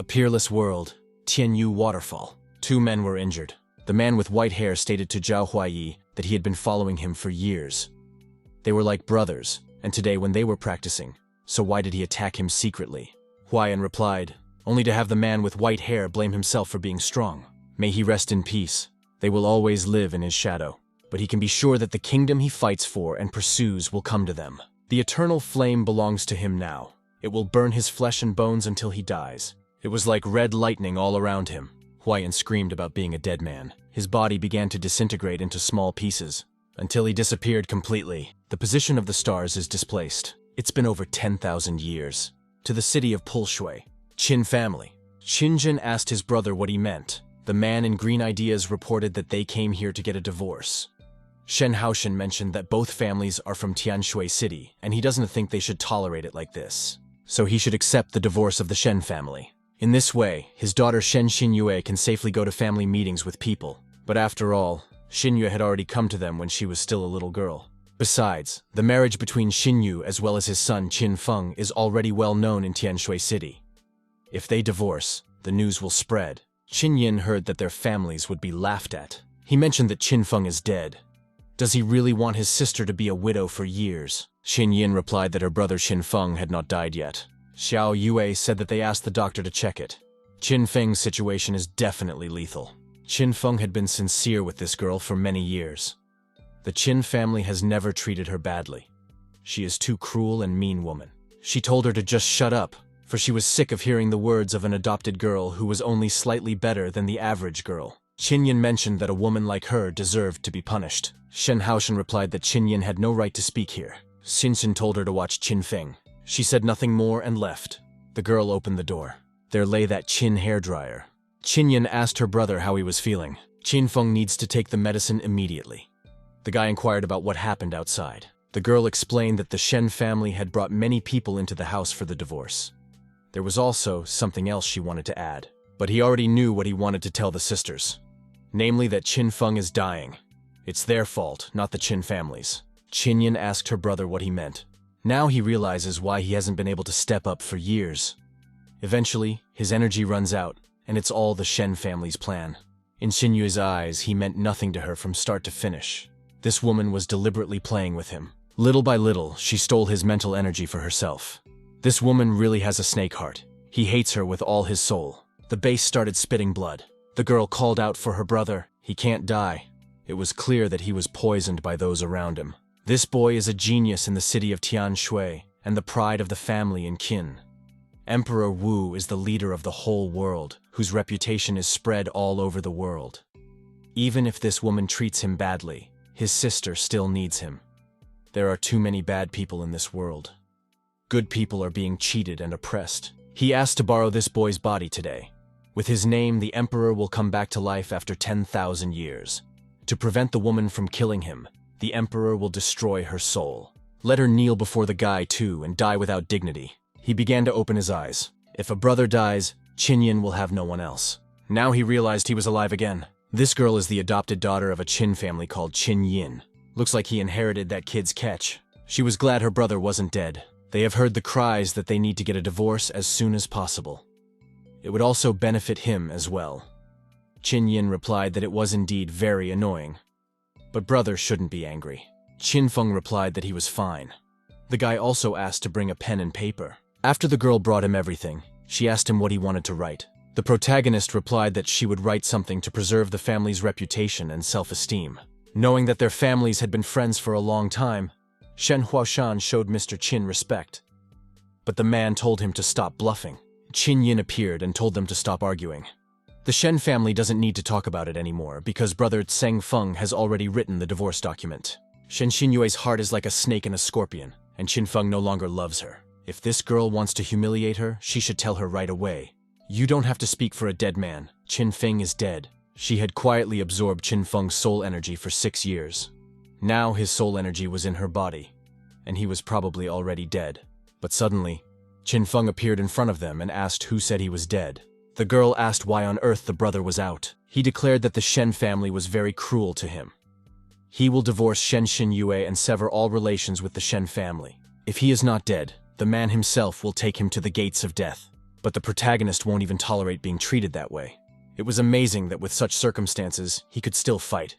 A peerless world, Tian Yu Waterfall. Two men were injured. The man with white hair stated to Zhao Huai Yi that he had been following him for years. They were like brothers, and today when they were practicing, so why did he attack him secretly? Huaiyan replied, only to have the man with white hair blame himself for being strong. May he rest in peace. They will always live in his shadow. But he can be sure that the kingdom he fights for and pursues will come to them. The eternal flame belongs to him now. It will burn his flesh and bones until he dies. It was like red lightning all around him. Huaiyan screamed about being a dead man. His body began to disintegrate into small pieces, until he disappeared completely. The position of the stars is displaced. It's been over 10,000 years. To the city of Pulshui, Qin family. Qinjin asked his brother what he meant. The man in green ideas reported that they came here to get a divorce. Shen Haoshan mentioned that both families are from Tianshui City, and he doesn't think they should tolerate it like this. So he should accept the divorce of the Shen family. In this way, his daughter Shen Xinyue can safely go to family meetings with people. But after all, Xinyue had already come to them when she was still a little girl. Besides, the marriage between Xinyu as well as his son Qin Feng is already well known in Tianshui City. If they divorce, the news will spread. Qin Yin heard that their families would be laughed at. He mentioned that Qin Feng is dead. Does he really want his sister to be a widow for years? Qin Yin replied that her brother Qin Feng had not died yet. Xiao Yue said that they asked the doctor to check it. Qin Feng's situation is definitely lethal. Qin Feng had been sincere with this girl for many years. The Qin family has never treated her badly. She is too cruel and mean woman. She told her to just shut up, for she was sick of hearing the words of an adopted girl who was only slightly better than the average girl. Qin Yin mentioned that a woman like her deserved to be punished. Shen Haoshan replied that Qin Yin had no right to speak here. Xinxin told her to watch Qin Feng. She said nothing more and left. The girl opened the door. There lay that Qin hairdryer. Qin Yin asked her brother how he was feeling. Qin Feng needs to take the medicine immediately. The guy inquired about what happened outside. The girl explained that the Shen family had brought many people into the house for the divorce. There was also something else she wanted to add. But he already knew what he wanted to tell the sisters. Namely that Qin Feng is dying. It's their fault, not the Qin family's. Qin Yin asked her brother what he meant. Now he realizes why he hasn't been able to step up for years. Eventually, his energy runs out, and it's all the Shen family's plan. In Xinyue's eyes, he meant nothing to her from start to finish. This woman was deliberately playing with him. Little by little, she stole his mental energy for herself. This woman really has a snake heart. He hates her with all his soul. The base started spitting blood. The girl called out for her brother. He can't die. It was clear that he was poisoned by those around him. This boy is a genius in the city of Tianshui and the pride of the family in Qin. Emperor Wu is the leader of the whole world, whose reputation is spread all over the world. Even if this woman treats him badly, his sister still needs him. There are too many bad people in this world. Good people are being cheated and oppressed. He asked to borrow this boy's body today. With his name, the emperor will come back to life after 10,000 years. To prevent the woman from killing him, the emperor will destroy her soul. Let her kneel before the guy too and die without dignity. He began to open his eyes. If a brother dies, Qin Yin will have no one else. Now he realized he was alive again. This girl is the adopted daughter of a Qin family called Qin Yin. Looks like he inherited that kid's catch. She was glad her brother wasn't dead. They have heard the cries that they need to get a divorce as soon as possible. It would also benefit him as well. Qin Yin replied that it was indeed very annoying. But brother shouldn't be angry. Qin Feng replied that he was fine. The guy also asked to bring a pen and paper. After the girl brought him everything, she asked him what he wanted to write. The protagonist replied that she would write something to preserve the family's reputation and self-esteem. Knowing that their families had been friends for a long time, Shen Huashan showed Mr. Qin respect. But the man told him to stop bluffing. Qin Yin appeared and told them to stop arguing. The Shen family doesn't need to talk about it anymore because brother Tseng Feng has already written the divorce document. Shen Xinyue's heart is like a snake and a scorpion, and Qin Feng no longer loves her. If this girl wants to humiliate her, she should tell her right away. You don't have to speak for a dead man. Qin Feng is dead. She had quietly absorbed Qin Feng's soul energy for 6 years. Now his soul energy was in her body, and he was probably already dead. But suddenly, Qin Feng appeared in front of them and asked who said he was dead. The girl asked why on earth the brother was out. He declared that the Shen family was very cruel to him. He will divorce Shen Xinyue and sever all relations with the Shen family. If he is not dead, the man himself will take him to the gates of death. but the protagonist won't even tolerate being treated that way. It was amazing that with such circumstances, he could still fight.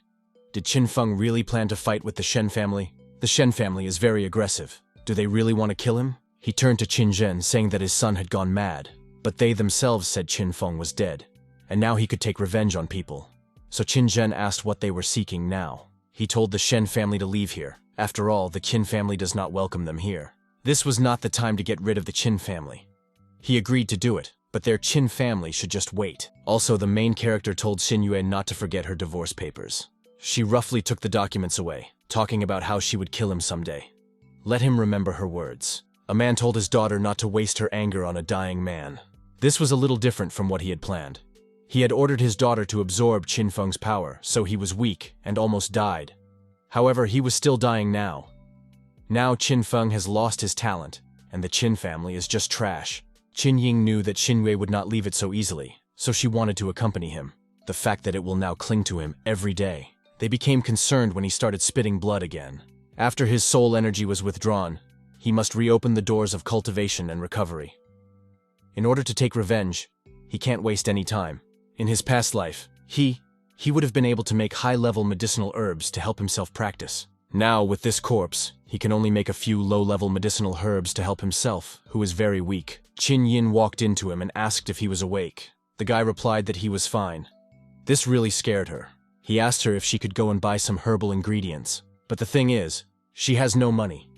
Did Qin Feng really plan to fight with the Shen family? The Shen family is very aggressive. Do they really want to kill him? He turned to Qin Zhen, saying that his son had gone mad, but they themselves said Qin Feng was dead, and now he could take revenge on people. So Qin Zhen asked what they were seeking now. He told the Shen family to leave here. After all, the Qin family does not welcome them here. This was not the time to get rid of the Qin family. He agreed to do it, but their Qin family should just wait. Also, the main character told Xin Yue not to forget her divorce papers. She roughly took the documents away, talking about how she would kill him someday. Let him remember her words. A man told his daughter not to waste her anger on a dying man. This was a little different from what he had planned. He had ordered his daughter to absorb Qin Feng's power, so he was weak and almost died. However, he was still dying now. Now Qin Feng has lost his talent, and the Qin family is just trash. Qin Ying knew that Xin Yue would not leave it so easily, so she wanted to accompany him. The fact that it will now cling to him every day. They became concerned when he started spitting blood again. After his soul energy was withdrawn, he must reopen the doors of cultivation and recovery. In order to take revenge, he can't waste any time. In his past life, he would have been able to make high-level medicinal herbs to help himself practice. Now, with this corpse, he can only make a few low-level medicinal herbs to help himself, who is very weak. Qin Yin walked into him and asked if he was awake. The guy replied that he was fine. This really scared her. He asked her if she could go and buy some herbal ingredients. But the thing is, she has no money.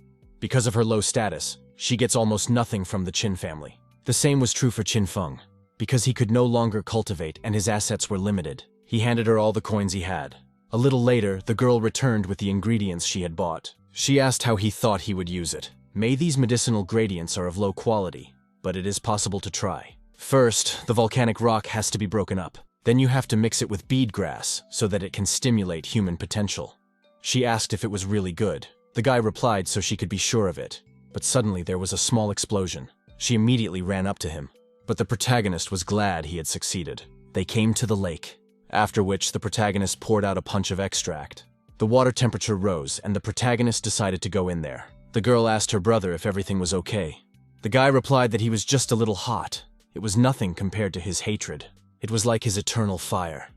Because of her low status, she gets almost nothing from the Qin family. The same was true for Qin Feng. Because he could no longer cultivate and his assets were limited, he handed her all the coins he had. A little later, the girl returned with the ingredients she had bought. She asked how he thought he would use it. These medicinal gradients are of low quality, but it is possible to try. First, the volcanic rock has to be broken up. Then you have to mix it with bead grass so that it can stimulate human potential. She asked if it was really good. The guy replied so she could be sure of it. But suddenly there was a small explosion. She immediately ran up to him. But the protagonist was glad he had succeeded. They came to the lake, after which the protagonist poured out a punch of extract. The water temperature rose, and the protagonist decided to go in there. The girl asked her brother if everything was okay. The guy replied that he was just a little hot. It was nothing compared to his hatred. It was like his eternal fire.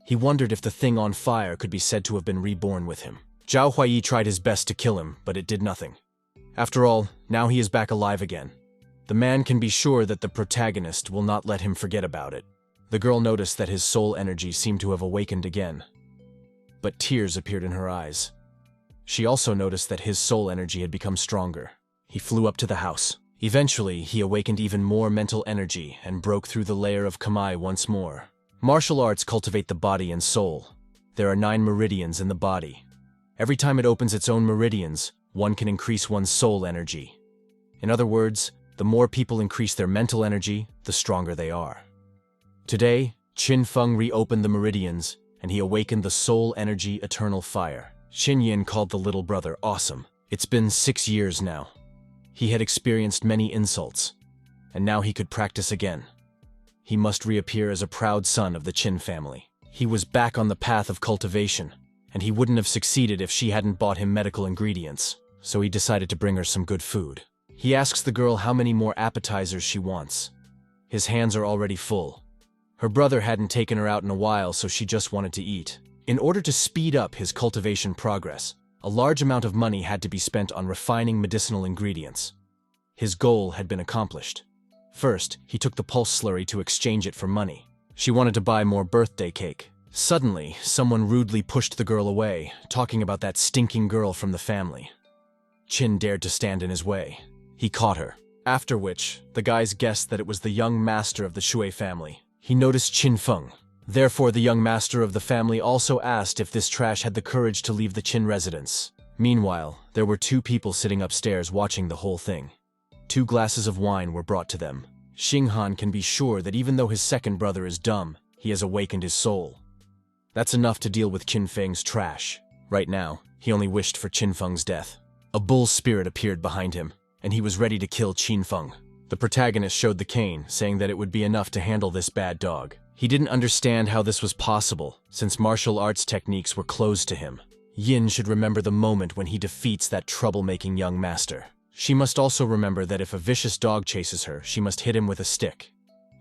He wondered if the thing on fire could be said to have been reborn with him. Zhao Huai Yi tried his best to kill him, but it did nothing. After all, now he is back alive again. The man can be sure that the protagonist will not let him forget about it. The girl noticed that his soul energy seemed to have awakened again. But tears appeared in her eyes. She also noticed that his soul energy had become stronger. He flew up to the house. Eventually, he awakened even more mental energy and broke through the layer of Kamai once more. Martial arts cultivate the body and soul. There are 9 meridians in the body. Every time it opens its own meridians, one can increase one's soul energy. In other words, the more people increase their mental energy, the stronger they are. Today, Qin Feng reopened the meridians, and he awakened the soul energy eternal fire. Xin Yin called the little brother awesome. It's been 6 years now. He had experienced many insults, and now he could practice again. He must reappear as a proud son of the Qin family. He was back on the path of cultivation, and he wouldn't have succeeded if she hadn't bought him medical ingredients, so he decided to bring her some good food. He asks the girl how many more appetizers she wants. His hands are already full. Her brother hadn't taken her out in a while, so she just wanted to eat. In order to speed up his cultivation progress, a large amount of money had to be spent on refining medicinal ingredients. His goal had been accomplished. First, he took the pulse slurry to exchange it for money. She wanted to buy more birthday cake. Suddenly, someone rudely pushed the girl away, talking about that stinking girl from the family. Qin dared to stand in his way. He caught her. After which, the guys guessed that it was the young master of the Shui family. He noticed Qin Feng. Therefore, the young master of the family also asked if this trash had the courage to leave the Qin residence. Meanwhile, there were 2 people sitting upstairs watching the whole thing. 2 glasses of wine were brought to them. Xinghan can be sure that even though his second brother is dumb, he has awakened his soul. That's enough to deal with Qin Feng's trash. Right now, he only wished for Qin Feng's death. A bull's spirit appeared behind him, and he was ready to kill Qin Feng. The protagonist showed the cane, saying that it would be enough to handle this bad dog. He didn't understand how this was possible, since martial arts techniques were closed to him. Yin should remember the moment when he defeats that troublemaking young master. She must also remember that if a vicious dog chases her, she must hit him with a stick.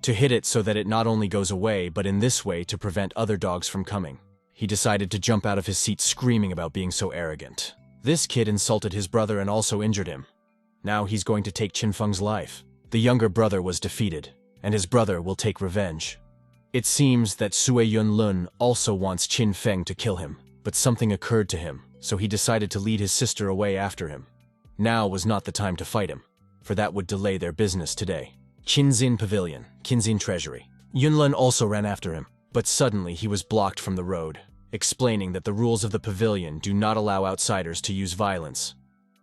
To hit it so that it not only goes away, but in this way to prevent other dogs from coming. He decided to jump out of his seat screaming about being so arrogant. This kid insulted his brother and also injured him. Now he's going to take Qin Feng's life. The younger brother was defeated, and his brother will take revenge. It seems that Sui Yunlun also wants Qin Feng to kill him, but something occurred to him, so he decided to lead his sister away after him. Now was not the time to fight him, for that would delay their business today. Qinzin Pavilion, Qinzin Treasury. Yunlun also ran after him, but suddenly he was blocked from the road, explaining that the rules of the pavilion do not allow outsiders to use violence.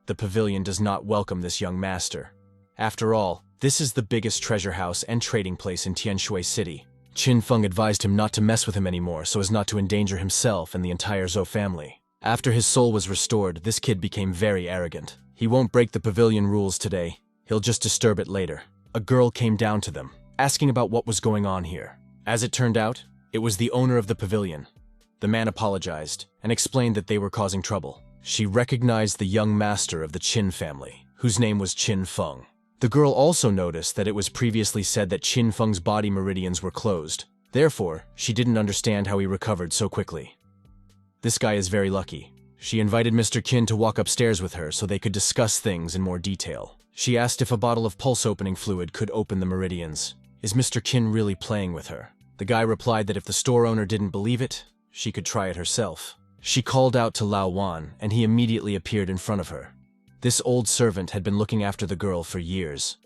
The pavilion does not welcome this young master. After all, this is the biggest treasure house and trading place in Tianshui City. Qin Feng advised him not to mess with him anymore so as not to endanger himself and the entire Zhou family. After his soul was restored, this kid became very arrogant. He won't break the pavilion rules today. He'll just disturb it later. A girl came down to them, asking about what was going on here. As it turned out, it was the owner of the pavilion. The man apologized and explained that they were causing trouble. She recognized the young master of the Qin family, whose name was Qin Feng. The girl also noticed that it was previously said that Qin Feng's body meridians were closed. Therefore, she didn't understand how he recovered so quickly. This guy is very lucky. She invited Mr. Qin to walk upstairs with her so they could discuss things in more detail. She asked if a bottle of pulse-opening fluid could open the meridians. Is Mr. Qin really playing with her? The guy replied that if the store owner didn't believe it, she could try it herself. She called out to Lao Wan, and he immediately appeared in front of her. This old servant had been looking after the girl for years,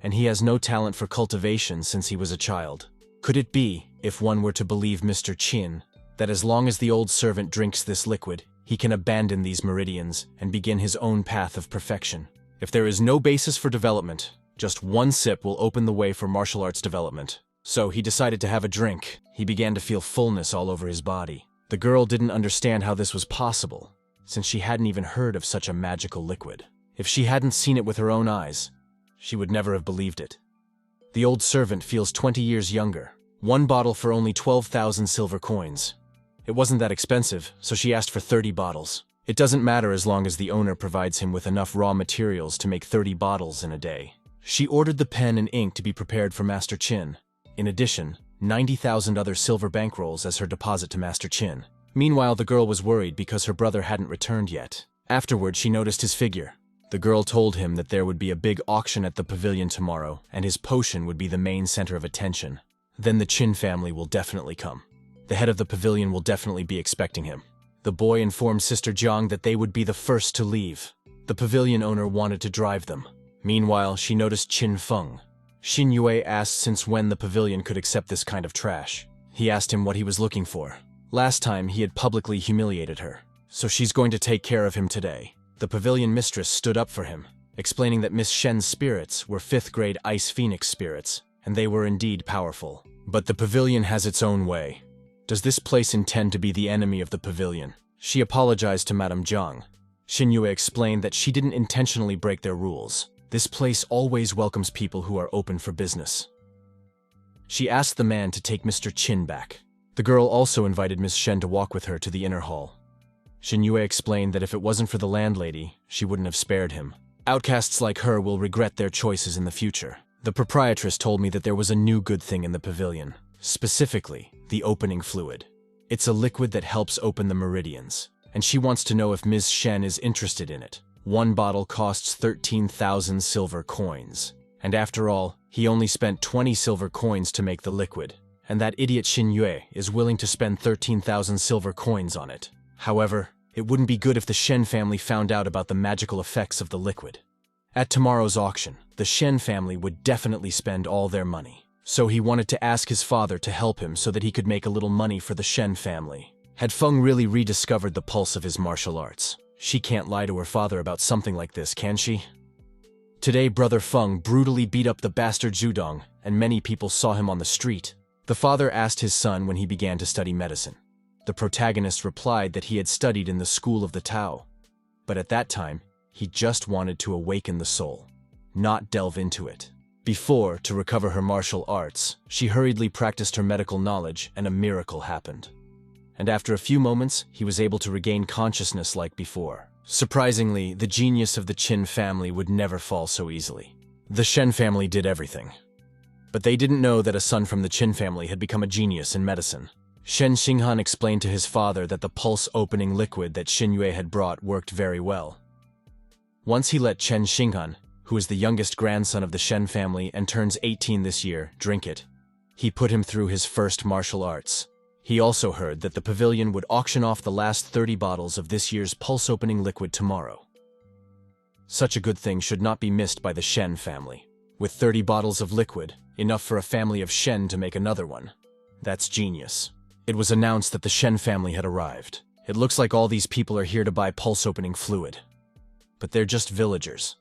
and he has no talent for cultivation since he was a child. Could it be, if one were to believe Mr. Qin, that as long as the old servant drinks this liquid, he can abandon these meridians and begin his own path of perfection? If there is no basis for development, just one sip will open the way for martial arts development. So he decided to have a drink. He began to feel fullness all over his body. The girl didn't understand how this was possible, since she hadn't even heard of such a magical liquid. If she hadn't seen it with her own eyes, she would never have believed it. The old servant feels 20 years younger. One bottle for only 12,000 silver coins. It wasn't that expensive, so she asked for 30 bottles. It doesn't matter as long as the owner provides him with enough raw materials to make 30 bottles in a day. She ordered the pen and ink to be prepared for Master Qin. In addition, 90,000 other silver bankrolls as her deposit to Master Qin. Meanwhile, the girl was worried because her brother hadn't returned yet. Afterward, she noticed his figure. The girl told him that there would be a big auction at the pavilion tomorrow, and his potion would be the main center of attention. Then the Qin family will definitely come. The head of the pavilion will definitely be expecting him. The boy informed Sister Jiang that they would be the first to leave. The pavilion owner wanted to drive them. Meanwhile, she noticed Qin Feng. Xin Yue asked since when the pavilion could accept this kind of trash. He asked him what he was looking for. Last time, he had publicly humiliated her, so she's going to take care of him today. The pavilion mistress stood up for him, explaining that Miss Shen's spirits were 5th grade Ice Phoenix spirits, and they were indeed powerful. But the pavilion has its own way. Does this place intend to be the enemy of the pavilion? She apologized to Madame Jiang. Xin Yue explained that she didn't intentionally break their rules. This place always welcomes people who are open for business. She asked the man to take Mr. Qin back. The girl also invited Miss Shen to walk with her to the inner hall. Xin Yue explained that if it wasn't for the landlady, she wouldn't have spared him. Outcasts like her will regret their choices in the future. The proprietress told me that there was a new good thing in the pavilion. Specifically, the opening fluid. It's a liquid that helps open the meridians, and she wants to know if Ms. Shen is interested in it. One bottle costs 13,000 silver coins. And after all, he only spent 20 silver coins to make the liquid. And that idiot Xin Yue is willing to spend 13,000 silver coins on it. However, it wouldn't be good if the Shen family found out about the magical effects of the liquid. At tomorrow's auction, the Shen family would definitely spend all their money. So he wanted to ask his father to help him so that he could make a little money for the Shen family. Had Feng really rediscovered the pulse of his martial arts? She can't lie to her father about something like this, can she? Today, Brother Feng brutally beat up the bastard Zhudong, and many people saw him on the street. The father asked his son when he began to study medicine. The protagonist replied that he had studied in the school of the Tao. But at that time, he just wanted to awaken the soul, not delve into it. Before, to recover her martial arts, she hurriedly practiced her medical knowledge, and a miracle happened. And after a few moments, he was able to regain consciousness like before. Surprisingly, the genius of the Qin family would never fall so easily. The Shen family did everything. But they didn't know that a son from the Qin family had become a genius in medicine. Shen Xinghan explained to his father that the pulse-opening liquid that Xin Yue had brought worked very well. Once he let Chen Xinghan, who is the youngest grandson of the Shen family and turns 18 this year, drink it. He put him through his first martial arts. He also heard that the pavilion would auction off the last 30 bottles of this year's pulse-opening liquid tomorrow. Such a good thing should not be missed by the Shen family. With 30 bottles of liquid, enough for a family of Shen to make another one. That's genius. It was announced that the Shen family had arrived. It looks like all these people are here to buy pulse-opening fluid. But they're just villagers.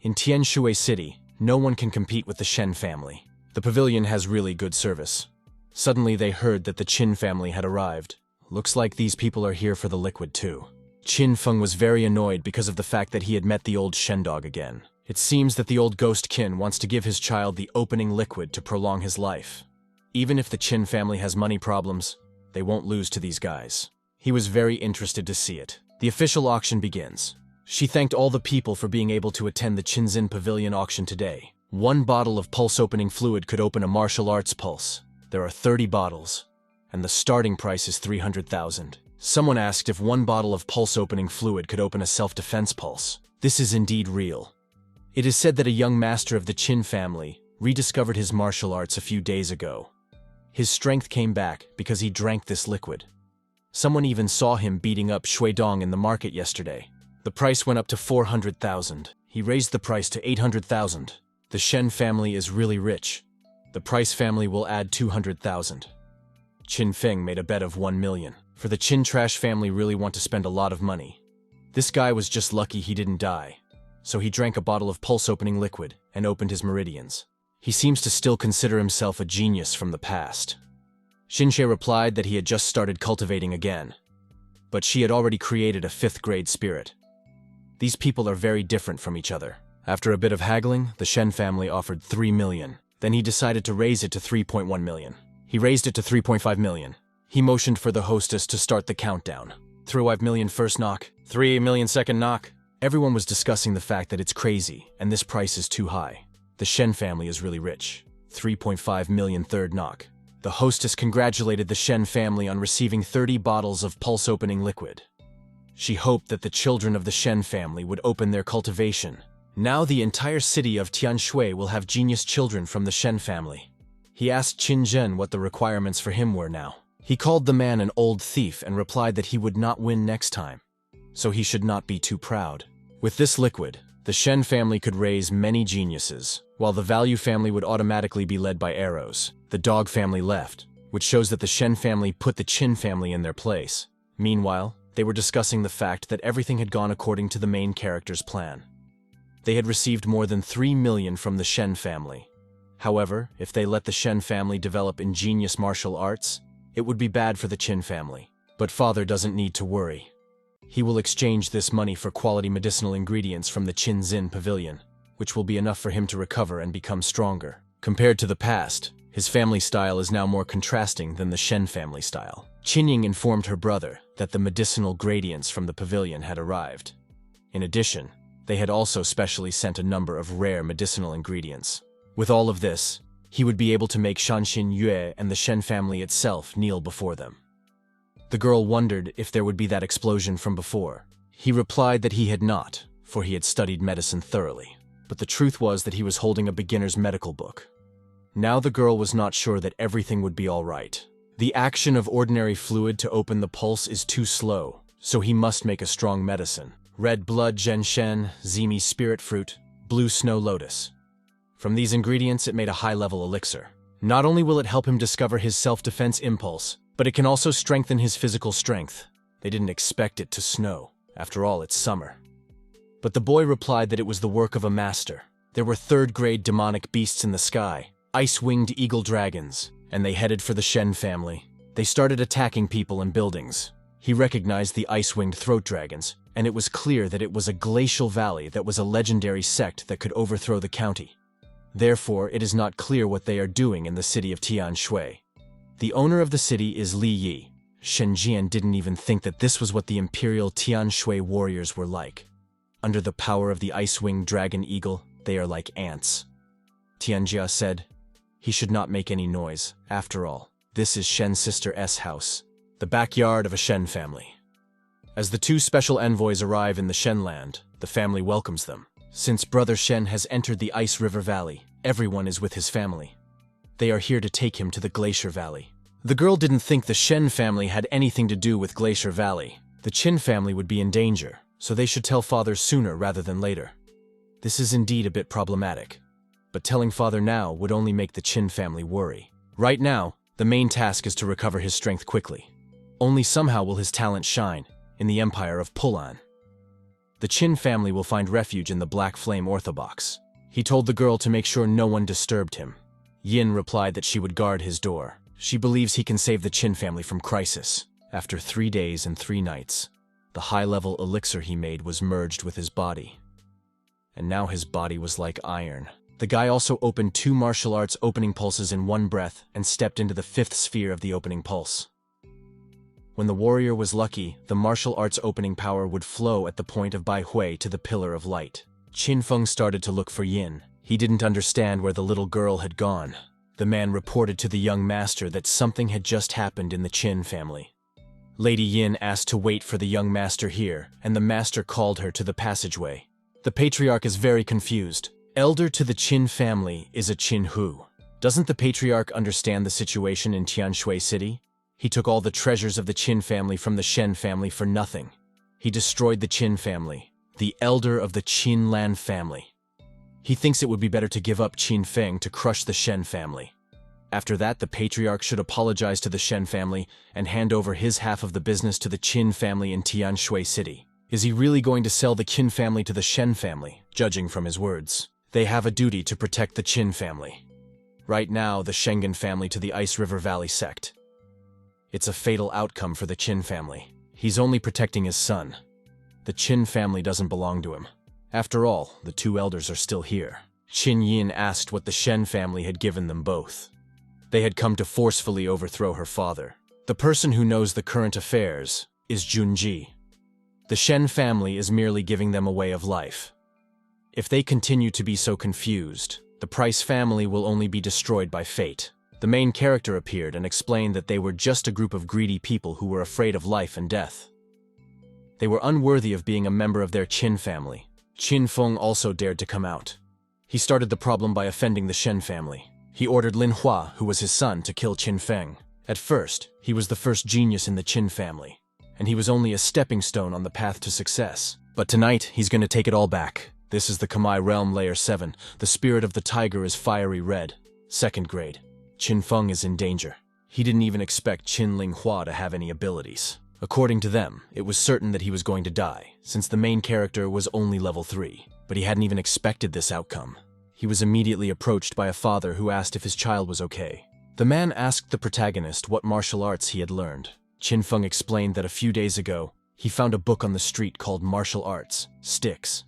In Tianshui City, no one can compete with the Shen family. The pavilion has really good service. Suddenly they heard that the Qin family had arrived. Looks like these people are here for the liquid too. Qin Feng was very annoyed because of the fact that he had met the old Shen dog again. It seems that the old ghost Qin wants to give his child the opening liquid to prolong his life. Even if the Qin family has money problems, they won't lose to these guys. He was very interested to see it. The official auction begins. She thanked all the people for being able to attend the Qinzin Pavilion auction today. 1 bottle of pulse-opening fluid could open a martial arts pulse. There are 30 bottles, and the starting price is 300,000. Someone asked if 1 bottle of pulse-opening fluid could open a self-defense pulse. This is indeed real. It is said that a young master of the Qin family rediscovered his martial arts a few days ago. His strength came back because he drank this liquid. Someone even saw him beating up Shui Dong in the market yesterday. The price went up to 400,000. He raised the price to 800,000. The Shen family is really rich. The Price family will add 200,000. Qin Feng made a bet of 1 million. For the Qin Trash family really want to spend a lot of money. This guy was just lucky he didn't die. So he drank a bottle of pulse-opening liquid and opened his meridians. He seems to still consider himself a genius from the past. Xinshe replied that he had just started cultivating again. But she had already created a 5th grade spirit. These people are very different from each other. After a bit of haggling, the Shen family offered 3 million. Then he decided to raise it to 3.1 million. He raised it to 3.5 million. He motioned for the hostess to start the countdown. 3.5 million first knock, 3 million second knock. Everyone was discussing the fact that it's crazy, and this price is too high. The Shen family is really rich. 3.5 million third knock. The hostess congratulated the Shen family on receiving 30 bottles of pulse-opening liquid. She hoped that the children of the Shen family would open their cultivation. Now the entire city of Tianshui will have genius children from the Shen family. He asked Qin Zhen what the requirements for him were now. He called the man an old thief and replied that he would not win next time, so he should not be too proud. With this liquid, the Shen family could raise many geniuses, while the Value family would automatically be led by arrows. The Dog family left, which shows that the Shen family put the Qin family in their place. Meanwhile, they were discussing the fact that everything had gone according to the main character's plan. They had received more than 3 million from the Shen family. However, if they let the Shen family develop ingenious martial arts, it would be bad for the Qin family. But father doesn't need to worry. He will exchange this money for quality medicinal ingredients from the Qinzin Pavilion, which will be enough for him to recover and become stronger. Compared to the past, his family style is now more contrasting than the Shen family style. Qinying informed her brother that the medicinal gradients from the pavilion had arrived. In addition, they had also specially sent a number of rare medicinal ingredients. With all of this, he would be able to make Shanshin Yue and the Shen family itself kneel before them. The girl wondered if there would be that explosion from before. He replied that he had not, for he had studied medicine thoroughly. But the truth was that he was holding a beginner's medical book. Now the girl was not sure that everything would be all right. The action of ordinary fluid to open the pulse is too slow, so he must make a strong medicine. Red blood genshen, zimi spirit fruit, blue snow lotus. From these ingredients it made a high-level elixir. Not only will it help him discover his self-defense impulse, but it can also strengthen his physical strength. They didn't expect it to snow. After all, it's summer. But the boy replied that it was the work of a master. There were 3rd-grade demonic beasts in the sky, ice-winged eagle dragons, and they headed for the Shen family. They started attacking people and buildings. He recognized the ice-winged throat dragons, and it was clear that it was a glacial valley that was a legendary sect that could overthrow the county. Therefore, it is not clear what they are doing in the city of Tianshui. The owner of the city is Li Yi. Shen Jian didn't even think that this was what the Imperial Tian Shui warriors were like. Under the power of the ice-winged dragon eagle, they are like ants. Tian Jia said, "He should not make any noise. After all, this is Shen's sister S house, the backyard of a Shen family." As the two special envoys arrive in the Shen land, the family welcomes them. Since Brother Shen has entered the Ice River Valley, everyone is with his family. They are here to take him to the Glacier Valley. The girl didn't think the Shen family had anything to do with Glacier Valley. The Qin family would be in danger, so they should tell father sooner rather than later. This is indeed a bit problematic, but telling father now would only make the Qin family worry. Right now, the main task is to recover his strength quickly. Only somehow will his talent shine in the empire of Pulan. The Qin family will find refuge in the Black Flame Orthobox. He told the girl to make sure no one disturbed him. Yin replied that she would guard his door. She believes he can save the Qin family from crisis. After 3 days and 3 nights, the high-level elixir he made was merged with his body. And now his body was like iron. The guy also opened 2 martial arts opening pulses in one breath and stepped into the 5th sphere of the opening pulse. When the warrior was lucky, the martial arts opening power would flow at the point of Bai Hui to the Pillar of Light. Qin Feng started to look for Yin. He didn't understand where the little girl had gone. The man reported to the young master that something had just happened in the Qin family. Lady Yin asked to wait for the young master here, and the master called her to the passageway. The patriarch is very confused. Elder to the Qin family is a Qin Hu. Doesn't the patriarch understand the situation in Tianshui City? He took all the treasures of the Qin family from the Shen family for nothing. He destroyed the Qin family, the elder of the Qin Lan family. He thinks it would be better to give up Qin Feng to crush the Shen family. After that, the patriarch should apologize to the Shen family and hand over his half of the business to the Qin family in Tianshui City. Is he really going to sell the Qin family to the Shen family? Judging from his words, they have a duty to protect the Qin family. Right now, the Shengen family to the Ice River Valley sect. It's a fatal outcome for the Qin family. He's only protecting his son. The Qin family doesn't belong to him. After all, the 2 elders are still here. Qin Yin asked what the Shen family had given them both. They had come to forcefully overthrow her father. The person who knows the current affairs is Junji. The Shen family is merely giving them a way of life. If they continue to be so confused, the Price family will only be destroyed by fate. The main character appeared and explained that they were just a group of greedy people who were afraid of life and death. They were unworthy of being a member of their Qin family. Qin Feng also dared to come out. He started the problem by offending the Shen family. He ordered Lin Hua, who was his son, to kill Qin Feng. At first, he was the first genius in the Qin family, and he was only a stepping stone on the path to success. But tonight, he's going to take it all back. This is the Kamai Realm Layer 7. The spirit of the tiger is fiery red. 2nd grade. Qin Feng is in danger. He didn't even expect Qin Ling Hua to have any abilities. According to them, it was certain that he was going to die, since the main character was only level 3. But he hadn't even expected this outcome. He was immediately approached by a father who asked if his child was okay. The man asked the protagonist what martial arts he had learned. Qin Feng explained that a few days ago, he found a book on the street called Martial Arts, Sticks.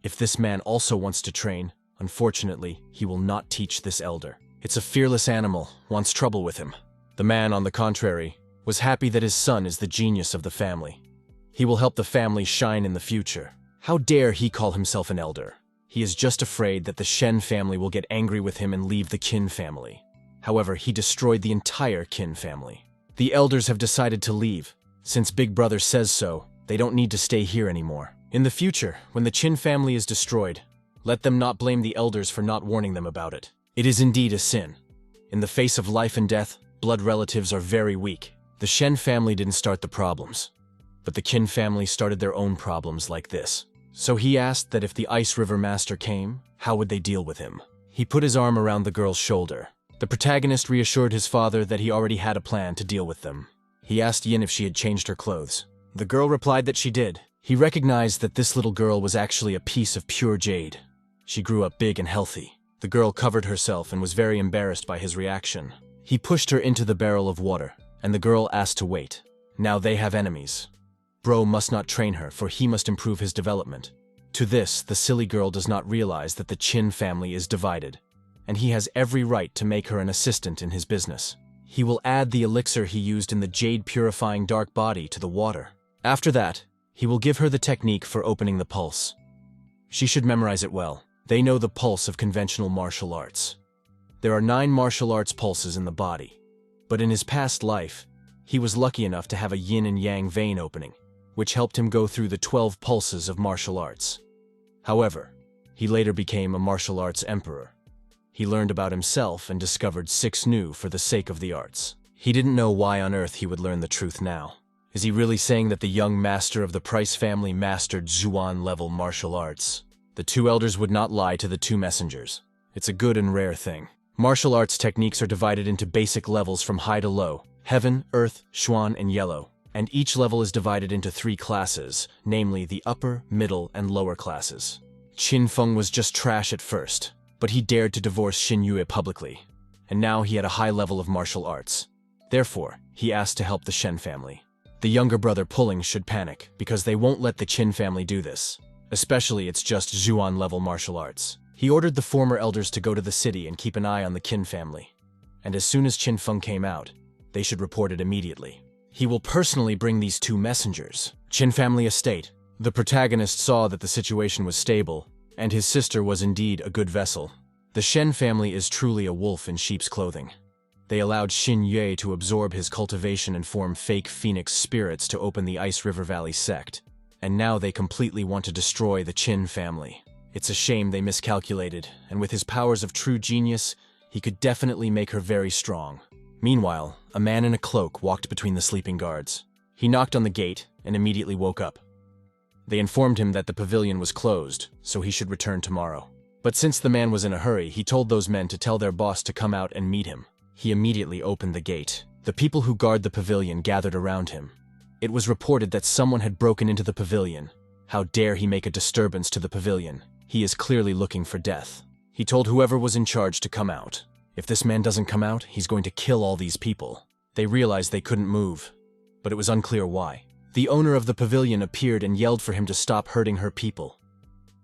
If this man also wants to train, unfortunately, he will not teach this elder. It's a fearless animal, wants trouble with him. The man, on the contrary, was happy that his son is the genius of the family. He will help the family shine in the future. How dare he call himself an elder? He is just afraid that the Shen family will get angry with him and leave the Qin family. However, he destroyed the entire Qin family. The elders have decided to leave. Since Big Brother says so, they don't need to stay here anymore. In the future, when the Qin family is destroyed, let them not blame the elders for not warning them about it. It is indeed a sin. In the face of life and death, blood relatives are very weak. The Shen family didn't start the problems, but the Qin family started their own problems like this. So he asked that if the Ice River Master came, how would they deal with him? He put his arm around the girl's shoulder. The protagonist reassured his father that he already had a plan to deal with them. He asked Yin if she had changed her clothes. The girl replied that she did. He recognized that this little girl was actually a piece of pure jade. She grew up big and healthy. The girl covered herself and was very embarrassed by his reaction. He pushed her into the barrel of water, and the girl asked to wait. Now they have enemies. Bro must not train her, for he must improve his development. To this, the silly girl does not realize that the Qin family is divided, and he has every right to make her an assistant in his business. he will add the elixir he used in the jade purifying dark body to the water. After that, he will give her the technique for opening the pulse. She should memorize it well. They know the pulse of conventional martial arts. There are 9 martial arts pulses in the body. But in his past life, he was lucky enough to have a yin and yang vein opening, which helped him go through the 12 pulses of martial arts. However, he later became a martial arts emperor. He learned about himself and discovered 6 new for the sake of the arts. He didn't know why on earth he would learn the truth now. Is he really saying that the young master of the Price family mastered Zhuan-level martial arts? The 2 elders would not lie to the 2 messengers. It's a good and rare thing. Martial arts techniques are divided into basic levels from high to low: heaven, earth, Xuan, and yellow. And each level is divided into 3 classes, namely the upper, middle, and lower classes. Qin Feng was just trash at first, but he dared to divorce Xin Yue publicly. And now he had a high level of martial arts. Therefore, he asked to help the Shen family. The younger brother Pulling should panic, because they won't let the Qin family do this. Especially it's just Zhuan-level martial arts. He ordered the former elders to go to the city and keep an eye on the Qin family. And as soon as Qin Feng came out, they should report it immediately. He will personally bring these 2 messengers. Qin family estate. The protagonist saw that the situation was stable, and his sister was indeed a good vessel. The Shen family is truly a wolf in sheep's clothing. They allowed Xin Yue to absorb his cultivation and form fake phoenix spirits to open the Ice River Valley sect. And now they completely want to destroy the Qin family. It's a shame they miscalculated, and with his powers of true genius, he could definitely make her very strong. Meanwhile, a man in a cloak walked between the sleeping guards. He knocked on the gate and immediately woke up. They informed him that the pavilion was closed, so he should return tomorrow. But since the man was in a hurry, he told those men to tell their boss to come out and meet him. He immediately opened the gate. The people who guard the pavilion gathered around him. It was reported that someone had broken into the pavilion. How dare he make a disturbance to the pavilion? He is clearly looking for death. He told whoever was in charge to come out. If this man doesn't come out, he's going to kill all these people. They realized they couldn't move, but it was unclear why. The owner of the pavilion appeared and yelled for him to stop hurting her people.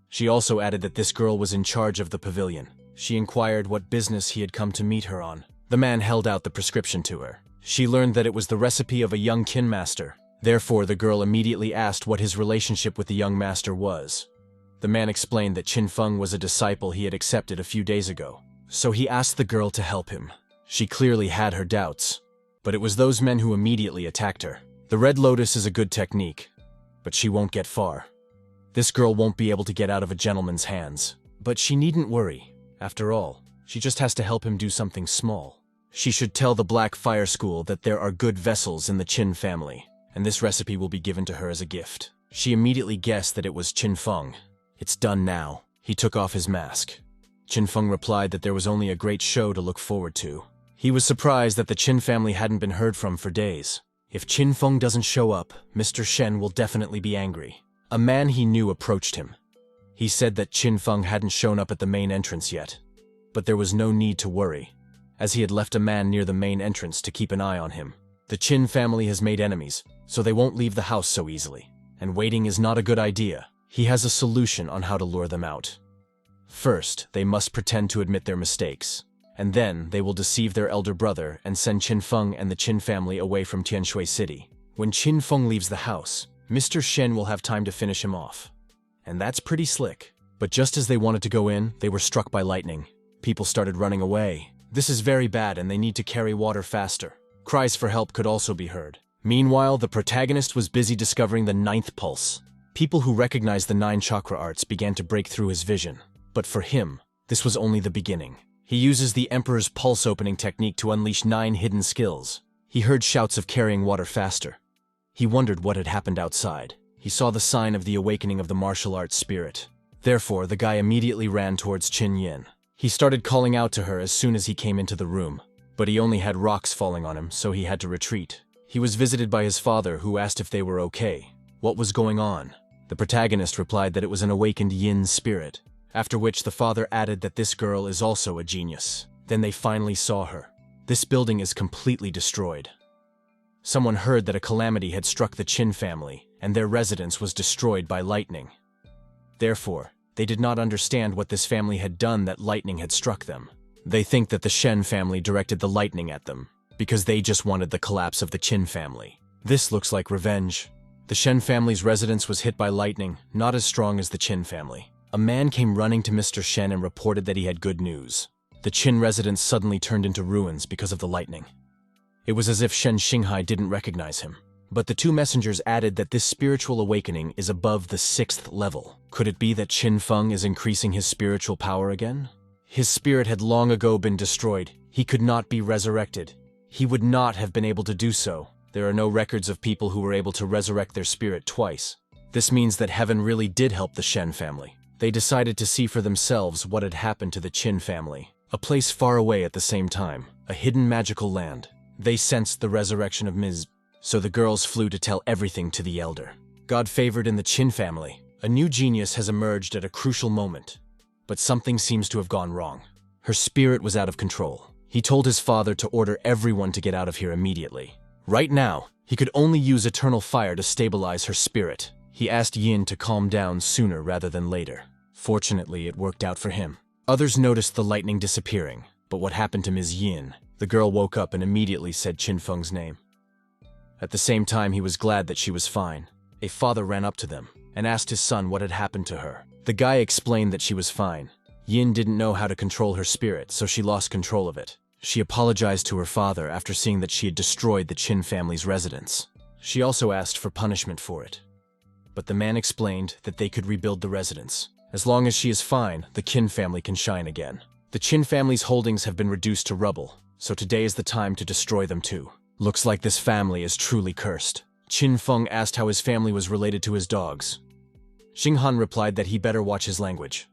She also added that this girl was in charge of the pavilion. She inquired what business he had come to meet her on. The man held out the prescription to her. She learned that it was the recipe of a young kin master. Therefore, the girl immediately asked what his relationship with the young master was. The man explained that Qin Feng was a disciple he had accepted a few days ago. So he asked the girl to help him. She clearly had her doubts, but it was those men who immediately attacked her. The Red Lotus is a good technique, but she won't get far. This girl won't be able to get out of a gentleman's hands. But she needn't worry. After all, she just has to help him do something small. She should tell the Black Fire School that there are good vessels in the Qin family, and this recipe will be given to her as a gift. She immediately guessed that it was Qin Feng. It's done now. He took off his mask. Qin Feng replied that there was only a great show to look forward to. He was surprised that the Qin family hadn't been heard from for days. If Qin Feng doesn't show up, Mr. Shen will definitely be angry. A man he knew approached him. He said that Qin Feng hadn't shown up at the main entrance yet, but there was no need to worry, as he had left a man near the main entrance to keep an eye on him. The Qin family has made enemies, so they won't leave the house so easily, and waiting is not a good idea. He has a solution on how to lure them out. First, they must pretend to admit their mistakes, and then they will deceive their elder brother and send Qin Feng and the Qin family away from Tianshui City. When Qin Feng leaves the house, Mr. Shen will have time to finish him off. And that's pretty slick. But just as they wanted to go in, they were struck by lightning. People started running away. This is very bad and they need to carry water faster. Cries for help could also be heard. Meanwhile, the protagonist was busy discovering the 9th pulse. People who recognized the 9 chakra arts began to break through his vision. But for him, this was only the beginning. He uses the Emperor's pulse opening technique to unleash 9 hidden skills. He heard shouts of carrying water faster. He wondered what had happened outside. He saw the sign of the awakening of the martial arts spirit. Therefore, the guy immediately ran towards Qin Yin. He started calling out to her as soon as he came into the room, but he only had rocks falling on him, so he had to retreat. He was visited by his father, who asked if they were okay. What was going on? The protagonist replied that it was an awakened yin spirit, after which the father added that this girl is also a genius. Then they finally saw her. This building is completely destroyed. Someone heard that a calamity had struck the Qin family, and their residence was destroyed by lightning. Therefore, they did not understand what this family had done that lightning had struck them. They think that the Shen family directed the lightning at them. because they just wanted the collapse of the Qin family. This looks like revenge. The Shen family's residence was hit by lightning, not as strong as the Qin family. A man came running to Mr. Shen and reported that he had good news. The Qin residence suddenly turned into ruins because of the lightning. It was as if Shen Xinghai didn't recognize him. But the two messengers added that this spiritual awakening is above the 6th level. Could it be that Qin Feng is increasing his spiritual power again? His spirit had long ago been destroyed. He could not be resurrected. He would not have been able to do so. There are no records of people who were able to resurrect their spirit twice. This means that heaven really did help the Shen family. They decided to see for themselves what had happened to the Qin family. A place far away at the same time, a hidden magical land. They sensed the resurrection of Ms. So the girls flew to tell everything to the elder. God favored in the Qin family. A new genius has emerged at a crucial moment. But something seems to have gone wrong. Her spirit was out of control. He told his father to order everyone to get out of here immediately. Right now, he could only use eternal fire to stabilize her spirit. He asked Yin to calm down sooner rather than later. Fortunately, it worked out for him. Others noticed the lightning disappearing, but what happened to Ms. Yin? The girl woke up and immediately said Qin Feng's name. At the same time, he was glad that she was fine. A father ran up to them and asked his son what had happened to her. The guy explained that she was fine. Yin didn't know how to control her spirit, so she lost control of it. She apologized to her father after seeing that she had destroyed the Qin family's residence. She also asked for punishment for it. But the man explained that they could rebuild the residence. As long as she is fine, the Qin family can shine again. The Qin family's holdings have been reduced to rubble, so today is the time to destroy them too. Looks like this family is truly cursed. Qin Feng asked how his family was related to his dogs. Xinghan replied that he better watch his language.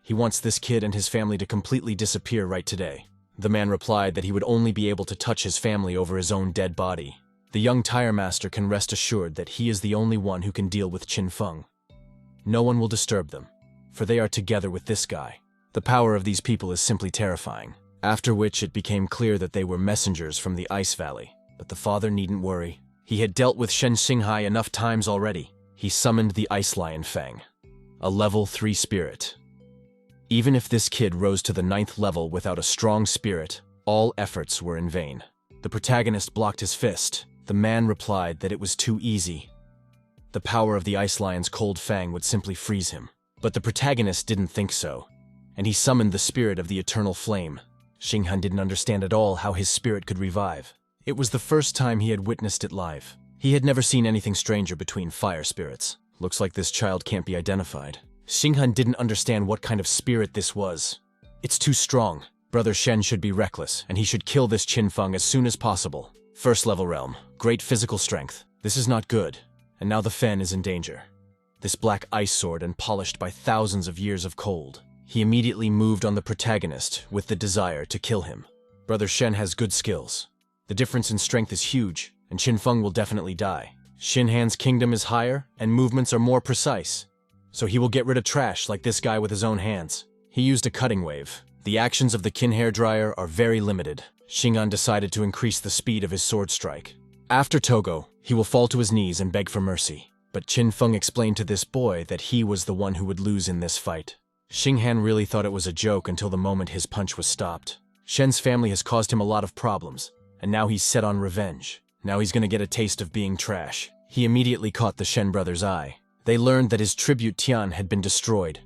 He wants this kid and his family to completely disappear right today. The man replied that he would only be able to touch his family over his own dead body. The young tire master can rest assured that he is the only one who can deal with Qin Feng. No one will disturb them, for they are together with this guy. The power of these people is simply terrifying. After which it became clear that they were messengers from the Ice Valley. But the father needn't worry. He had dealt with Shen Xinghai enough times already. He summoned the Ice Lion Fang, a level 3 spirit. Even if this kid rose to the 9th level without a strong spirit, all efforts were in vain. The protagonist blocked his fist. The man replied that it was too easy. The power of the Ice Lion's cold fang would simply freeze him. But the protagonist didn't think so, and he summoned the spirit of the eternal flame. Xinghan didn't understand at all how his spirit could revive. It was the first time he had witnessed it live. He had never seen anything stranger between fire spirits. Looks like this child can't be identified. Xinghan didn't understand what kind of spirit this was. It's too strong. Brother Shen should be reckless, and he should kill this Qin Feng as soon as possible. First level realm, great physical strength. This is not good, and now the Fen is in danger. This black ice sword and polished by thousands of years of cold. He immediately moved on the protagonist with the desire to kill him. Brother Shen has good skills. The difference in strength is huge, and Qin Feng will definitely die. Xinhan's kingdom is higher, and movements are more precise. So he will get rid of trash like this guy with his own hands. He used a cutting wave. The actions of the Qin hairdryer are very limited. Xinghan decided to increase the speed of his sword strike. After Togo, he will fall to his knees and beg for mercy. But Qin Feng explained to this boy that he was the one who would lose in this fight. Xinghan really thought it was a joke until the moment his punch was stopped. Shen's family has caused him a lot of problems, and now he's set on revenge. Now he's gonna get a taste of being trash. He immediately caught the Shen brothers' eye. They learned that his tribute Tian had been destroyed,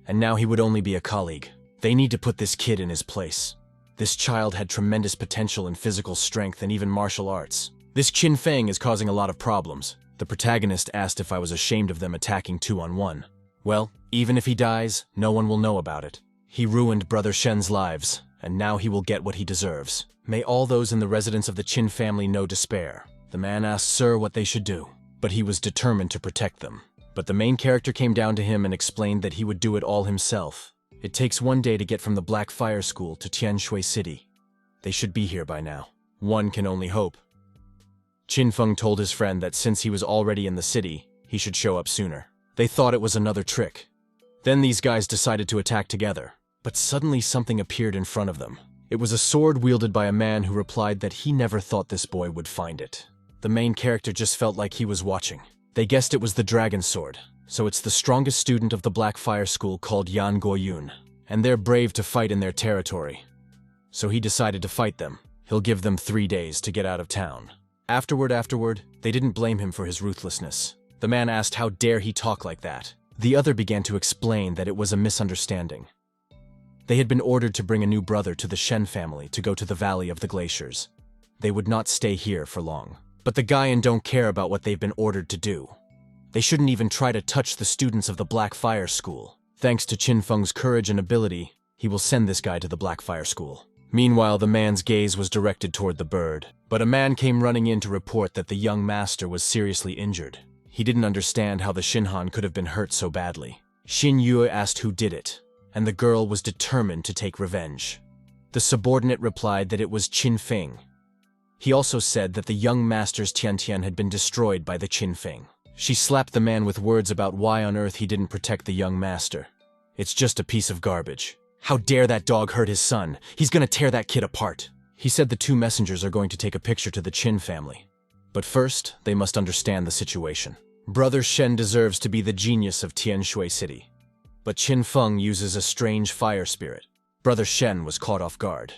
and now he would only be a colleague. They need to put this kid in his place. This child had tremendous potential in physical strength and even martial arts. This Qin Feng is causing a lot of problems. The protagonist asked if I was ashamed of them attacking 2-on-1. Well, even if he dies, no one will know about it. He ruined Brother Shen's lives, and now he will get what he deserves. May all those in the residence of the Qin family know despair. The man asked Sir what they should do, but he was determined to protect them. But the main character came down to him and explained that he would do it all himself. It takes one day to get from the Black Fire School to Tianshui City. They should be here by now. One can only hope. Qin Feng told his friend that since he was already in the city, he should show up sooner. They thought it was another trick. Then these guys decided to attack together. But suddenly something appeared in front of them. It was a sword wielded by a man who replied that he never thought this boy would find it. The main character just felt like he was watching. They guessed it was the dragon sword. So it's the strongest student of the Black Fire School called Yan Guoyun, and they're brave to fight in their territory. So he decided to fight them. He'll give them 3 days to get out of town. Afterward, they didn't blame him for his ruthlessness. The man asked how dare he talk like that. The other began to explain that it was a misunderstanding. They had been ordered to bring a new brother to the Shen family to go to the Valley of the Glaciers. They would not stay here for long. But the Gaian don't care about what they've been ordered to do. They shouldn't even try to touch the students of the Black Fire School. Thanks to Qin Feng's courage and ability, he will send this guy to the Black Fire School. Meanwhile, the man's gaze was directed toward the bird. But a man came running in to report that the young master was seriously injured. He didn't understand how the Shinhan could have been hurt so badly. Xin Yue asked who did it, and the girl was determined to take revenge. The subordinate replied that it was Qin Feng. He also said that the young master's Tian had been destroyed by the Qin Feng. She slapped the man with words about why on earth he didn't protect the young master. It's just a piece of garbage. How dare that dog hurt his son? He's gonna tear that kid apart. He said the 2 messengers are going to take a picture to the Qin family. But first, they must understand the situation. Brother Shen deserves to be the genius of Tianshui City. But Qin Feng uses a strange fire spirit. Brother Shen was caught off guard.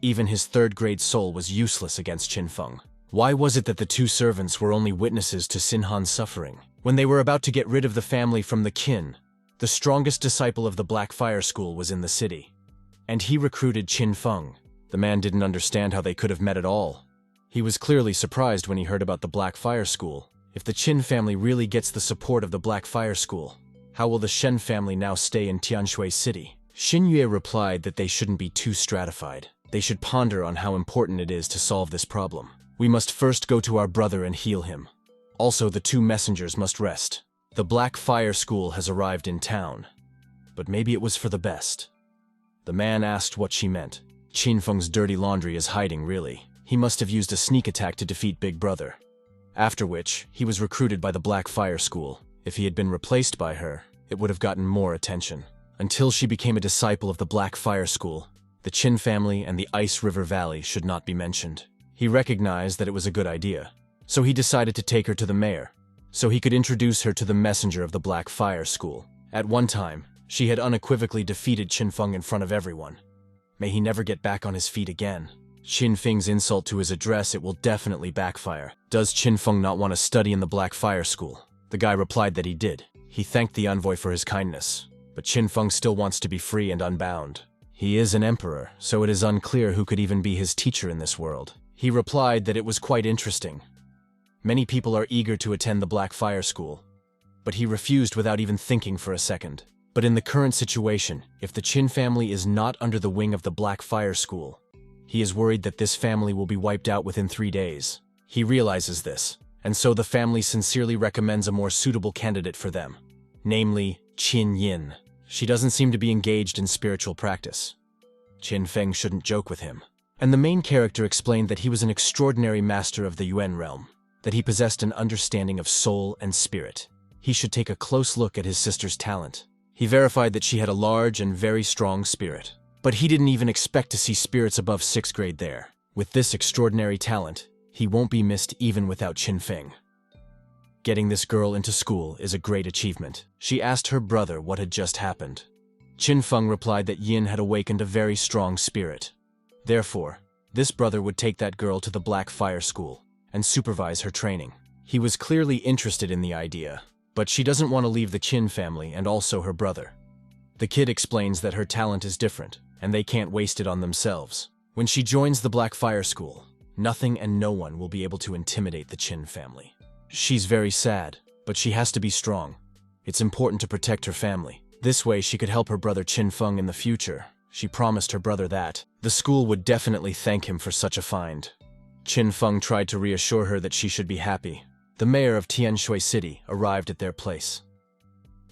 Even his 3rd-grade soul was useless against Qin Feng. Why was it that the 2 servants were only witnesses to Sinhan's suffering? When they were about to get rid of the family from the Qin, the strongest disciple of the Black Fire School was in the city. And he recruited Qin Feng. The man didn't understand how they could have met at all. He was clearly surprised when he heard about the Black Fire School. If the Qin family really gets the support of the Black Fire School, how will the Shen family now stay in Tianshui City? Xin Yue replied that they shouldn't be too stratified. They should ponder on how important it is to solve this problem. We must first go to our brother and heal him. Also, the 2 messengers must rest. The Black Fire School has arrived in town. But maybe it was for the best. The man asked what she meant. Qin Feng's dirty laundry is hiding, really. He must have used a sneak attack to defeat Big Brother. After which, he was recruited by the Black Fire School. If he had been replaced by her, it would have gotten more attention. Until she became a disciple of the Black Fire School, the Qin family and the Ice River Valley should not be mentioned. He recognized that it was a good idea, so he decided to take her to the mayor, so he could introduce her to the messenger of the Black Fire School. At one time, she had unequivocally defeated Qin Feng in front of everyone. May he never get back on his feet again. Qin Feng's insult to his address, it will definitely backfire. Does Qin Feng not want to study in the Black Fire School? The guy replied that he did. He thanked the envoy for his kindness, but Qin Feng still wants to be free and unbound. He is an emperor, so it is unclear who could even be his teacher in this world. He replied that it was quite interesting. Many people are eager to attend the Black Fire School, but he refused without even thinking for a second. But in the current situation, if the Qin family is not under the wing of the Black Fire School, he is worried that this family will be wiped out within 3 days. He realizes this, and so the family sincerely recommends a more suitable candidate for them, namely Qin Yin. She doesn't seem to be engaged in spiritual practice. Qin Feng shouldn't joke with him. And the main character explained that he was an extraordinary master of the Yuan realm, that he possessed an understanding of soul and spirit. He should take a close look at his sister's talent. He verified that she had a large and very strong spirit. But he didn't even expect to see spirits above 6th grade there. With this extraordinary talent, he won't be missed even without Qin Feng. Getting this girl into school is a great achievement. She asked her brother what had just happened. Qin Feng replied that Yin had awakened a very strong spirit. Therefore, this brother would take that girl to the Black Fire School and supervise her training. He was clearly interested in the idea, but she doesn't want to leave the Qin family and also her brother. The kid explains that her talent is different, and they can't waste it on themselves. When she joins the Black Fire School, nothing and no one will be able to intimidate the Qin family. She's very sad, but she has to be strong. It's important to protect her family. This way she could help her brother Qin Feng in the future. She promised her brother that the school would definitely thank him for such a find. Qin Feng tried to reassure her that she should be happy. The mayor of Tianshui City arrived at their place.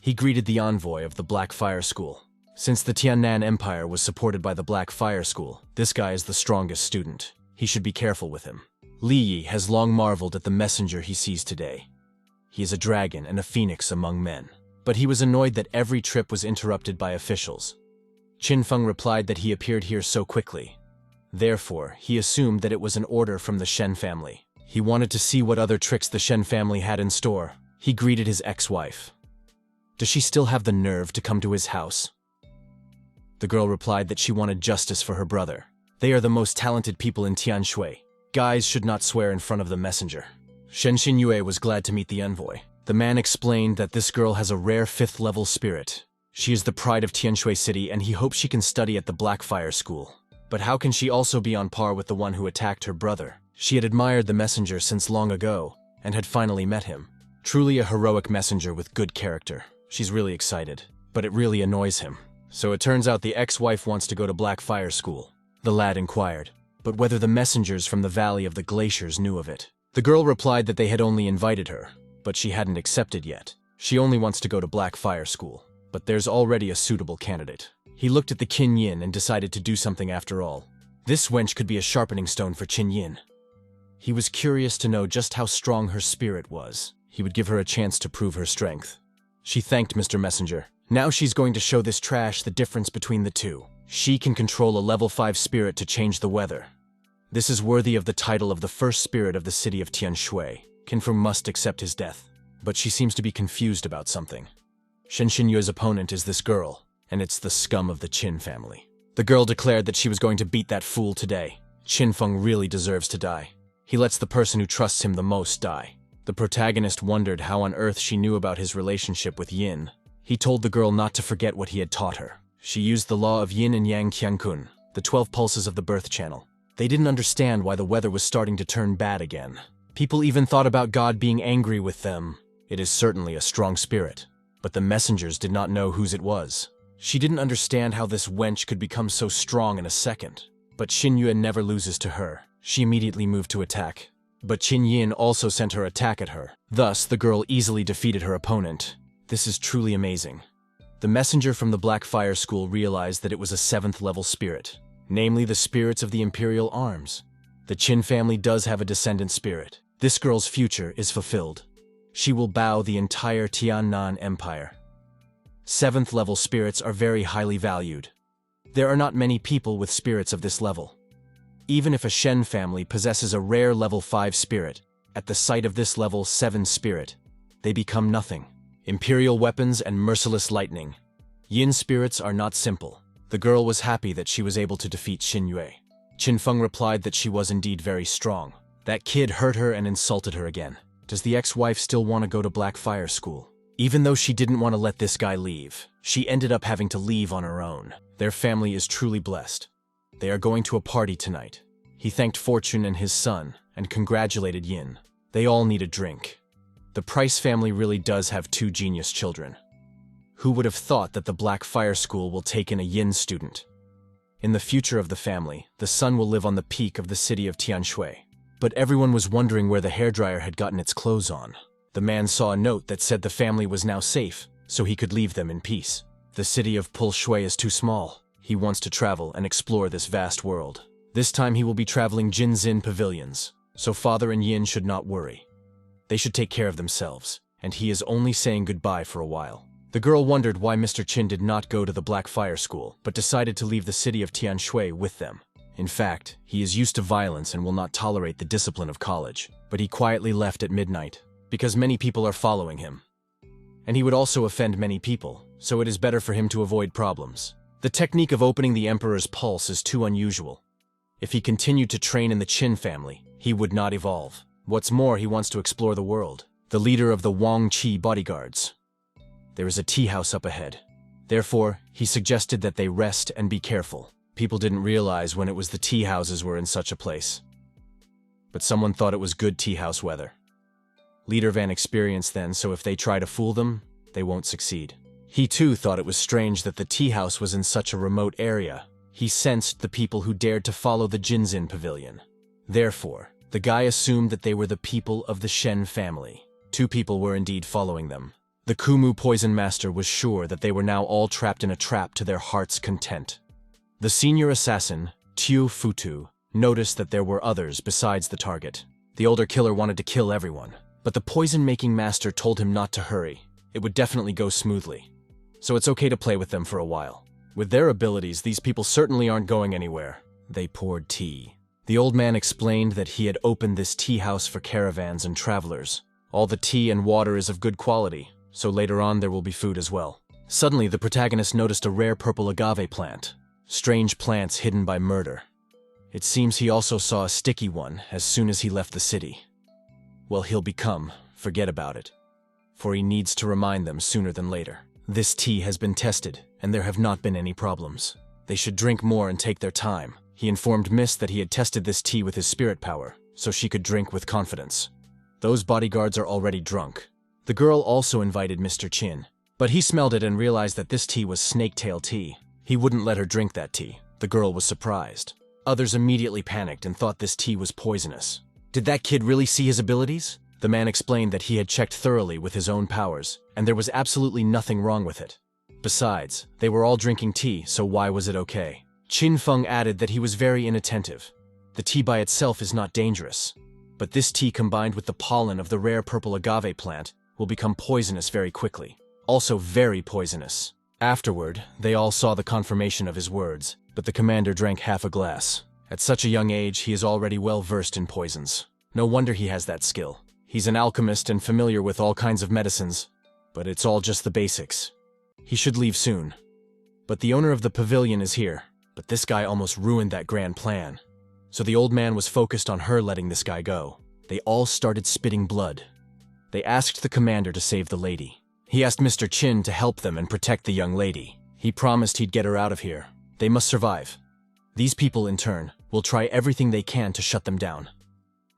He greeted the envoy of the Black Fire School. Since the Tiannan Empire was supported by the Black Fire School, this guy is the strongest student. He should be careful with him. Li Yi has long marveled at the messenger he sees today. He is a dragon and a phoenix among men. But he was annoyed that every trip was interrupted by officials. Qin Feng replied that he appeared here so quickly. Therefore, he assumed that it was an order from the Shen family. He wanted to see what other tricks the Shen family had in store. He greeted his ex-wife. Does she still have the nerve to come to his house? The girl replied that she wanted justice for her brother. They are the most talented people in Tianshui. Guys should not swear in front of the messenger. Shen Xinyue was glad to meet the envoy. The man explained that this girl has a rare 5th-level spirit. She is the pride of Tianshui City, and he hopes she can study at the Blackfire School. But how can she also be on par with the one who attacked her brother? She had admired the messenger since long ago, and had finally met him. Truly a heroic messenger with good character. She's really excited, but it really annoys him. So it turns out the ex-wife wants to go to Blackfire School. The lad inquired, but whether the messengers from the Valley of the Glaciers knew of it. The girl replied that they had only invited her, but she hadn't accepted yet. She only wants to go to Blackfire School, but there's already a suitable candidate. He looked at the Qin Yin and decided to do something after all. This wench could be a sharpening stone for Qin Yin. He was curious to know just how strong her spirit was. He would give her a chance to prove her strength. She thanked Mr. Messenger. Now she's going to show this trash the difference between the two. She can control a level 5 spirit to change the weather. This is worthy of the title of the first spirit of the city of Tianshui. Qinfu must accept his death. But she seems to be confused about something. Shen Xinyue's opponent is this girl, and it's the scum of the Qin family. The girl declared that she was going to beat that fool today. Qinfeng really deserves to die. He lets the person who trusts him the most die. The protagonist wondered how on earth she knew about his relationship with Yin. He told the girl not to forget what he had taught her. She used the law of Yin and Yang Qiankun, the 12 pulses of the birth channel. They didn't understand why the weather was starting to turn bad again. People even thought about God being angry with them. It is certainly a strong spirit, but the messengers did not know whose it was. She didn't understand how this wench could become so strong in a second. But Xinyue never loses to her. She immediately moved to attack. But Qin Yin also sent her attack at her. Thus, the girl easily defeated her opponent. This is truly amazing. The messenger from the Blackfire School realized that it was a 7th-level spirit, namely the spirits of the Imperial Arms. The Qin family does have a descendant spirit. This girl's future is fulfilled. She will bow the entire Tiannan Empire. 7th-level spirits are very highly valued. There are not many people with spirits of this level. Even if a Shen family possesses a rare level 5 spirit, at the sight of this level 7 spirit, they become nothing. Imperial weapons and merciless lightning. Yin spirits are not simple. The girl was happy that she was able to defeat Xinyue. Qinfeng replied that she was indeed very strong. That kid hurt her and insulted her again. Does the ex-wife still want to go to Blackfire School? Even though she didn't want to let this guy leave, she ended up having to leave on her own. Their family is truly blessed. They are going to a party tonight. He thanked Fortune and his son, and congratulated Yin. They all need a drink. The Price family really does have 2 genius children. Who would have thought that the Blackfire School will take in a Yin student? In the future of the family, the son will live on the peak of the city of Tianshui. But everyone was wondering where the hairdryer had gotten its clothes on. The man saw a note that said the family was now safe, so he could leave them in peace. The city of Pulshui is too small. He wants to travel and explore this vast world. This time he will be traveling Jinzin pavilions, so father and Yin should not worry. They should take care of themselves, and he is only saying goodbye for a while. The girl wondered why Mr. Qin did not go to the Blackfire School, but decided to leave the city of Tianshui with them. In fact, he is used to violence and will not tolerate the discipline of college, but he quietly left at midnight, because many people are following him. And he would also offend many people, so it is better for him to avoid problems. The technique of opening the Emperor's pulse is too unusual. If he continued to train in the Qin family, he would not evolve. What's more, he wants to explore the world. The leader of the Wang Qi bodyguards. There is a tea house up ahead. Therefore, he suggested that they rest and be careful. People didn't realize when it was the tea houses were in such a place. But someone thought it was good tea house weather. Leader Van experienced then, so if they try to fool them, they won't succeed. He too thought it was strange that the tea house was in such a remote area. He sensed the people who dared to follow the Jinzin pavilion. Therefore, the guy assumed that they were the people of the Shen family. 2 people were indeed following them. The Kumu poison master was sure that they were now all trapped in a trap to their heart's content. The senior assassin, Tiu Futu, noticed that there were others besides the target. The older killer wanted to kill everyone, but the poison-making master told him not to hurry. It would definitely go smoothly. So it's okay to play with them for a while. With their abilities, these people certainly aren't going anywhere. They poured tea. The old man explained that he had opened this tea house for caravans and travelers. All the tea and water is of good quality, so later on there will be food as well. Suddenly, the protagonist noticed a rare purple agave plant. Strange plants hidden by murder. It seems he also saw a sticky one as soon as he left the city. Well, he'll forget about it, for he needs to remind them sooner than later. This tea has been tested, and there have not been any problems. They should drink more and take their time. He informed Miss that he had tested this tea with his spirit power, so she could drink with confidence. Those bodyguards are already drunk. The girl also invited Mr. Chin, but he smelled it and realized that this tea was snake-tail tea. He wouldn't let her drink that tea. The girl was surprised. Others immediately panicked and thought this tea was poisonous. Did that kid really see his abilities? The man explained that he had checked thoroughly with his own powers, and there was absolutely nothing wrong with it. Besides, they were all drinking tea, so why was it okay? Qin Feng added that he was very inattentive. The tea by itself is not dangerous, but this tea combined with the pollen of the rare purple agave plant will become poisonous very quickly. Also very poisonous. Afterward, they all saw the confirmation of his words, but the commander drank half a glass. At such a young age, he is already well versed in poisons. No wonder he has that skill. He's an alchemist and familiar with all kinds of medicines, but it's all just the basics. He should leave soon. But the owner of the pavilion is here, but this guy almost ruined that grand plan. So the old man was focused on her letting this guy go. They all started spitting blood. They asked the commander to save the lady. He asked Mr. Chin to help them and protect the young lady. He promised he'd get her out of here. They must survive. These people, in turn, will try everything they can to shut them down.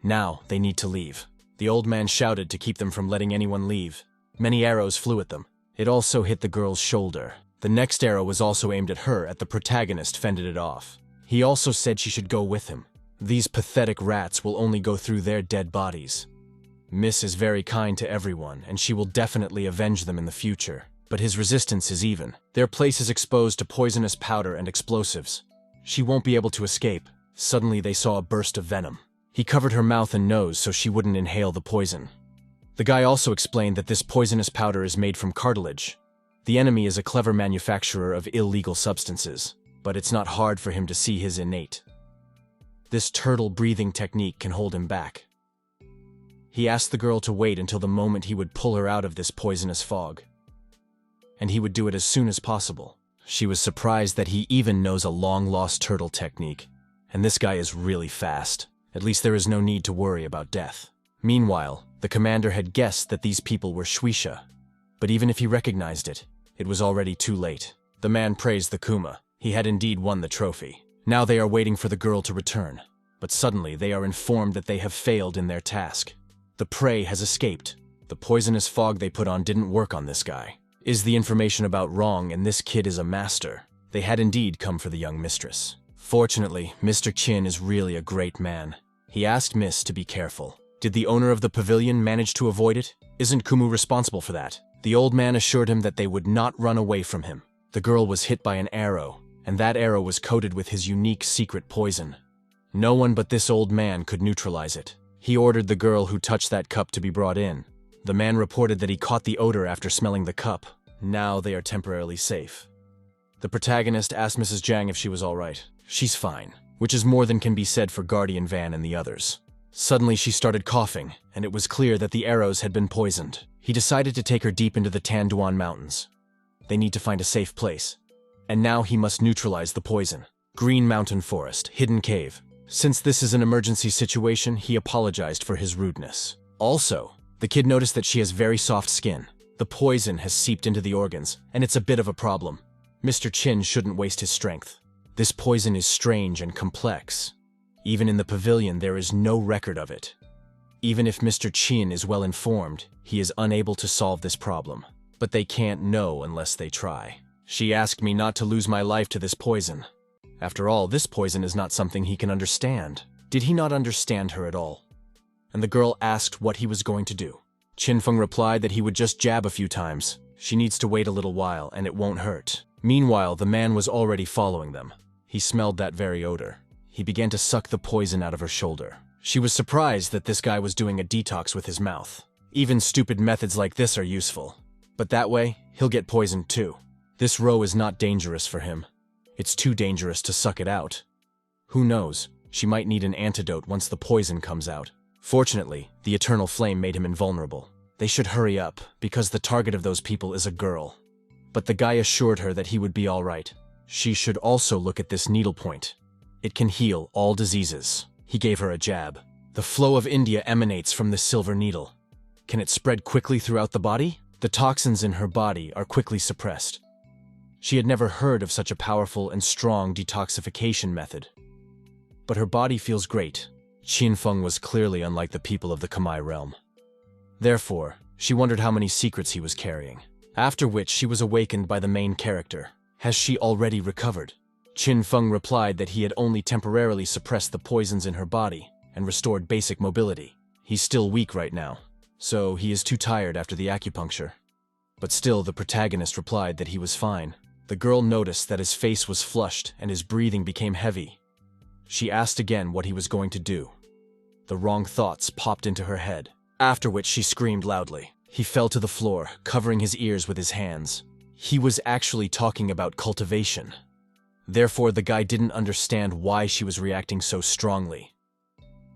Now, they need to leave. The old man shouted to keep them from letting anyone leave. Many arrows flew at them. It also hit the girl's shoulder. The next arrow was also aimed at her, the protagonist fended it off. He also said she should go with him. These pathetic rats will only go through their dead bodies. Miss is very kind to everyone, and she will definitely avenge them in the future. But his resistance is even. Their place is exposed to poisonous powder and explosives. She won't be able to escape. Suddenly they saw a burst of venom. He covered her mouth and nose so she wouldn't inhale the poison. The guy also explained that this poisonous powder is made from cartilage. The enemy is a clever manufacturer of illegal substances, but it's not hard for him to see his innate. This turtle breathing technique can hold him back. He asked the girl to wait until the moment he would pull her out of this poisonous fog. And he would do it as soon as possible. She was surprised that he even knows a long-lost turtle technique. And this guy is really fast. At least there is no need to worry about death. Meanwhile, the commander had guessed that these people were Shuisha. But even if he recognized it, it was already too late. The man praised the Kuma. He had indeed won the trophy. Now they are waiting for the girl to return. But suddenly they are informed that they have failed in their task. The prey has escaped. The poisonous fog they put on didn't work on this guy. Is the information about wrong, and this kid is a master? They had indeed come for the young mistress. Fortunately, Mr. Chin is really a great man. He asked Miss to be careful. Did the owner of the pavilion manage to avoid it? Isn't Kumu responsible for that? The old man assured him that they would not run away from him. The girl was hit by an arrow, and that arrow was coated with his unique secret poison. No one but this old man could neutralize it. He ordered the girl who touched that cup to be brought in. The man reported that he caught the odor after smelling the cup. Now they are temporarily safe. The protagonist asked Mrs. Zhang if she was all right. She's fine, which is more than can be said for Guardian Van and the others. Suddenly she started coughing, and it was clear that the arrows had been poisoned. He decided to take her deep into the Tanduan Mountains. They need to find a safe place. And now he must neutralize the poison. Green Mountain Forest, hidden cave. Since this is an emergency situation, he apologized for his rudeness. Also, the kid noticed that she has very soft skin. The poison has seeped into the organs, and it's a bit of a problem. Mr. Chin shouldn't waste his strength. This poison is strange and complex. Even in the pavilion, there is no record of it. Even if Mr. Chin is well informed, he is unable to solve this problem. But they can't know unless they try. She asked me not to lose my life to this poison. After all, this poison is not something he can understand. Did he not understand her at all? And the girl asked what he was going to do. Qin Feng replied that he would just jab a few times. She needs to wait a little while, and it won't hurt. Meanwhile, the man was already following them. He smelled that very odor. He began to suck the poison out of her shoulder. She was surprised that this guy was doing a detox with his mouth. Even stupid methods like this are useful. But that way, he'll get poisoned too. This row is not dangerous for him. It's too dangerous to suck it out. Who knows, she might need an antidote once the poison comes out. Fortunately, the eternal flame made him invulnerable. They should hurry up, because the target of those people is a girl. But the guy assured her that he would be all right. She should also look at this needlepoint. It can heal all diseases. He gave her a jab. The flow of India emanates from this silver needle. Can it spread quickly throughout the body? The toxins in her body are quickly suppressed. She had never heard of such a powerful and strong detoxification method. But her body feels great. Qin Feng was clearly unlike the people of the Kamai realm. Therefore, she wondered how many secrets he was carrying. After which she was awakened by the main character. Has she already recovered? Qin Feng replied that he had only temporarily suppressed the poisons in her body and restored basic mobility. He's still weak right now, so he is too tired after the acupuncture. But still, the protagonist replied that he was fine. The girl noticed that his face was flushed and his breathing became heavy. She asked again what he was going to do. The wrong thoughts popped into her head, after which she screamed loudly. He fell to the floor, covering his ears with his hands. He was actually talking about cultivation. Therefore, the guy didn't understand why she was reacting so strongly.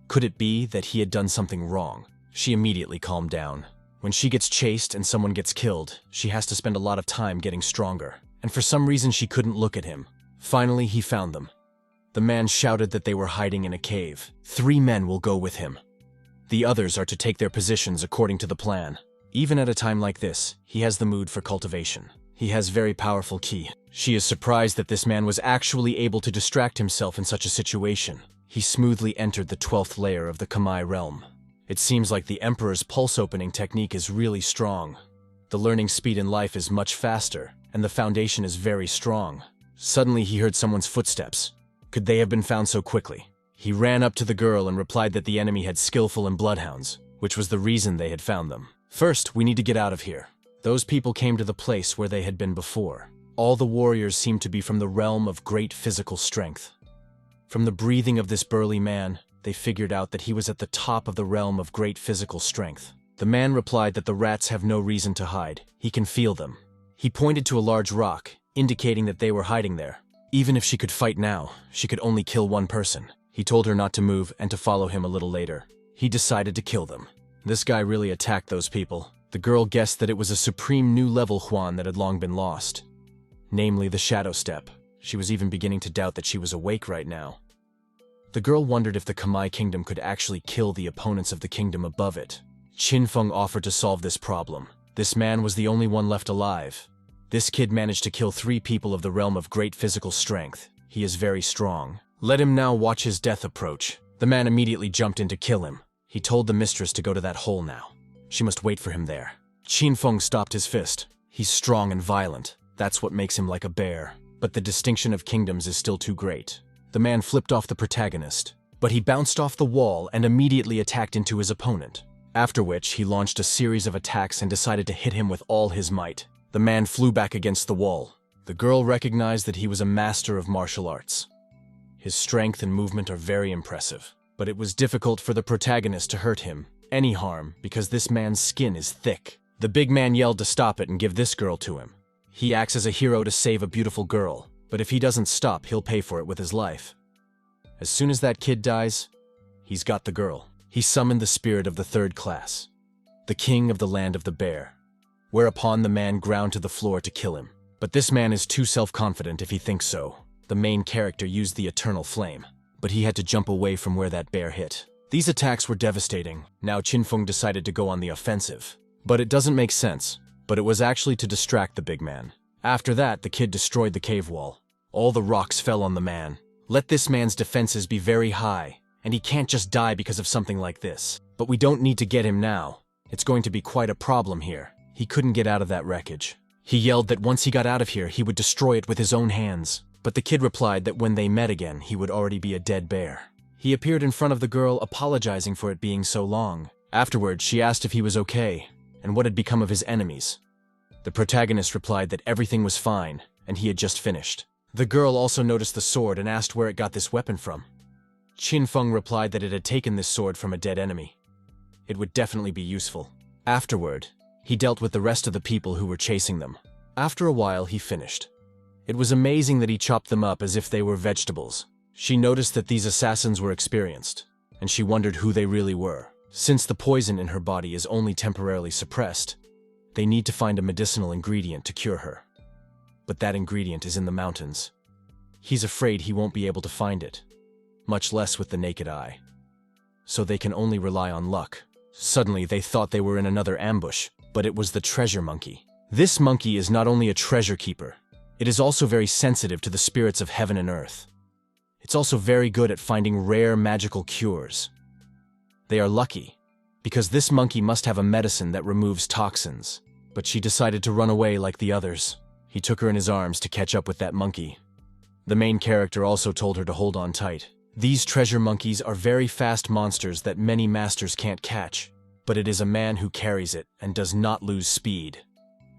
Could it be that he had done something wrong? She immediately calmed down. When she gets chased and someone gets killed, she has to spend a lot of time getting stronger. And for some reason she couldn't look at him. Finally, he found them. The man shouted that they were hiding in a cave. 3 men will go with him. The others are to take their positions according to the plan. Even at a time like this, he has the mood for cultivation. He has very powerful ki. She is surprised that this man was actually able to distract himself in such a situation. He smoothly entered the 12th layer of the Kamai realm. It seems like the Emperor's pulse-opening technique is really strong. The learning speed in life is much faster, and the foundation is very strong. Suddenly he heard someone's footsteps. Could they have been found so quickly? He ran up to the girl and replied that the enemy had skillful and bloodhounds, which was the reason they had found them. First, we need to get out of here. Those people came to the place where they had been before. All the warriors seemed to be from the realm of great physical strength. From the breathing of this burly man, they figured out that he was at the top of the realm of great physical strength. The man replied that the rats have no reason to hide. He can feel them. He pointed to a large rock, indicating that they were hiding there. Even if she could fight now, she could only kill one person. He told her not to move and to follow him a little later. He decided to kill them. This guy really attacked those people. The girl guessed that it was a supreme new level Huan that had long been lost. Namely, the Shadow Step. She was even beginning to doubt that she was awake right now. The girl wondered if the Kamai kingdom could actually kill the opponents of the kingdom above it. Qin Feng offered to solve this problem. This man was the only one left alive. This kid managed to kill 3 people of the realm of great physical strength. He is very strong. Let him now watch his death approach. The man immediately jumped in to kill him. He told the mistress to go to that hole now. She must wait for him there. Qin Feng stopped his fist. He's strong and violent. That's what makes him like a bear. But the distinction of kingdoms is still too great. The man flipped off the protagonist, but he bounced off the wall and immediately attacked into his opponent. After which, he launched a series of attacks and decided to hit him with all his might. The man flew back against the wall. The girl recognized that he was a master of martial arts. His strength and movement are very impressive, but it was difficult for the protagonist to hurt him any harm because this man's skin is thick. The big man yelled to stop it and give this girl to him. He acts as a hero to save a beautiful girl, but if he doesn't stop, he'll pay for it with his life. As soon as that kid dies, he's got the girl. He summoned the spirit of the 3rd class, the king of the land of the bear, whereupon the man ground to the floor to kill him. But this man is too self-confident if he thinks so. The main character used the eternal flame, but he had to jump away from where that bear hit. These attacks were devastating. Now Qin Feng decided to go on the offensive. But it doesn't make sense. But it was actually to distract the big man. After that, the kid destroyed the cave wall. All the rocks fell on the man. Let this man's defenses be very high, and he can't just die because of something like this. But we don't need to get him now. It's going to be quite a problem here. He couldn't get out of that wreckage. He yelled that once he got out of here, he would destroy it with his own hands. But the kid replied that when they met again, he would already be a dead bear. He appeared in front of the girl, apologizing for it being so long. Afterwards, she asked if he was okay, and what had become of his enemies. The protagonist replied that everything was fine, and he had just finished. The girl also noticed the sword and asked where it got this weapon from. Qin Feng replied that it had taken this sword from a dead enemy. It would definitely be useful. Afterward, he dealt with the rest of the people who were chasing them. After a while, he finished. It was amazing that he chopped them up as if they were vegetables. She noticed that these assassins were experienced, and she wondered who they really were. Since the poison in her body is only temporarily suppressed, they need to find a medicinal ingredient to cure her. But that ingredient is in the mountains. He's afraid he won't be able to find it. much less with the naked eye. So they can only rely on luck. Suddenly, they thought they were in another ambush, but it was the treasure monkey. This monkey is not only a treasure keeper, it is also very sensitive to the spirits of heaven and earth. It's also very good at finding rare magical cures. They are lucky, because this monkey must have a medicine that removes toxins. But she decided to run away like the others. He took her in his arms to catch up with that monkey. The main character also told her to hold on tight. These treasure monkeys are very fast monsters that many masters can't catch, but it is a man who carries it and does not lose speed.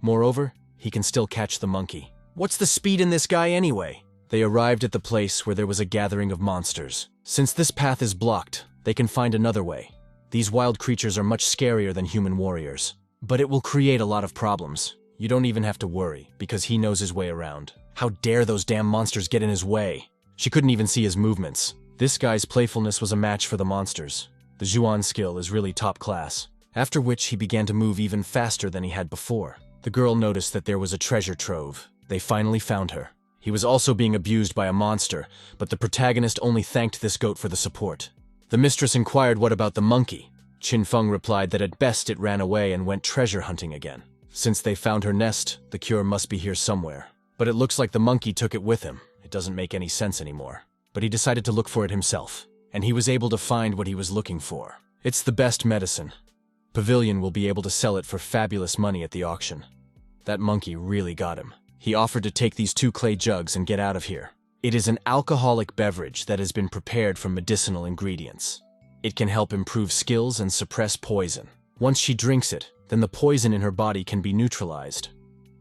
Moreover, he can still catch the monkey. What's the speed in this guy anyway? They arrived at the place where there was a gathering of monsters. Since this path is blocked, they can find another way. These wild creatures are much scarier than human warriors. But it will create a lot of problems. You don't even have to worry, because he knows his way around. How dare those damn monsters get in his way? She couldn't even see his movements. This guy's playfulness was a match for the monsters. The Zhuan skill is really top class. After which he began to move even faster than he had before. The girl noticed that there was a treasure trove. They finally found her. He was also being abused by a monster, but the protagonist only thanked this goat for the support. The mistress inquired what about the monkey. Qin Feng replied that at best it ran away and went treasure hunting again. Since they found her nest, the cure must be here somewhere. But it looks like the monkey took it with him. It doesn't make any sense anymore. But he decided to look for it himself, and he was able to find what he was looking for. It's the best medicine. Pavilion will be able to sell it for fabulous money at the auction. That monkey really got him. He offered to take these 2 clay jugs and get out of here. It is an alcoholic beverage that has been prepared from medicinal ingredients. It can help improve skills and suppress poison. Once she drinks it, then the poison in her body can be neutralized.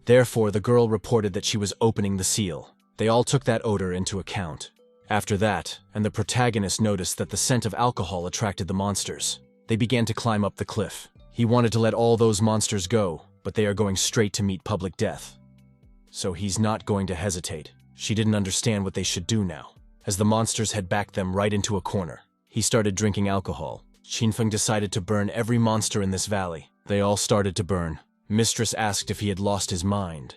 Therefore, the girl reported that she was opening the seal. They all took that odor into account. After that, and the protagonist noticed that the scent of alcohol attracted the monsters. They began to climb up the cliff. He wanted to let all those monsters go, but they are going straight to meet public death. So he's not going to hesitate. She didn't understand what they should do now. As the monsters had backed them right into a corner, he started drinking alcohol. Qin Feng decided to burn every monster in this valley. They all started to burn. Mistress asked if he had lost his mind.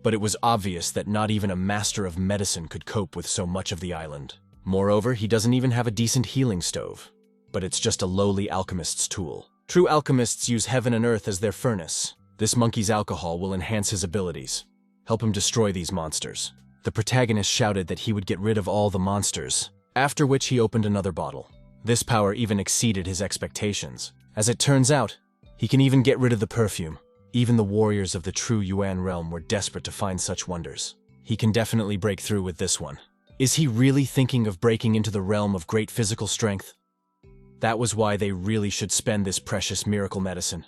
But it was obvious that not even a master of medicine could cope with so much of the island. Moreover, he doesn't even have a decent healing stove. But it's just a lowly alchemist's tool. True alchemists use heaven and earth as their furnace. This monkey's alcohol will enhance his abilities. Help him destroy these monsters. The protagonist shouted that he would get rid of all the monsters. After which he opened another bottle. This power even exceeded his expectations. As it turns out, he can even get rid of the perfume. Even the warriors of the true Yuan realm were desperate to find such wonders. He can definitely break through with this one. Is he really thinking of breaking into the realm of great physical strength? That was why they really should spend this precious miracle medicine.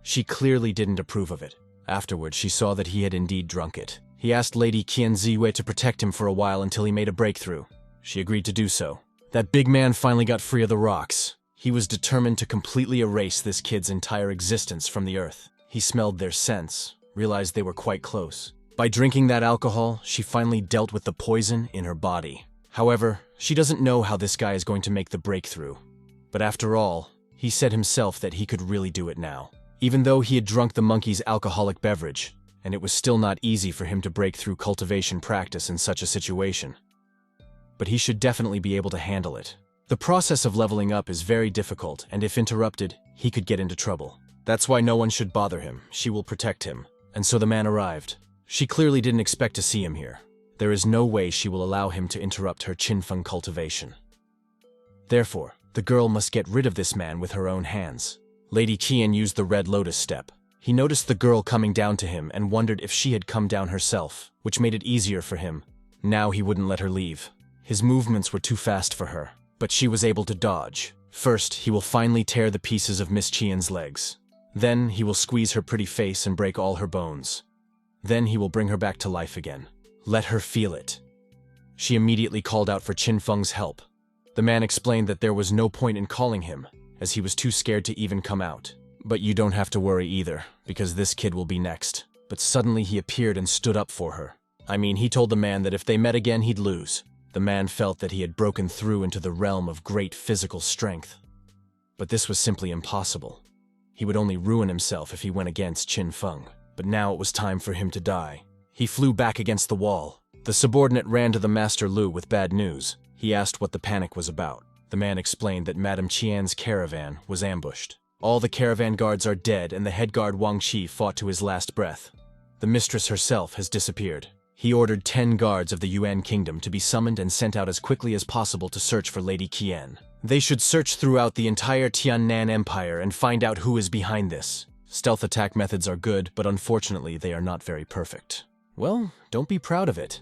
She clearly didn't approve of it. Afterwards, she saw that he had indeed drunk it. He asked Lady Qian Ziwei to protect him for a while until he made a breakthrough. She agreed to do so. That big man finally got free of the rocks. He was determined to completely erase this kid's entire existence from the earth. He smelled their scents, realized they were quite close. By drinking that alcohol, she finally dealt with the poison in her body. However, she doesn't know how this guy is going to make the breakthrough. But after all, he said himself that he could really do it now. Even though he had drunk the monkey's alcoholic beverage, and it was still not easy for him to break through cultivation practice in such a situation. But he should definitely be able to handle it. The process of leveling up is very difficult, and if interrupted, he could get into trouble. That's why no one should bother him. She will protect him. And so the man arrived. She clearly didn't expect to see him here. There is no way she will allow him to interrupt her Qin Feng cultivation. Therefore, the girl must get rid of this man with her own hands. Lady Qian used the red lotus step. He noticed the girl coming down to him and wondered if she had come down herself, which made it easier for him. Now he wouldn't let her leave. His movements were too fast for her, but she was able to dodge. First, he will finally tear the pieces of Miss Qian's legs. Then, he will squeeze her pretty face and break all her bones. Then he will bring her back to life again. Let her feel it. She immediately called out for Qin Feng's help. The man explained that there was no point in calling him, as he was too scared to even come out. But you don't have to worry either, because this kid will be next. But suddenly he appeared and stood up for her. I mean, he told the man that if they met again, he'd lose. The man felt that he had broken through into the realm of great physical strength. But this was simply impossible. He would only ruin himself if he went against Qin Feng. But now it was time for him to die. He flew back against the wall. The subordinate ran to the Master Lu with bad news. He asked what the panic was about. The man explained that Madame Qian's caravan was ambushed. All the caravan guards are dead and the head guard Wang Qi fought to his last breath. The mistress herself has disappeared. He ordered 10 guards of the Yuan kingdom to be summoned and sent out as quickly as possible to search for Lady Qian. They should search throughout the entire Tiannan Empire and find out who is behind this. Stealth attack methods are good, but unfortunately they are not very perfect. Well, don't be proud of it.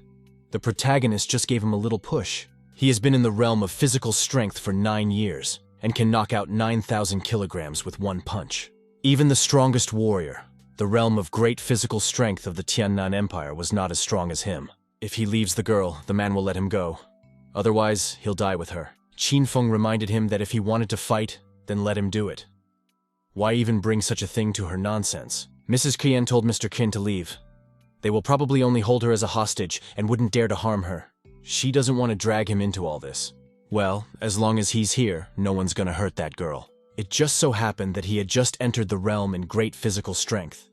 The protagonist just gave him a little push. He has been in the realm of physical strength for 9 years, and can knock out 9,000 kilograms with one punch. Even the strongest warrior, the realm of great physical strength of the Tiannan Empire, was not as strong as him. If he leaves the girl, the man will let him go. Otherwise, he'll die with her. Qin Feng reminded him that if he wanted to fight, then let him do it. Why even bring such a thing to her nonsense? Mrs. Qian told Mr. Qin to leave. They will probably only hold her as a hostage and wouldn't dare to harm her. She doesn't want to drag him into all this. Well, as long as he's here, no one's gonna hurt that girl. It just so happened that he had just entered the realm in great physical strength,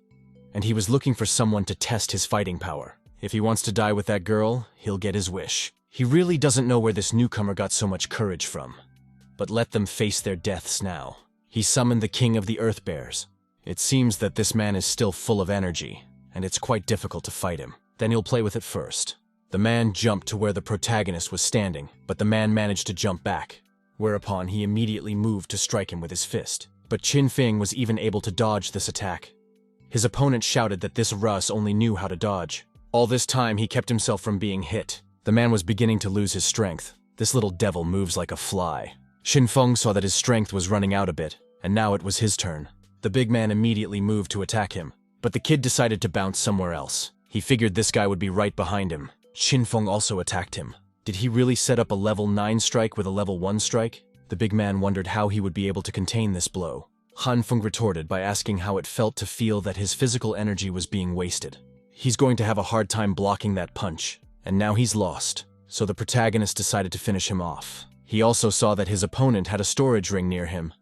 and he was looking for someone to test his fighting power. If he wants to die with that girl, he'll get his wish. He really doesn't know where this newcomer got so much courage from. But let them face their deaths now. He summoned the king of the Earth Bears. It seems that this man is still full of energy, and it's quite difficult to fight him. Then he'll play with it first. The man jumped to where the protagonist was standing, but the man managed to jump back, whereupon he immediately moved to strike him with his fist. But Qin Feng was even able to dodge this attack. His opponent shouted that this Russ only knew how to dodge. All this time he kept himself from being hit. The man was beginning to lose his strength. This little devil moves like a fly. Qin Feng saw that his strength was running out a bit, and now it was his turn. The big man immediately moved to attack him, but the kid decided to bounce somewhere else. He figured this guy would be right behind him. Qin Feng also attacked him. Did he really set up a level 9 strike with a level 1 strike? The big man wondered how he would be able to contain this blow. Han Feng retorted by asking how it felt to feel that his physical energy was being wasted. He's going to have a hard time blocking that punch, and now he's lost. So the protagonist decided to finish him off. He also saw that his opponent had a storage ring near him.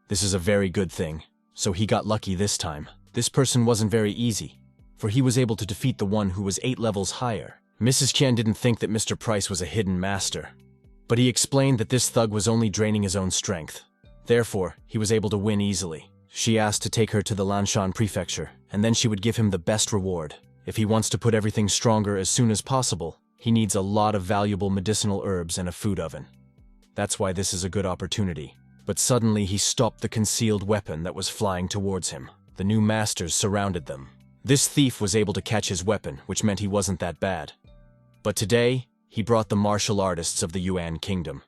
This is a very good thing, so he got lucky this time. This person wasn't very easy, for he was able to defeat the one who was 8 levels higher. Mrs. Qian didn't think that Mr. Price was a hidden master, but he explained that this thug was only draining his own strength. Therefore, he was able to win easily. She asked to take her to the Lanshan prefecture, and then she would give him the best reward. If he wants to put everything stronger as soon as possible, he needs a lot of valuable medicinal herbs and a food oven. That's why this is a good opportunity. But suddenly he stopped the concealed weapon that was flying towards him. The new masters surrounded them. This thief was able to catch his weapon, which meant he wasn't that bad. But today, he brought the martial artists of the Yuan kingdom.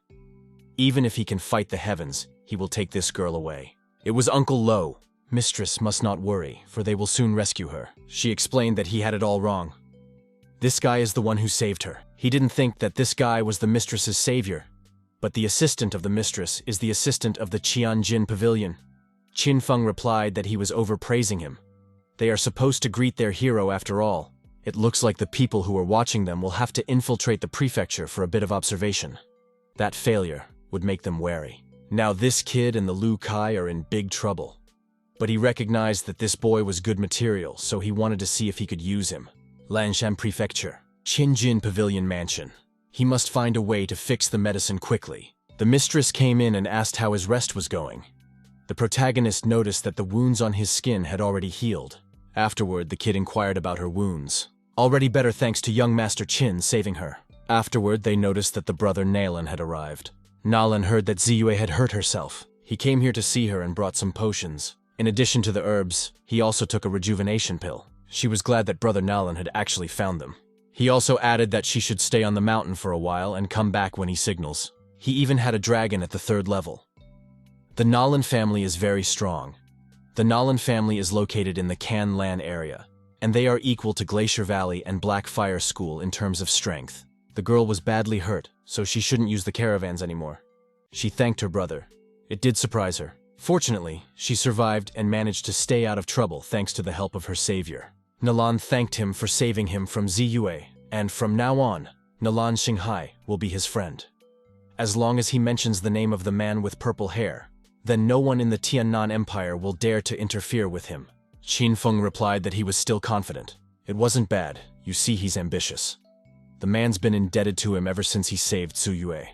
Even if he can fight the heavens, he will take this girl away. It was Uncle Lo. Mistress must not worry, for they will soon rescue her. She explained that he had it all wrong. This guy is the one who saved her. He didn't think that this guy was the mistress's savior. But the assistant of the mistress is the assistant of the Qianjin Pavilion. Qin Feng replied that he was overpraising him. They are supposed to greet their hero after all. It looks like the people who are watching them will have to infiltrate the prefecture for a bit of observation. That failure would make them wary. Now this kid and the Lu Kai are in big trouble. But he recognized that this boy was good material, so he wanted to see if he could use him. Lanshan Prefecture, Qinjin Pavilion Mansion. He must find a way to fix the medicine quickly. The mistress came in and asked how his rest was going. The protagonist noticed that the wounds on his skin had already healed. Afterward, the kid inquired about her wounds. Already better thanks to young Master Qin saving her. Afterward, they noticed that the brother Nalan had arrived. Nalan heard that Ziyue had hurt herself. He came here to see her and brought some potions. In addition to the herbs, he also took a rejuvenation pill. She was glad that brother Nalan had actually found them. He also added that she should stay on the mountain for a while and come back when he signals. He even had a dragon at the 3rd level. The Nalan family is very strong. The Nalan family is located in the Canlan area, and they are equal to Glacier Valley and Blackfire School in terms of strength. The girl was badly hurt, so she shouldn't use the caravans anymore. She thanked her brother. It did surprise her. Fortunately, she survived and managed to stay out of trouble thanks to the help of her savior. Nalan thanked him for saving him from Ziyue, and from now on, Nalan Xinghai will be his friend. As long as he mentions the name of the man with purple hair, then no one in the Tiannan Empire will dare to interfere with him. Qin Feng replied that he was still confident. It wasn't bad. You see, he's ambitious. The man's been indebted to him ever since he saved Su Yue.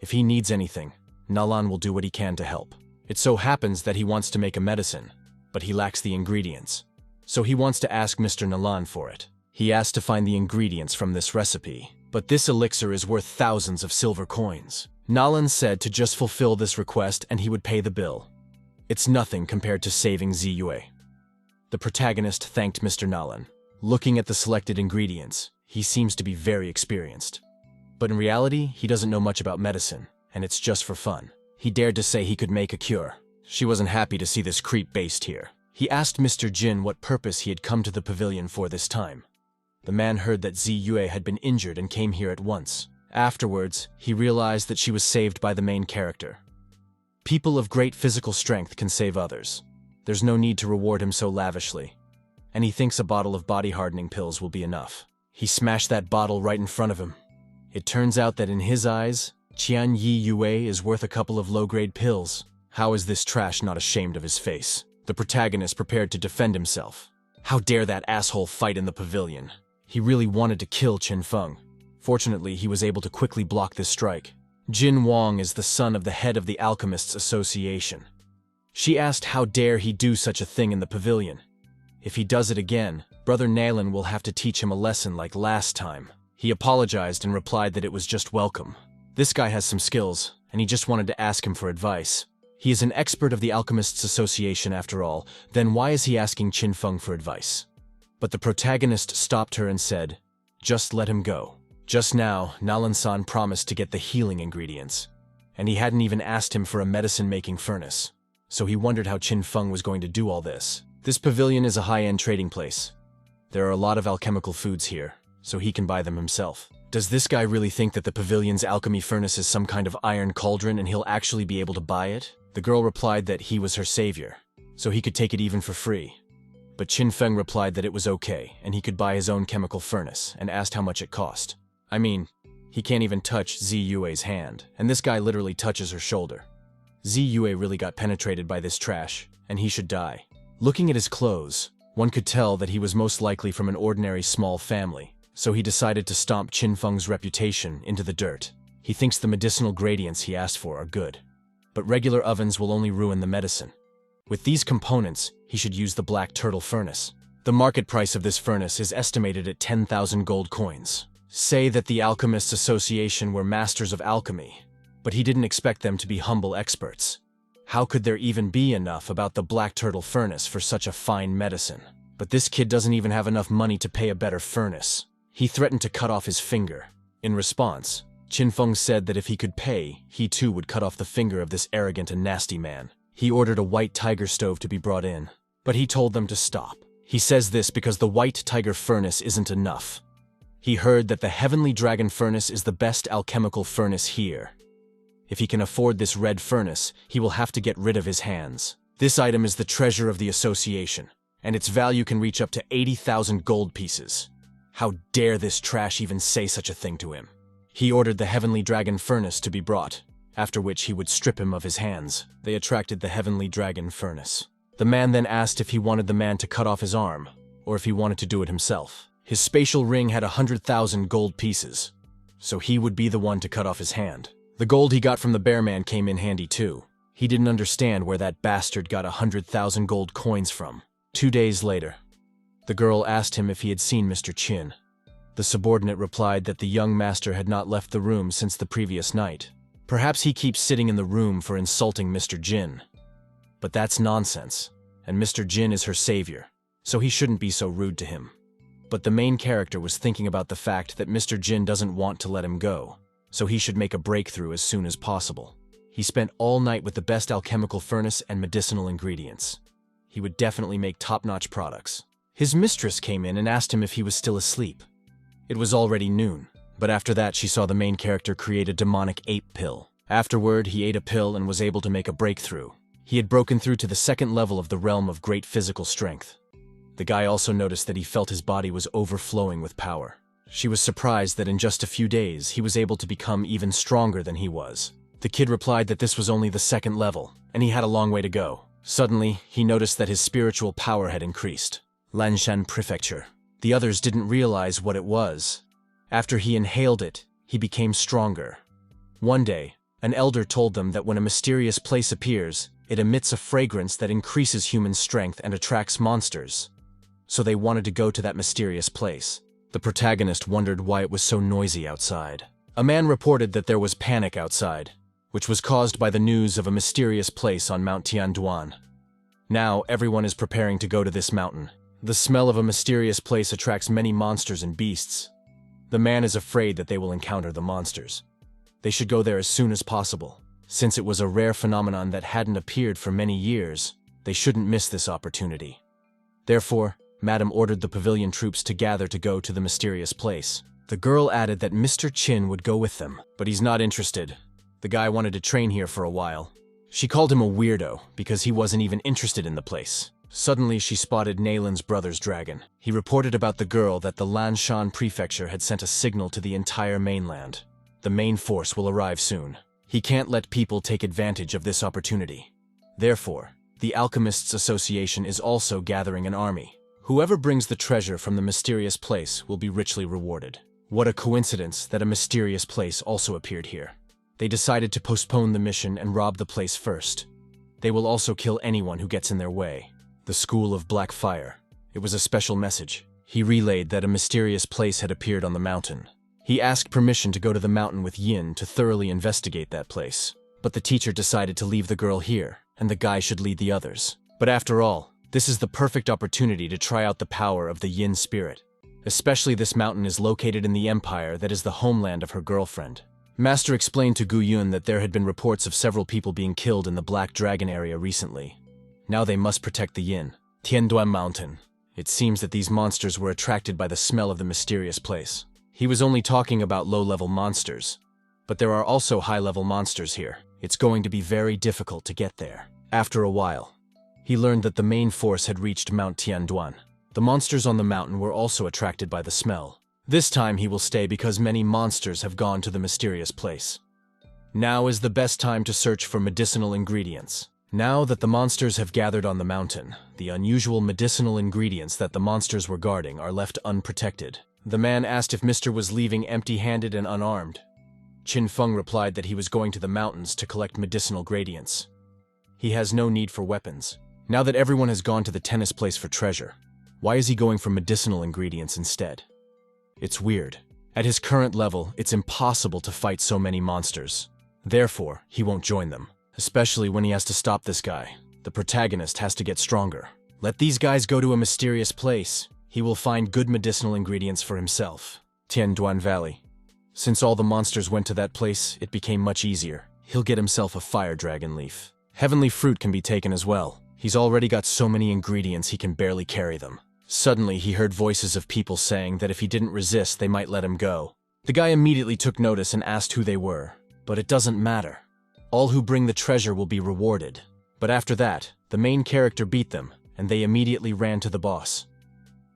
If he needs anything, Nalan will do what he can to help. It so happens that he wants to make a medicine, but he lacks the ingredients. So he wants to ask Mr. Nalan for it. He asked to find the ingredients from this recipe, but this elixir is worth thousands of silver coins. Nalan said to just fulfill this request and he would pay the bill. It's nothing compared to saving Ziyue. The protagonist thanked Mr. Nalan. Looking at the selected ingredients, he seems to be very experienced. But in reality, he doesn't know much about medicine, and it's just for fun. He dared to say he could make a cure. She wasn't happy to see this creep based here. He asked Mr. Jin what purpose he had come to the pavilion for this time. The man heard that Ziyue had been injured and came here at once. Afterwards, he realized that she was saved by the main character. People of great physical strength can save others. There's no need to reward him so lavishly. And he thinks a bottle of body-hardening pills will be enough. He smashed that bottle right in front of him. It turns out that in his eyes, Tian Yu is worth a couple of low-grade pills. How is this trash not ashamed of his face? The protagonist prepared to defend himself. How dare that asshole fight in the pavilion? He really wanted to kill Qin Feng. Fortunately, he was able to quickly block this strike. Jin Wang is the son of the head of the Alchemists Association. She asked how dare he do such a thing in the pavilion. If he does it again, Brother Nalan will have to teach him a lesson like last time. He apologized and replied that it was just welcome. This guy has some skills, and he just wanted to ask him for advice. He is an expert of the Alchemists Association after all, then why is he asking Qin Feng for advice? But the protagonist stopped her and said, "Just let him go." Just now, Nalan-san promised to get the healing ingredients, and he hadn't even asked him for a medicine-making furnace. So he wondered how Qin Feng was going to do all this. This pavilion is a high-end trading place. There are a lot of alchemical foods here, so he can buy them himself. Does this guy really think that the pavilion's alchemy furnace is some kind of iron cauldron and he'll actually be able to buy it? The girl replied that he was her savior, so he could take it even for free. But Qin Feng replied that it was okay, and he could buy his own chemical furnace, and asked how much it cost. I mean, he can't even touch Ziyue's hand, and this guy literally touches her shoulder. Ziyue really got penetrated by this trash, and he should die. Looking at his clothes, one could tell that he was most likely from an ordinary small family, so he decided to stomp Qin Feng's reputation into the dirt. He thinks the medicinal gradients he asked for are good, but regular ovens will only ruin the medicine. With these components, he should use the black turtle furnace. The market price of this furnace is estimated at 10,000 gold coins. Say that the Alchemists Association were masters of alchemy, but he didn't expect them to be humble experts. How could there even be enough about the black turtle furnace for such a fine medicine? But this kid doesn't even have enough money to pay a better furnace. He threatened to cut off his finger. In response, Qin Feng said that if he could pay, he too would cut off the finger of this arrogant and nasty man. He ordered a white tiger stove to be brought in, but he told them to stop. He says this because the white tiger furnace isn't enough. He heard that the heavenly dragon furnace is the best alchemical furnace here. If he can afford this red furnace, he will have to get rid of his hands. This item is the treasure of the association, and its value can reach up to 80,000 gold pieces. How dare this trash even say such a thing to him? He ordered the heavenly dragon furnace to be brought, after which he would strip him of his hands. They attracted the heavenly dragon furnace. The man then asked if he wanted the man to cut off his arm, or if he wanted to do it himself. His spatial ring had 100,000 gold pieces, so he would be the one to cut off his hand. The gold he got from the bear man came in handy too. He didn't understand where that bastard got 100,000 gold coins from. 2 days later, the girl asked him if he had seen Mr. Qin. The subordinate replied that the young master had not left the room since the previous night. Perhaps he keeps sitting in the room for insulting Mr. Jin. But that's nonsense, and Mr. Jin is her savior, so he shouldn't be so rude to him. But the main character was thinking about the fact that Mr. Jin doesn't want to let him go, so he should make a breakthrough as soon as possible. He spent all night with the best alchemical furnace and medicinal ingredients. He would definitely make top-notch products. His mistress came in and asked him if he was still asleep. It was already noon, but after that she saw the main character create a demonic ape pill. Afterward, he ate a pill and was able to make a breakthrough. He had broken through to the second level of the realm of great physical strength. The guy also noticed that he felt his body was overflowing with power. She was surprised that in just a few days, he was able to become even stronger than he was. The kid replied that this was only the second level, and he had a long way to go. Suddenly, he noticed that his spiritual power had increased. Lanshan Prefecture. The others didn't realize what it was. After he inhaled it, he became stronger. One day, An elder told them that when a mysterious place appears, it emits a fragrance that increases human strength and attracts monsters. So they wanted to go to that mysterious place. The protagonist wondered why it was so noisy outside. A man reported that there was panic outside, which was caused by the news of a mysterious place on Mount Tianduan. Now everyone is preparing to go to this mountain. The smell of a mysterious place attracts many monsters and beasts. The man is afraid that they will encounter the monsters. They should go there as soon as possible. Since it was a rare phenomenon that hadn't appeared for many years, they shouldn't miss this opportunity. Therefore, Madame ordered the pavilion troops to gather to go to the mysterious place. The girl added that Mr. Chin would go with them, but he's not interested. The guy wanted to train here for a while. She called him a weirdo because he wasn't even interested in the place. Suddenly, she spotted Nalan's brother's dragon. He reported about the girl that the Lanshan prefecture had sent a signal to the entire mainland. The main force will arrive soon. He can't let people take advantage of this opportunity. Therefore, the Alchemists Association is also gathering an army. Whoever brings the treasure from the mysterious place will be richly rewarded. What a coincidence that a mysterious place also appeared here. They decided to postpone the mission and rob the place first. They will also kill anyone who gets in their way. The School of Black Fire. It was a special message. He relayed that a mysterious place had appeared on the mountain. He asked permission to go to the mountain with Yin to thoroughly investigate that place. But the teacher decided to leave the girl here, and the guy should lead the others. But after all, this is the perfect opportunity to try out the power of the Yin spirit. Especially this mountain is located in the empire that is the homeland of her girlfriend. Master explained to Gu Yun that there had been reports of several people being killed in the Black Dragon area recently. Now they must protect the Yin. Tianduan Mountain. It seems that these monsters were attracted by the smell of the mysterious place. He was only talking about low-level monsters. But there are also high-level monsters here. It's going to be very difficult to get there. After a while, he learned that the main force had reached Mount Tianduan. The monsters on the mountain were also attracted by the smell. This time he will stay because many monsters have gone to the mysterious place. Now is the best time to search for medicinal ingredients. Now that the monsters have gathered on the mountain, the unusual medicinal ingredients that the monsters were guarding are left unprotected. The man asked if Mr. was leaving empty-handed and unarmed. Qin Feng replied that he was going to the mountains to collect medicinal gradients. He has no need for weapons. Now that everyone has gone to the tennis place for treasure, why is he going for medicinal ingredients instead? It's weird. At his current level, it's impossible to fight so many monsters. Therefore, he won't join them. Especially when he has to stop this guy. The protagonist has to get stronger. Let these guys go to a mysterious place. He will find good medicinal ingredients for himself. Tianduan Valley. Since all the monsters went to that place, it became much easier. He'll get himself a fire dragon leaf. Heavenly fruit can be taken as well. He's already got so many ingredients he can barely carry them. Suddenly, he heard voices of people saying that if he didn't resist, they might let him go. The guy immediately took notice and asked who they were. But it doesn't matter. All who bring the treasure will be rewarded. But after that, the main character beat them, and they immediately ran to the boss.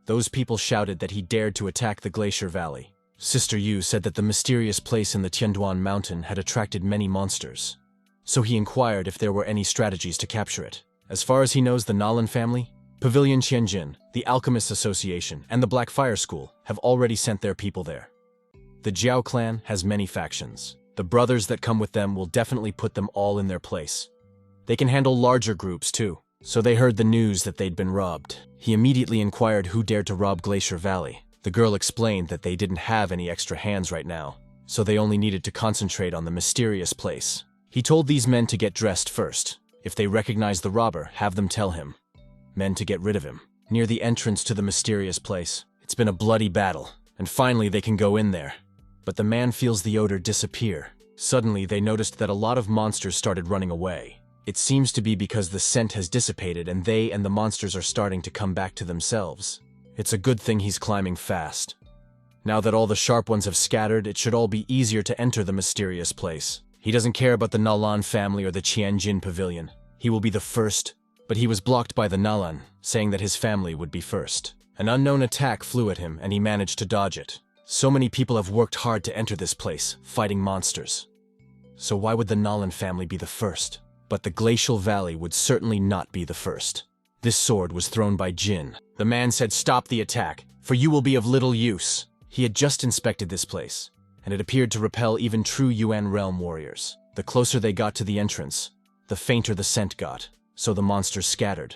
Those people shouted that he dared to attack the Glacier Valley. Sister Yu said that the mysterious place in the Tianduan Mountain had attracted many monsters. So he inquired if there were any strategies to capture it. As far as he knows, the Nalan family, Pavilion Qianjin, the Alchemists Association, and the Black Fire School have already sent their people there. The Jiao clan has many factions. The brothers that come with them will definitely put them all in their place. They can handle larger groups too. So they heard the news that they'd been robbed. He immediately inquired who dared to rob Glacier Valley. The girl explained that they didn't have any extra hands right now, so they only needed to concentrate on the mysterious place. He told these men to get dressed first. If they recognize the robber, have them tell him. Men to get rid of him. Near the entrance to the mysterious place, it's been a bloody battle, and finally they can go in there. But the man feels the odor disappear. Suddenly, they noticed that a lot of monsters started running away. It seems to be because the scent has dissipated and they and the monsters are starting to come back to themselves. It's a good thing he's climbing fast. Now that all the sharp ones have scattered, it should all be easier to enter the mysterious place. He doesn't care about the Nalan family or the Qianjin Pavilion. He will be the first, but he was blocked by the Nalan, saying that his family would be first. An unknown attack flew at him and he managed to dodge it. So many people have worked hard to enter this place, fighting monsters. So why would the Nalan family be the first? But the Glacial Valley would certainly not be the first. This sword was thrown by Jin. The man said, "Stop the attack, for you will be of little use." He had just inspected this place, and it appeared to repel even true Yuan realm warriors. The closer they got to the entrance, the fainter the scent got, so the monsters scattered.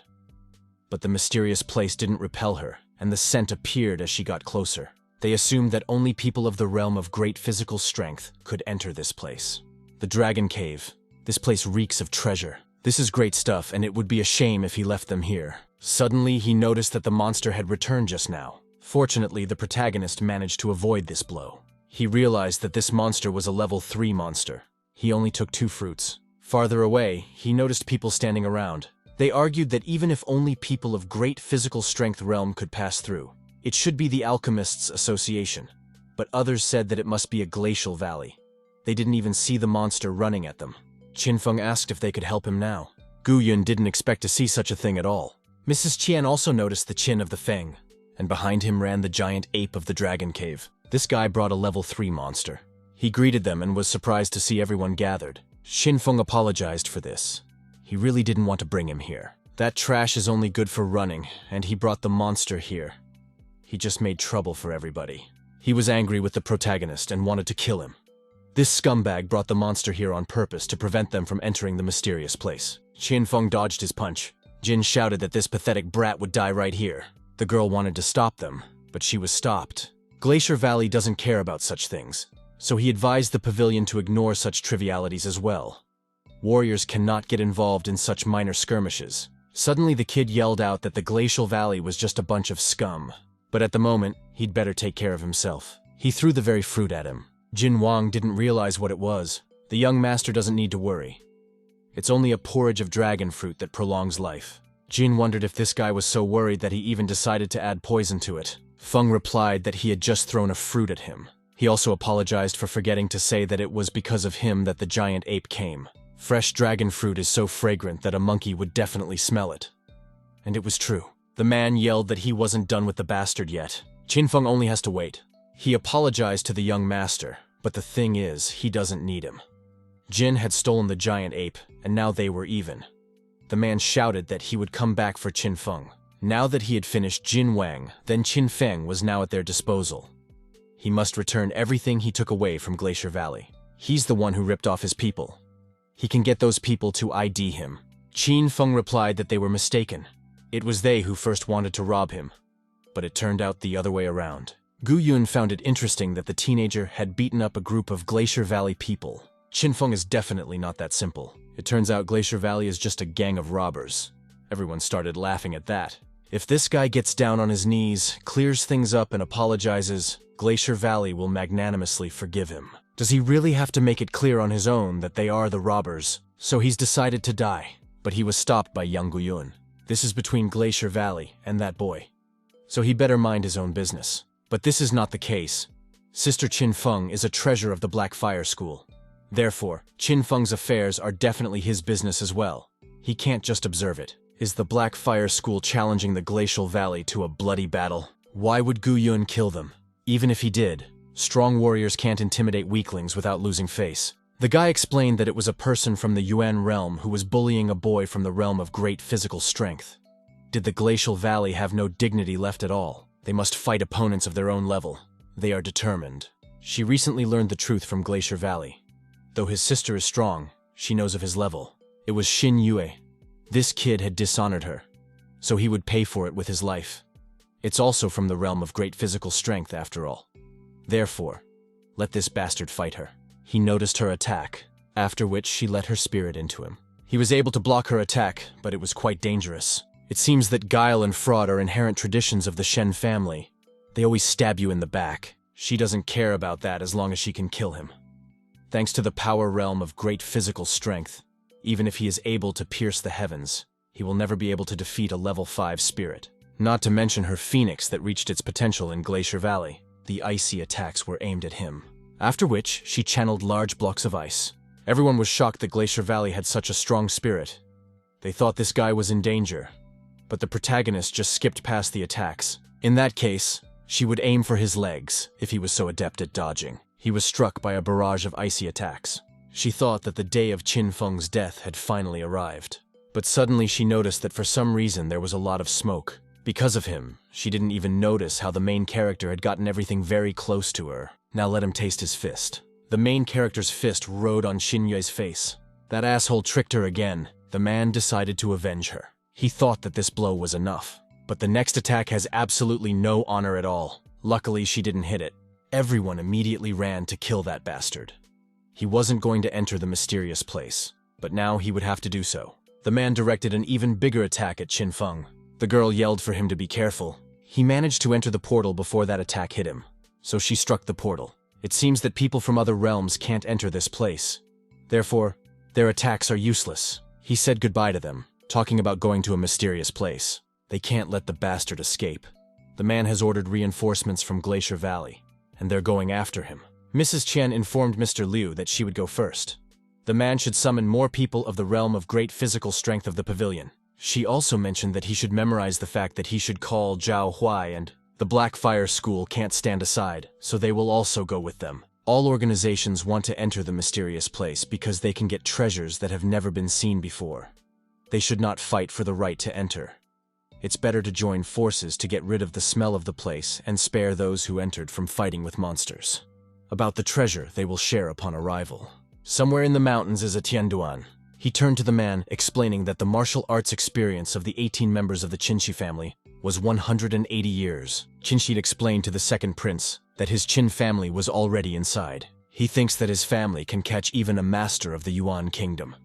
But the mysterious place didn't repel her, and the scent appeared as she got closer. They assumed that only people of the realm of great physical strength could enter this place. The Dragon Cave. This place reeks of treasure. This is great stuff, and it would be a shame if he left them here. Suddenly, he noticed that the monster had returned just now. Fortunately, the protagonist managed to avoid this blow. He realized that this monster was a level 3 monster. He only took 2 fruits. Farther away, he noticed people standing around. They argued that even if only people of great physical strength realm could pass through, it should be the Alchemists' Association. But others said that it must be a glacial valley. They didn't even see the monster running at them. Qinfeng asked if they could help him now. Gu Yun didn't expect to see such a thing at all. Mrs. Qian also noticed the chin of the Feng, and behind him ran the giant ape of the Dragon Cave. This guy brought a level 3 monster. He greeted them and was surprised to see everyone gathered. Qinfeng apologized for this. He really didn't want to bring him here. That trash is only good for running, and he brought the monster here. He just made trouble for everybody. He was angry with the protagonist and wanted to kill him. This scumbag brought the monster here on purpose to prevent them from entering the mysterious place. Qinfeng dodged his punch. Jin shouted that this pathetic brat would die right here. The girl wanted to stop them, but she was stopped. Glacier Valley doesn't care about such things, so he advised the pavilion to ignore such trivialities as well. Warriors cannot get involved in such minor skirmishes. Suddenly the kid yelled out that the Glacial Valley was just a bunch of scum. But at the moment, he'd better take care of himself. He threw the very fruit at him. Jin Wang didn't realize what it was. The young master doesn't need to worry. It's only a porridge of dragon fruit that prolongs life. Jin wondered if this guy was so worried that he even decided to add poison to it. Feng replied that he had just thrown a fruit at him. He also apologized for forgetting to say that it was because of him that the giant ape came. Fresh dragon fruit is so fragrant that a monkey would definitely smell it. And it was true. The man yelled that he wasn't done with the bastard yet. Qinfeng only has to wait. He apologized to the young master, but the thing is, he doesn't need him. Jin had stolen the giant ape, and now they were even. The man shouted that he would come back for Qinfeng. Now that he had finished Jin Wang, then Qin Feng was now at their disposal. He must return everything he took away from Glacier Valley. He's the one who ripped off his people. He can get those people to ID him. Qin Feng replied that they were mistaken. It was they who first wanted to rob him, but it turned out the other way around. Gu Yun found it interesting that the teenager had beaten up a group of Glacier Valley people. Qinfeng is definitely not that simple. It turns out Glacier Valley is just a gang of robbers. Everyone started laughing at that. If this guy gets down on his knees, clears things up and apologizes, Glacier Valley will magnanimously forgive him. Does he really have to make it clear on his own that they are the robbers? So he's decided to die. But he was stopped by young Gu Yun. This is between Glacier Valley and that boy. So he better mind his own business. But this is not the case. Sister Qinfeng is a treasure of the Black Fire School. Therefore, Qinfeng's affairs are definitely his business as well. He can't just observe it. Is the Black Fire School challenging the Glacial Valley to a bloody battle? Why would Gu Yun kill them? Even if he did, strong warriors can't intimidate weaklings without losing face. The guy explained that it was a person from the Yuan realm who was bullying a boy from the realm of great physical strength. Did the Glacial Valley have no dignity left at all? They must fight opponents of their own level. They are determined. She recently learned the truth from Glacier Valley. Though his sister is strong, she knows of his level. It was Xin Yue. This kid had dishonored her, so he would pay for it with his life. It's also from the realm of great physical strength, after all. Therefore, let this bastard fight her. He noticed her attack, after which she let her spirit into him. He was able to block her attack, but it was quite dangerous. It seems that guile and fraud are inherent traditions of the Shen family. They always stab you in the back. She doesn't care about that as long as she can kill him. Thanks to the power realm of great physical strength, even if he is able to pierce the heavens, he will never be able to defeat a level 5 spirit. Not to mention her phoenix that reached its potential in Glacier Valley. The icy attacks were aimed at him. After which, she channeled large blocks of ice. Everyone was shocked that Glacier Valley had such a strong spirit. They thought this guy was in danger, but the protagonist just skipped past the attacks. In that case, she would aim for his legs, if he was so adept at dodging. He was struck by a barrage of icy attacks. She thought that the day of Qinfeng's death had finally arrived. But suddenly she noticed that for some reason there was a lot of smoke. Because of him, she didn't even notice how the main character had gotten everything very close to her. Now let him taste his fist. The main character's fist rode on Xin Yue's face. That asshole tricked her again. The man decided to avenge her. He thought that this blow was enough. But the next attack has absolutely no honor at all. Luckily, she didn't hit it. Everyone immediately ran to kill that bastard. He wasn't going to enter the mysterious place, but now he would have to do so. The man directed an even bigger attack at Qin Feng. The girl yelled for him to be careful. He managed to enter the portal before that attack hit him, so she struck the portal. It seems that people from other realms can't enter this place. Therefore, their attacks are useless. He said goodbye to them, talking about going to a mysterious place. They can't let the bastard escape. The man has ordered reinforcements from Glacier Valley, and they're going after him. Mrs. Chen informed Mr. Liu that she would go first. The man should summon more people of the realm of great physical strength of the pavilion. She also mentioned that he should memorize the fact that he should call Zhao Huai, and the Black Fire School can't stand aside, so they will also go with them. All organizations want to enter the mysterious place because they can get treasures that have never been seen before. They should not fight for the right to enter. It's better to join forces to get rid of the smell of the place and spare those who entered from fighting with monsters. About the treasure they will share upon arrival. Somewhere in the mountains is a Tianduan. He turned to the man, explaining that the martial arts experience of the 18 members of the Qinshi family was 180 years. Qinshi explained to the second prince that his Qin family was already inside. He thinks that his family can catch even a master of the Yuan kingdom.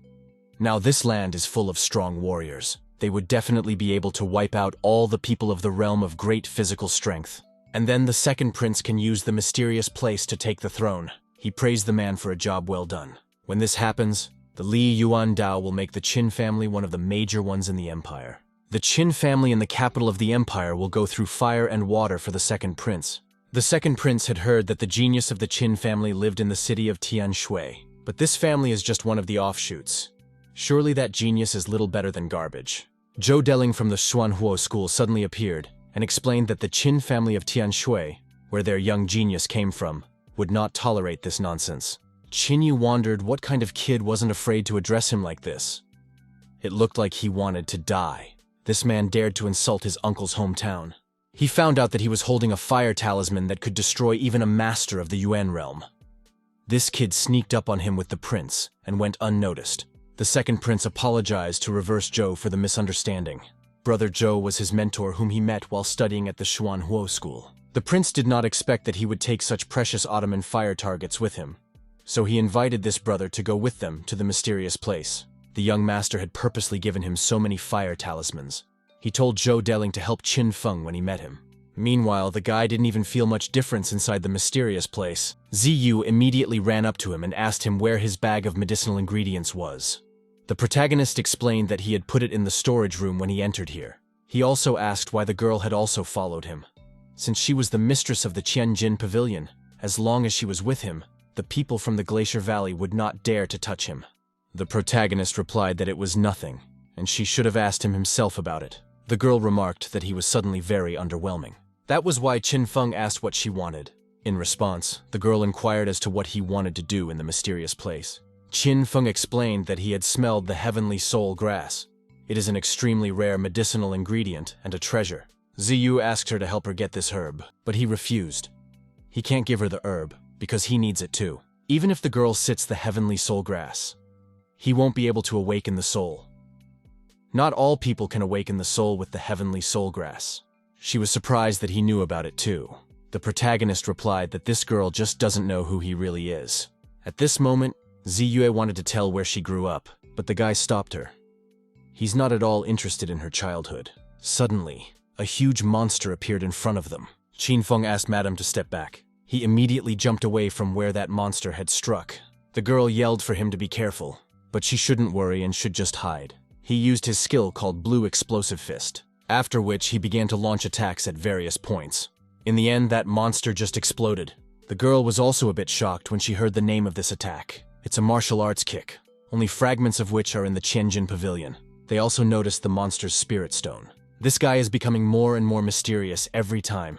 Now this land is full of strong warriors. They would definitely be able to wipe out all the people of the realm of great physical strength. And then the second prince can use the mysterious place to take the throne. He praised the man for a job well done. When this happens, the Li Yuan Dao will make the Qin family one of the major ones in the empire. The Qin family in the capital of the empire will go through fire and water for the second prince. The second prince had heard that the genius of the Qin family lived in the city of Tian Shui, but this family is just one of the offshoots. Surely that genius is little better than garbage. Zhou Deling from the Xuanhuo school suddenly appeared and explained that the Qin family of Tian Shui, where their young genius came from, would not tolerate this nonsense. Qin Yu wondered what kind of kid wasn't afraid to address him like this. It looked like he wanted to die. This man dared to insult his uncle's hometown. He found out that he was holding a fire talisman that could destroy even a master of the Yuan realm. This kid sneaked up on him with the prince and went unnoticed. The second prince apologized to Reverse Zhou for the misunderstanding. Brother Zhou was his mentor whom he met while studying at the Xuanhuo school. The prince did not expect that he would take such precious Ottoman fire targets with him, so he invited this brother to go with them to the mysterious place. The young master had purposely given him so many fire talismans. He told Zhou Deling to help Qin Feng when he met him. Meanwhile, the guy didn't even feel much difference inside the mysterious place. Ziyu immediately ran up to him and asked him where his bag of medicinal ingredients was. The protagonist explained that he had put it in the storage room when he entered here. He also asked why the girl had also followed him. Since she was the mistress of the Tianjin Pavilion, as long as she was with him, the people from the Glacier Valley would not dare to touch him. The protagonist replied that it was nothing, and she should have asked him himself about it. The girl remarked that he was suddenly very underwhelming. That was why Qin Feng asked what she wanted. In response, the girl inquired as to what he wanted to do in the mysterious place. Qin Feng explained that he had smelled the heavenly soul grass. It is an extremely rare medicinal ingredient and a treasure. Ziyu asked her to help her get this herb, but he refused. He can't give her the herb, because he needs it too. Even if the girl sits the heavenly soul grass, he won't be able to awaken the soul. Not all people can awaken the soul with the heavenly soul grass. She was surprised that he knew about it too. The protagonist replied that this girl just doesn't know who he really is. At this moment, Ziyue wanted to tell where she grew up, but the guy stopped her. He's not at all interested in her childhood. Suddenly, a huge monster appeared in front of them. Qin Feng asked Madame to step back. He immediately jumped away from where that monster had struck. The girl yelled for him to be careful, but she shouldn't worry and should just hide. He used his skill called Blue Explosive Fist, after which he began to launch attacks at various points. In the end, that monster just exploded. The girl was also a bit shocked when she heard the name of this attack. It's a martial arts kick, only fragments of which are in the Tianjin Pavilion. They also noticed the monster's spirit stone. This guy is becoming more and more mysterious every time.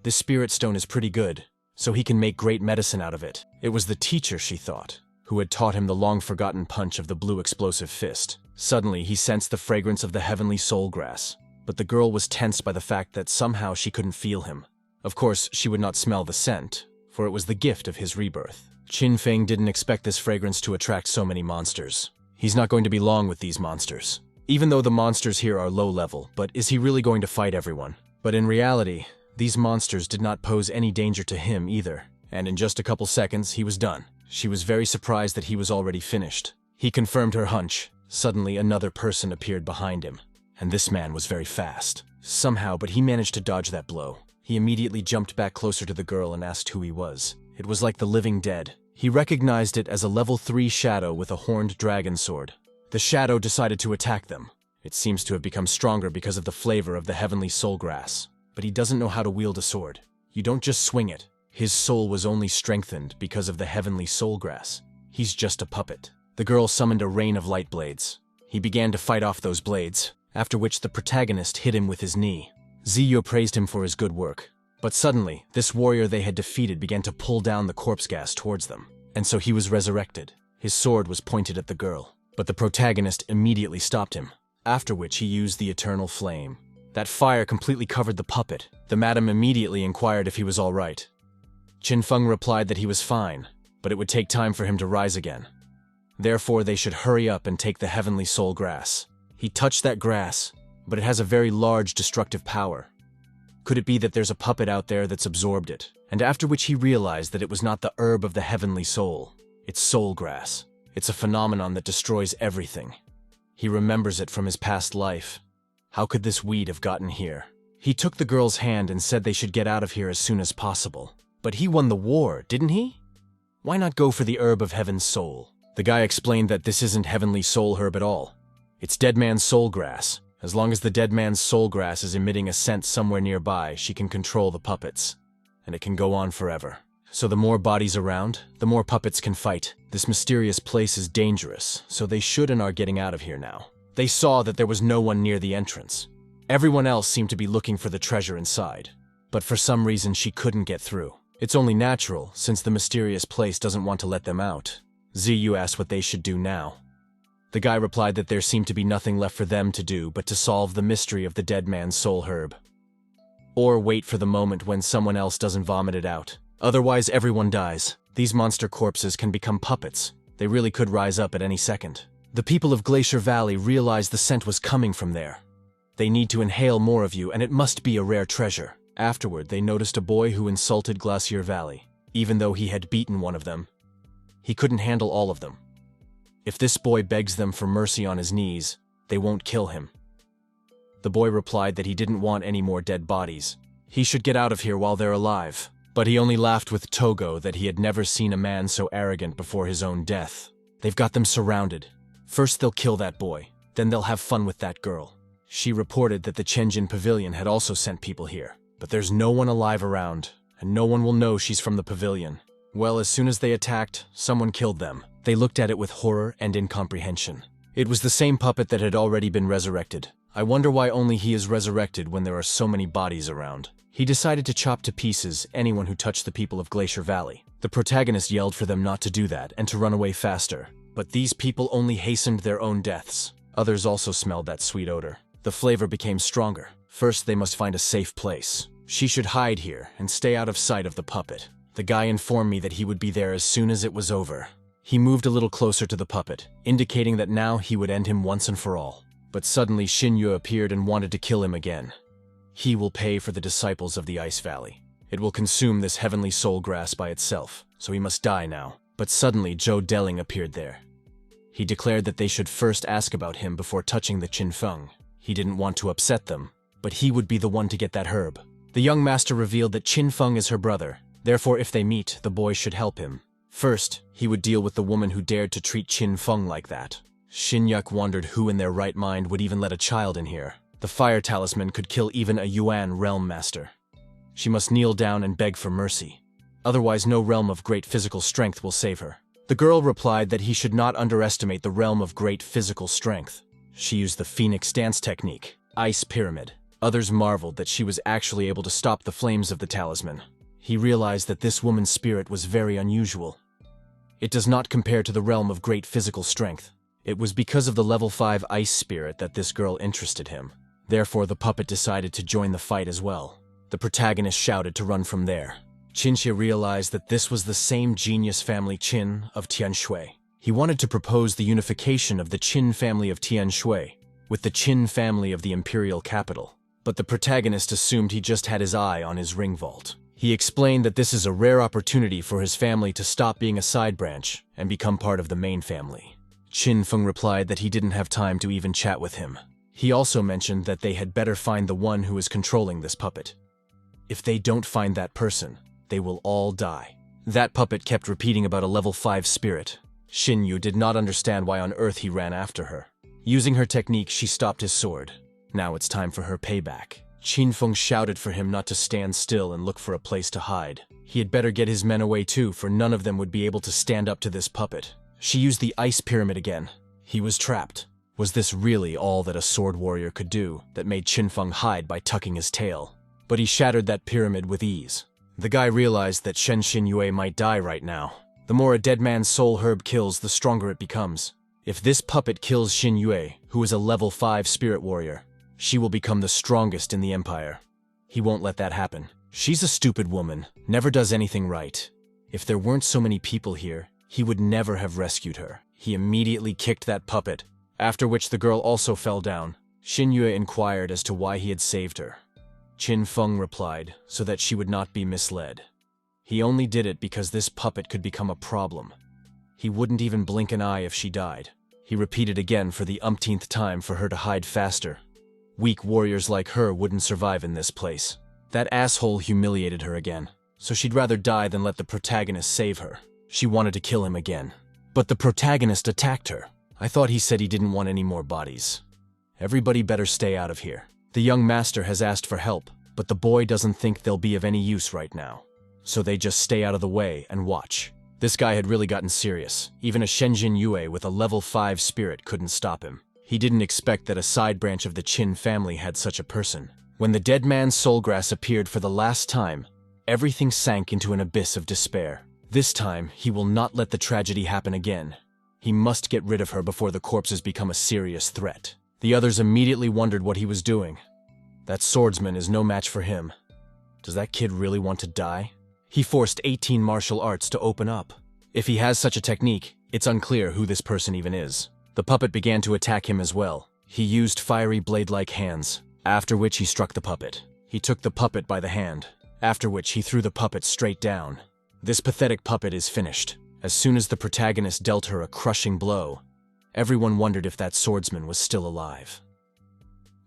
This spirit stone is pretty good, so he can make great medicine out of it. It was the teacher, she thought, who had taught him the long-forgotten punch of the Blue Explosive Fist. Suddenly, he sensed the fragrance of the heavenly soul grass, but the girl was tensed by the fact that somehow she couldn't feel him. Of course, she would not smell the scent, for it was the gift of his rebirth. Qin Feng didn't expect this fragrance to attract so many monsters. He's not going to be long with these monsters. Even though the monsters here are low level, but is he really going to fight everyone? But in reality, these monsters did not pose any danger to him either. And in just a couple seconds, he was done. She was very surprised that he was already finished. He confirmed her hunch. Suddenly, another person appeared behind him. And this man was very fast. Somehow, but he managed to dodge that blow. He immediately jumped back closer to the girl and asked who he was. It was like the living dead. He recognized it as a level 3 shadow with a horned dragon sword. The shadow decided to attack them. It seems to have become stronger because of the flavor of the heavenly soul grass. But he doesn't know how to wield a sword. You don't just swing it. His soul was only strengthened because of the heavenly soul grass. He's just a puppet. The girl summoned a rain of light blades. He began to fight off those blades, after which the protagonist hit him with his knee. Ziyu praised him for his good work. But suddenly, this warrior they had defeated began to pull down the corpse gas towards them. And so he was resurrected. His sword was pointed at the girl. But the protagonist immediately stopped him, after which he used the eternal flame. That fire completely covered the puppet. The madam immediately inquired if he was all right. Qin Feng replied that he was fine, but it would take time for him to rise again. Therefore, they should hurry up and take the heavenly soul grass. He touched that grass, but it has a very large destructive power. Could it be that there's a puppet out there that's absorbed it? And after which he realized that it was not the herb of the heavenly soul. It's soul grass. It's a phenomenon that destroys everything. He remembers it from his past life. How could this weed have gotten here? He took the girl's hand and said they should get out of here as soon as possible. But he won the war, didn't he? Why not go for the herb of heaven's soul? The guy explained that this isn't heavenly soul herb at all. It's dead man's soul grass. As long as the dead man's soul grass is emitting a scent somewhere nearby, she can control the puppets. And it can go on forever. So the more bodies around, the more puppets can fight. This mysterious place is dangerous, so they should and are getting out of here now. They saw that there was no one near the entrance. Everyone else seemed to be looking for the treasure inside. But for some reason she couldn't get through. It's only natural, since the mysterious place doesn't want to let them out. Ziyu asked what they should do now. The guy replied that there seemed to be nothing left for them to do but to solve the mystery of the dead man's soul herb. Or wait for the moment when someone else doesn't vomit it out. Otherwise everyone dies. These monster corpses can become puppets. They really could rise up at any second. The people of Glacier Valley realized the scent was coming from there. They need to inhale more of you, and it must be a rare treasure. Afterward, they noticed a boy who insulted Glacier Valley. Even though he had beaten one of them, he couldn't handle all of them. If this boy begs them for mercy on his knees, they won't kill him. The boy replied that he didn't want any more dead bodies. He should get out of here while they're alive. But he only laughed with Togo that he had never seen a man so arrogant before his own death. They've got them surrounded. First they'll kill that boy, then they'll have fun with that girl. She reported that the Chenjin Pavilion had also sent people here. But there's no one alive around, and no one will know she's from the pavilion. Well, as soon as they attacked, someone killed them. They looked at it with horror and incomprehension. It was the same puppet that had already been resurrected. I wonder why only he is resurrected when there are so many bodies around. He decided to chop to pieces anyone who touched the people of Glacier Valley. The protagonist yelled for them not to do that and to run away faster. But these people only hastened their own deaths. Others also smelled that sweet odor. The flavor became stronger. First, they must find a safe place. She should hide here and stay out of sight of the puppet. The guy informed me that he would be there as soon as it was over. He moved a little closer to the puppet, indicating that now he would end him once and for all. But suddenly Xinyu appeared and wanted to kill him again. He will pay for the disciples of the Ice Valley. It will consume this heavenly soul grass by itself, so he must die now. But suddenly Zhou Deling appeared there. He declared that they should first ask about him before touching the Qin Feng. He didn't want to upset them, but he would be the one to get that herb. The young master revealed that Qin Feng is her brother. Therefore, if they meet, the boy should help him. First, he would deal with the woman who dared to treat Qin Feng like that. Xinyuk wondered who in their right mind would even let a child in here. The fire talisman could kill even a Yuan realm master. She must kneel down and beg for mercy. Otherwise, no realm of great physical strength will save her. The girl replied that he should not underestimate the realm of great physical strength. She used the Phoenix dance technique, Ice Pyramid. Others marveled that she was actually able to stop the flames of the talisman. He realized that this woman's spirit was very unusual. It does not compare to the realm of great physical strength. It was because of the level 5 ice spirit that this girl interested him. Therefore, the puppet decided to join the fight as well. The protagonist shouted to run from there. Qinxie realized that this was the same genius family Qin of Tianshui. He wanted to propose the unification of the Qin family of Tianshui with the Qin family of the imperial capital. But the protagonist assumed he just had his eye on his ring vault. He explained that this is a rare opportunity for his family to stop being a side branch and become part of the main family. Qin Feng replied that he didn't have time to even chat with him. He also mentioned that they had better find the one who is controlling this puppet. If they don't find that person, they will all die. That puppet kept repeating about a level 5 spirit. Xin Yu did not understand why on earth he ran after her. Using her technique, she stopped his sword. Now it's time for her payback. Qin Feng shouted for him not to stand still and look for a place to hide. He had better get his men away too, for none of them would be able to stand up to this puppet. She used the ice pyramid again. He was trapped. Was this really all that a sword warrior could do that made Qin Feng hide by tucking his tail? But he shattered that pyramid with ease. The guy realized that Shen Xinyue might die right now. The more a dead man's soul herb kills, the stronger it becomes. If this puppet kills Xinyue, who is a level 5 spirit warrior, she will become the strongest in the empire. He won't let that happen. She's a stupid woman, never does anything right. If there weren't so many people here, he would never have rescued her. He immediately kicked that puppet, after which the girl also fell down. Xinyue inquired as to why he had saved her. Qin Feng replied, so that she would not be misled. He only did it because this puppet could become a problem. He wouldn't even blink an eye if she died. He repeated again for the umpteenth time for her to hide faster. Weak warriors like her wouldn't survive in this place. That asshole humiliated her again, so she'd rather die than let the protagonist save her. She wanted to kill him again. But the protagonist attacked her. I thought he said he didn't want any more bodies. Everybody better stay out of here. The young master has asked for help, but the boy doesn't think they'll be of any use right now. So they just stay out of the way and watch. This guy had really gotten serious. Even a Shenjin Yue with a level 5 spirit couldn't stop him. He didn't expect that a side branch of the Qin family had such a person. When the dead man's soulgrass appeared for the last time, everything sank into an abyss of despair. This time, he will not let the tragedy happen again. He must get rid of her before the corpses become a serious threat. The others immediately wondered what he was doing. That swordsman is no match for him. Does that kid really want to die? He forced 18 martial arts to open up. If he has such a technique, it's unclear who this person even is. The puppet began to attack him as well. He used fiery blade-like hands, after which he struck the puppet. He took the puppet by the hand, after which he threw the puppet straight down. This pathetic puppet is finished. As soon as the protagonist dealt her a crushing blow, everyone wondered if that swordsman was still alive.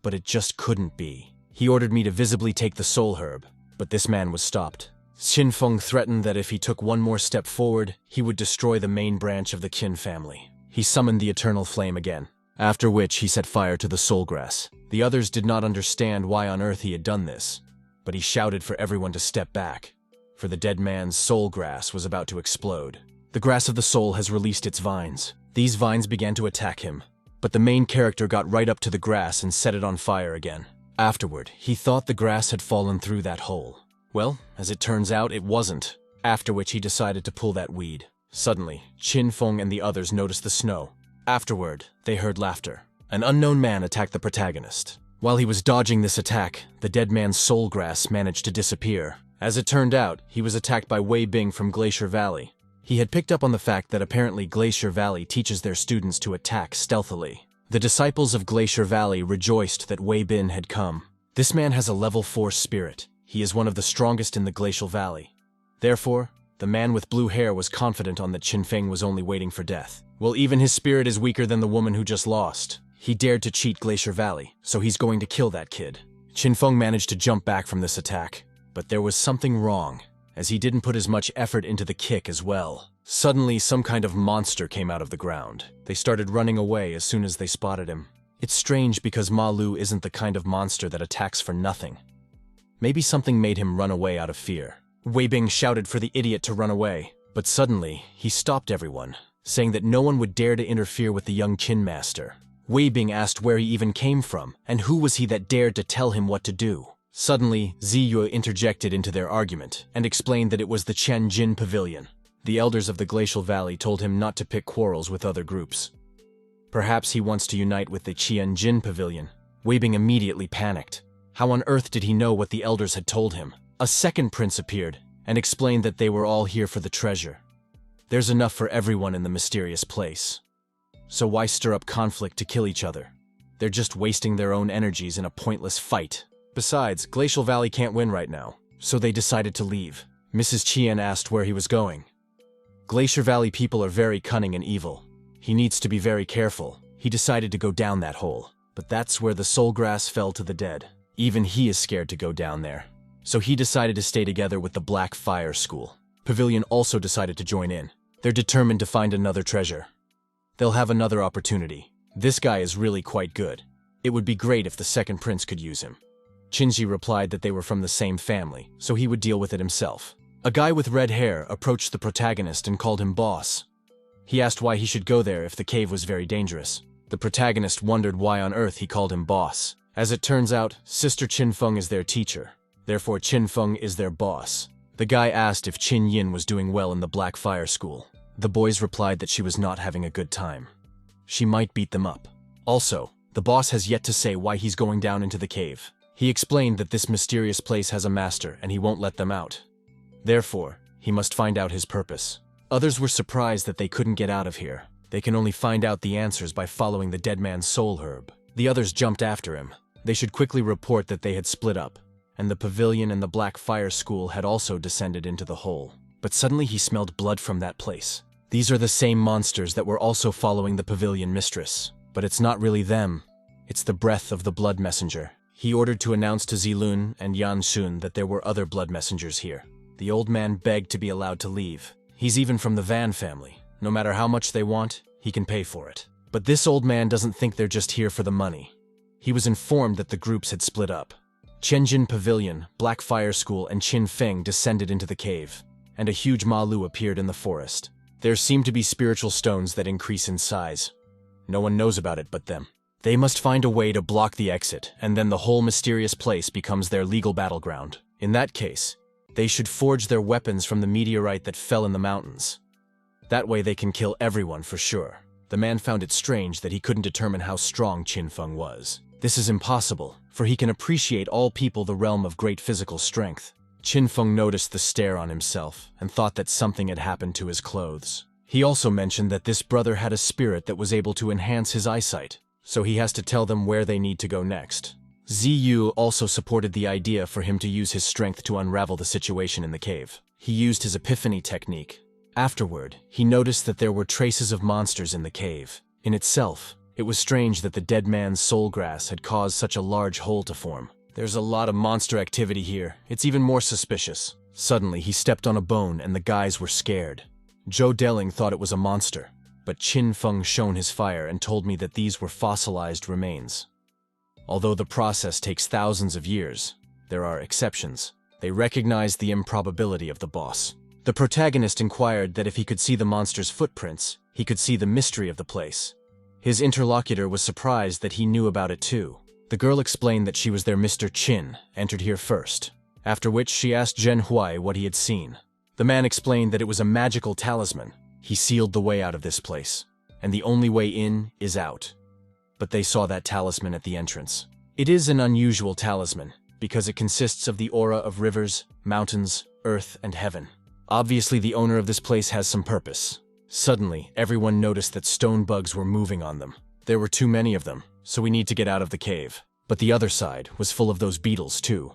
But it just couldn't be. He ordered me to visibly take the soul herb, but this man was stopped. Qin Feng threatened that if he took one more step forward, he would destroy the main branch of the Qin family. He summoned the eternal flame again, after which he set fire to the soul grass. The others did not understand why on earth he had done this, but he shouted for everyone to step back, for the dead man's soul grass was about to explode. The grass of the soul has released its vines. These vines began to attack him, but the main character got right up to the grass and set it on fire again. Afterward, he thought the grass had fallen through that hole. Well, as it turns out, it wasn't, after which he decided to pull that weed. Suddenly, Qin Feng and the others noticed the snow. Afterward, they heard laughter. An unknown man attacked the protagonist. While he was dodging this attack, the dead man's soul grass managed to disappear. As it turned out, he was attacked by Wei Bing from Glacier Valley. He had picked up on the fact that apparently Glacier Valley teaches their students to attack stealthily. The disciples of Glacier Valley rejoiced that Wei Bin had come. This man has a level 4 spirit. He is one of the strongest in the Glacial Valley. Therefore, the man with blue hair was confident on that Qin Feng was only waiting for death. Well, even his spirit is weaker than the woman who just lost. He dared to cheat Glacier Valley, so he's going to kill that kid. Qin Feng managed to jump back from this attack, but there was something wrong, as he didn't put as much effort into the kick as well. Suddenly, some kind of monster came out of the ground. They started running away as soon as they spotted him. It's strange because Ma Lu isn't the kind of monster that attacks for nothing. Maybe something made him run away out of fear. Wei Bing shouted for the idiot to run away, but suddenly, he stopped everyone, saying that no one would dare to interfere with the young Qin master. Wei Bing asked where he even came from, and who was he that dared to tell him what to do. Suddenly, Ziyue interjected into their argument, and explained that it was the Tianjin Pavilion. The elders of the Glacial Valley told him not to pick quarrels with other groups. Perhaps he wants to unite with the Tianjin Pavilion. Wei Bing immediately panicked. How on earth did he know what the elders had told him? A second prince appeared, and explained that they were all here for the treasure. There's enough for everyone in the mysterious place. So why stir up conflict to kill each other? They're just wasting their own energies in a pointless fight. Besides, Glacial Valley can't win right now, so they decided to leave. Mrs. Qian asked where he was going. Glacier Valley people are very cunning and evil. He needs to be very careful. He decided to go down that hole, but that's where the soul grass fell to the dead. Even he is scared to go down there. So he decided to stay together with the Black Fire School. Pavilion also decided to join in. They're determined to find another treasure. They'll have another opportunity. This guy is really quite good. It would be great if the second prince could use him. Shinji replied that they were from the same family, so he would deal with it himself. A guy with red hair approached the protagonist and called him boss. He asked why he should go there if the cave was very dangerous. The protagonist wondered why on earth he called him boss. As it turns out, Sister Qinfeng is their teacher. Therefore, Qinfeng is their boss. The guy asked if Qin Yin was doing well in the Black Fire School. The boys replied that she was not having a good time. She might beat them up. Also, the boss has yet to say why he's going down into the cave. He explained that this mysterious place has a master and he won't let them out. Therefore, he must find out his purpose. Others were surprised that they couldn't get out of here. They can only find out the answers by following the dead man's soul herb. The others jumped after him. They should quickly report that they had split up, and the pavilion and the Black Fire School had also descended into the hole. But suddenly he smelled blood from that place. These are the same monsters that were also following the pavilion mistress. But it's not really them. It's the breath of the blood messenger. He ordered to announce to Zilun and Yan Shun that there were other blood messengers here. The old man begged to be allowed to leave. He's even from the Van family. No matter how much they want, he can pay for it. But this old man doesn't think they're just here for the money. He was informed that the groups had split up. Tianjin Pavilion, Black Fire School, and Qin Feng descended into the cave, and a huge Malu appeared in the forest. There seem to be spiritual stones that increase in size. No one knows about it but them. They must find a way to block the exit, and then the whole mysterious place becomes their legal battleground. In that case, they should forge their weapons from the meteorite that fell in the mountains. That way they can kill everyone for sure. The man found it strange that he couldn't determine how strong Qin Feng was. This is impossible, for he can appreciate all people the realm of great physical strength. Qin Feng noticed the stare on himself and thought that something had happened to his clothes. He also mentioned that this brother had a spirit that was able to enhance his eyesight, so he has to tell them where they need to go next. Ziyu also supported the idea for him to use his strength to unravel the situation in the cave. He used his epiphany technique. Afterward, he noticed that there were traces of monsters in the cave. In itself, it was strange that the dead man's soul grass had caused such a large hole to form. There's a lot of monster activity here. It's even more suspicious. Suddenly, he stepped on a bone and the guys were scared. Zhou Deling thought it was a monster, but Qin Feng shone his fire and told me that these were fossilized remains. Although the process takes thousands of years, there are exceptions. They recognized the improbability of the boss. The protagonist inquired that if he could see the monster's footprints, he could see the mystery of the place. His interlocutor was surprised that he knew about it too. The girl explained that she was their Mr. Qin, entered here first, after which she asked Zhao Huai what he had seen. The man explained that it was a magical talisman. He sealed the way out of this place, and the only way in is out. But they saw that talisman at the entrance. It is an unusual talisman, because it consists of the aura of rivers, mountains, earth, and heaven. Obviously, the owner of this place has some purpose. Suddenly, everyone noticed that stone bugs were moving on them. There were too many of them, so we need to get out of the cave. But the other side was full of those beetles too.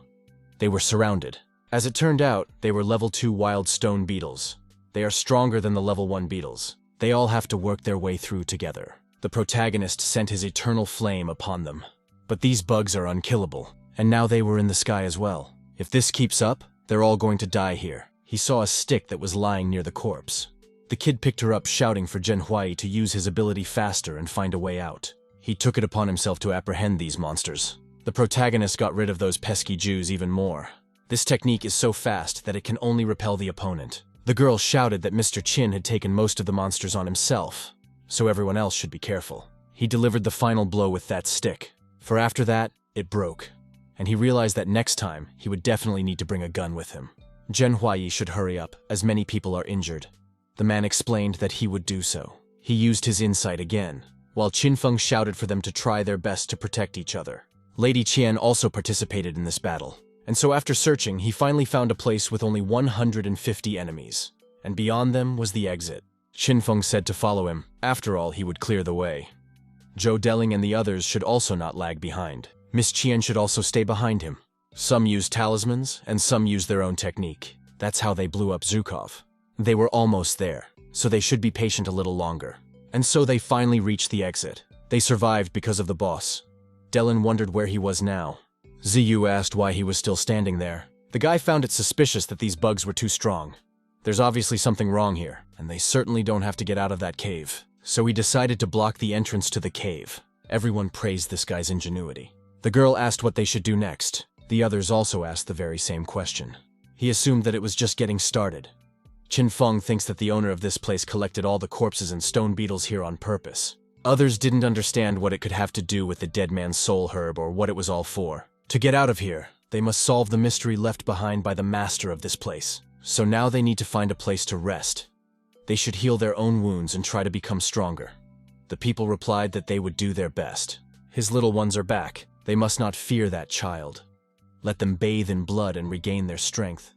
They were surrounded. As it turned out, they were level 2 wild stone beetles. They are stronger than the level 1 beetles. They all have to work their way through together. The protagonist sent his eternal flame upon them. But these bugs are unkillable, and now they were in the sky as well. If this keeps up, they're all going to die here. He saw a stick that was lying near the corpse. The kid picked her up, shouting for Zhao Huai Yi to use his ability faster and find a way out. He took it upon himself to apprehend these monsters. The protagonist got rid of those pesky Jews even more. This technique is so fast that it can only repel the opponent. The girl shouted that Mr. Qin had taken most of the monsters on himself, so everyone else should be careful. He delivered the final blow with that stick, for after that, it broke, and he realized that next time, he would definitely need to bring a gun with him. Zhao Huai Yi should hurry up, as many people are injured. The man explained that he would do so. He used his insight again, while Qin Feng shouted for them to try their best to protect each other. Lady Qian also participated in this battle, And so after searching, he finally found a place with only 150 enemies. And beyond them was the exit. Qinfeng said to follow him. After all, he would clear the way. Zhou Deling and the others should also not lag behind. Miss Qian should also stay behind him. Some used talismans, and some used their own technique. That's how they blew up Zhukov. They were almost there, so they should be patient a little longer. And so they finally reached the exit. They survived because of the boss. Delin wondered where he was now. Ziyu asked why he was still standing there. The guy found it suspicious that these bugs were too strong. There's obviously something wrong here, and they certainly don't have to get out of that cave. So he decided to block the entrance to the cave. Everyone praised this guy's ingenuity. The girl asked what they should do next. The others also asked the very same question. He assumed that it was just getting started. Qinfeng thinks that the owner of this place collected all the corpses and stone beetles here on purpose. Others didn't understand what it could have to do with the dead man's soul herb or what it was all for. To get out of here, they must solve the mystery left behind by the master of this place. So now they need to find a place to rest. They should heal their own wounds and try to become stronger. The people replied that they would do their best. His little ones are back. They must not fear that child. Let them bathe in blood and regain their strength.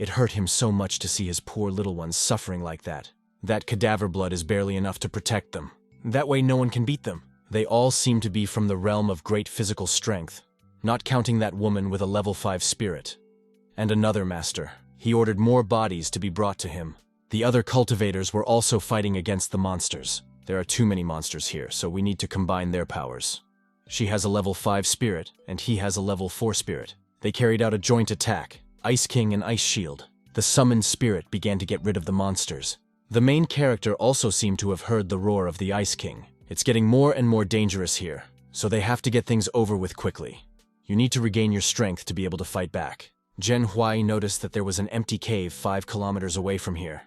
It hurt him so much to see his poor little ones suffering like that. That cadaver blood is barely enough to protect them. That way no one can beat them. They all seem to be from the realm of great physical strength, not counting that woman with a level 5 spirit. And another master. He ordered more bodies to be brought to him. The other cultivators were also fighting against the monsters. There are too many monsters here, so we need to combine their powers. She has a level 5 spirit, and he has a level 4 spirit. They carried out a joint attack, Ice King and Ice Shield. The summoned spirit began to get rid of the monsters. The main character also seemed to have heard the roar of the Ice King. It's getting more and more dangerous here, so they have to get things over with quickly. You need to regain your strength to be able to fight back. Zhao Huai Yi noticed that there was an empty cave 5 kilometers away from here.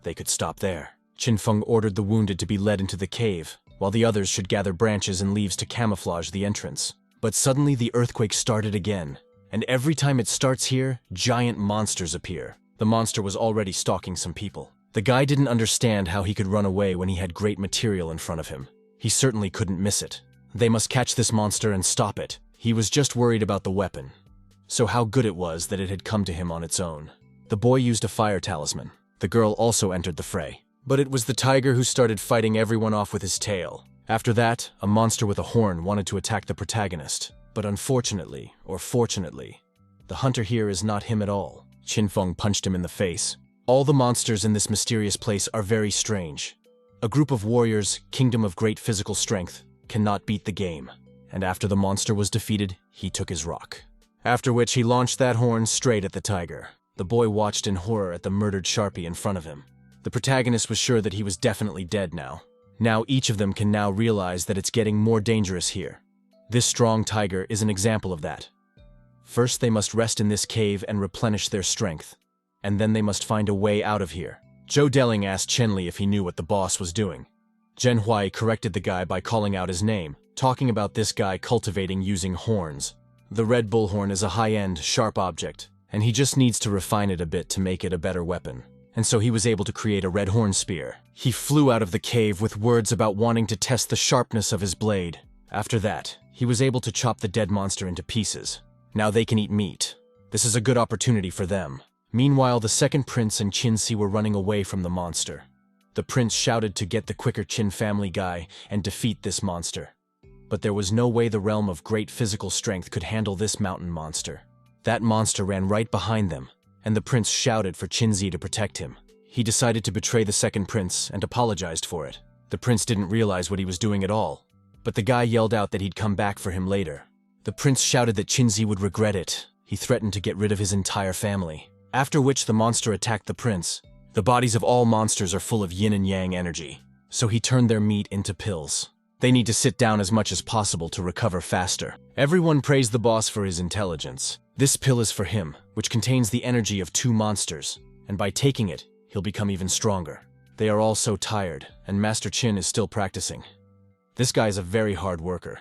They could stop there. Qinfeng ordered the wounded to be led into the cave, while the others should gather branches and leaves to camouflage the entrance. But suddenly the earthquake started again, and every time it starts here, giant monsters appear. The monster was already stalking some people. The guy didn't understand how he could run away when he had great material in front of him. He certainly couldn't miss it. They must catch this monster and stop it. He was just worried about the weapon. So how good it was that it had come to him on its own. The boy used a fire talisman. The girl also entered the fray. But it was the tiger who started fighting everyone off with his tail. After that, a monster with a horn wanted to attack the protagonist. But unfortunately, or fortunately, the hunter here is not him at all. Qinfeng punched him in the face. All the monsters in this mysterious place are very strange. A group of warriors, kingdom of great physical strength, cannot beat the game. And after the monster was defeated, he took his rock. After which he launched that horn straight at the tiger. The boy watched in horror at the murdered Sharpie in front of him. The protagonist was sure that he was definitely dead now. Now each of them can now realize that it's getting more dangerous here. This strong tiger is an example of that. First they must rest in this cave and replenish their strength. And then they must find a way out of here. Zhou Deling asked Chenli if he knew what the boss was doing. Zhao Huai Yi corrected the guy by calling out his name, talking about this guy cultivating using horns. The red bullhorn is a high-end, sharp object, and he just needs to refine it a bit to make it a better weapon. And so he was able to create a red horn spear. He flew out of the cave with words about wanting to test the sharpness of his blade. After that, he was able to chop the dead monster into pieces. Now they can eat meat. This is a good opportunity for them. Meanwhile, the second prince and Qinzi were running away from the monster. The prince shouted to get the quicker Qin family guy and defeat this monster. But there was no way the realm of great physical strength could handle this mountain monster. That monster ran right behind them, and the prince shouted for Qinzi to protect him. He decided to betray the second prince and apologized for it. The prince didn't realize what he was doing at all, but the guy yelled out that he'd come back for him later. The prince shouted that Qinzi would regret it. He threatened to get rid of his entire family. After which the monster attacked the prince. The bodies of all monsters are full of yin and yang energy, so he turned their meat into pills. They need to sit down as much as possible to recover faster. Everyone praised the boss for his intelligence. This pill is for him, which contains the energy of 2 monsters, and by taking it, he'll become even stronger. They are all so tired, and Master Qin is still practicing. This guy is a very hard worker.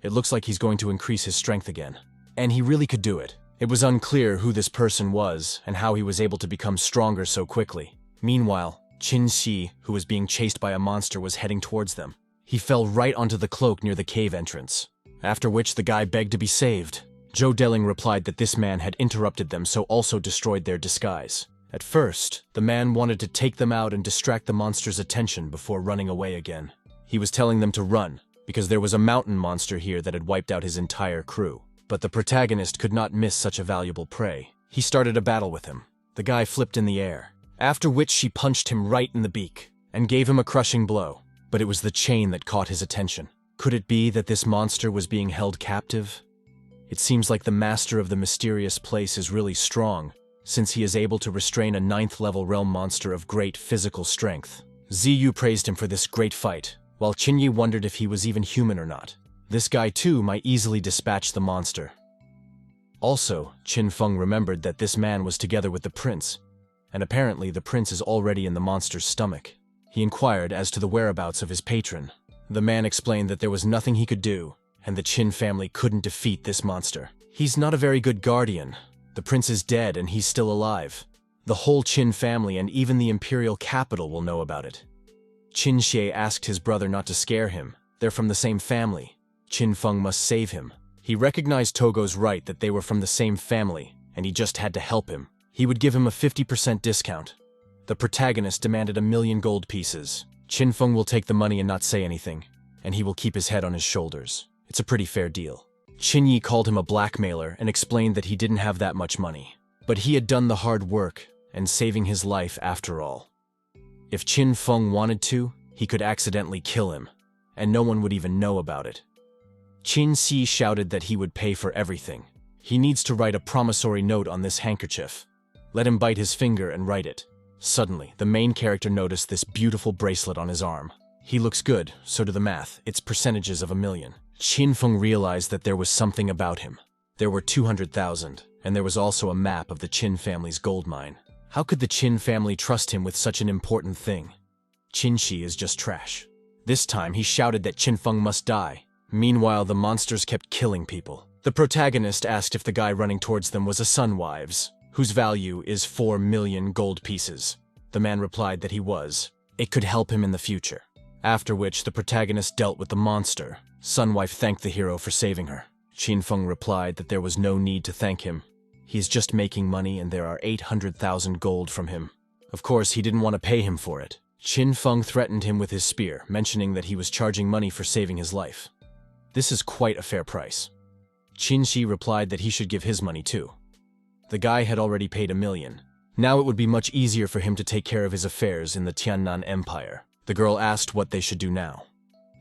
It looks like he's going to increase his strength again. And he really could do it. It was unclear who this person was and how he was able to become stronger so quickly. Meanwhile, Qin Xi, who was being chased by a monster, was heading towards them. He fell right onto the cloak near the cave entrance, after which the guy begged to be saved. Zhou Deling replied that this man had interrupted them, so also destroyed their disguise. At first, the man wanted to take them out and distract the monster's attention before running away again. He was telling them to run, because there was a mountain monster here that had wiped out his entire crew. But the protagonist could not miss such a valuable prey. He started a battle with him. The guy flipped in the air, after which she punched him right in the beak, and gave him a crushing blow. But it was the chain that caught his attention. Could it be that this monster was being held captive? It seems like the master of the mysterious place is really strong, since he is able to restrain a 9th-level realm monster of great physical strength. Ziyu praised him for this great fight, while Qinyi wondered if he was even human or not. This guy too might easily dispatch the monster. Also, Qin Feng remembered that this man was together with the prince, and apparently the prince is already in the monster's stomach. He inquired as to the whereabouts of his patron. The man explained that there was nothing he could do, and the Qin family couldn't defeat this monster. He's not a very good guardian. The prince is dead and he's still alive. The whole Qin family and even the imperial capital will know about it. Qin Xie asked his brother not to scare him. They're from the same family. Qin Feng must save him. He recognized Togo's right that they were from the same family, and he just had to help him. He would give him a 50% discount. The protagonist demanded 1,000,000 gold pieces. Qin Feng will take the money and not say anything, and he will keep his head on his shoulders. It's a pretty fair deal. Qin Yi called him a blackmailer and explained that he didn't have that much money. But he had done the hard work and saving his life after all. If Qin Feng wanted to, he could accidentally kill him, and no one would even know about it. Qin Si shouted that he would pay for everything. He needs to write a promissory note on this handkerchief. Let him bite his finger and write it. Suddenly, the main character noticed this beautiful bracelet on his arm. He looks good, so do the math. It's percentages of 1,000,000. Qin Feng realized that there was something about him. There were 200,000, and there was also a map of the Qin family's gold mine. How could the Qin family trust him with such an important thing? Qin Shi is just trash. This time, he shouted that Qin Feng must die. Meanwhile, the monsters kept killing people. The protagonist asked if the guy running towards them was a Sunwives, whose value is 4,000,000 gold pieces. The man replied that he was. It could help him in the future. After which, the protagonist dealt with the monster. Sunwife thanked the hero for saving her. Qin Feng replied that there was no need to thank him. He is just making money and there are 800,000 gold from him. Of course, he didn't want to pay him for it. Qin Feng threatened him with his spear, mentioning that he was charging money for saving his life. This is quite a fair price. Qin Shi replied that he should give his money too. The guy had already paid 1,000,000. Now it would be much easier for him to take care of his affairs in the Tiannan Empire. The girl asked what they should do now.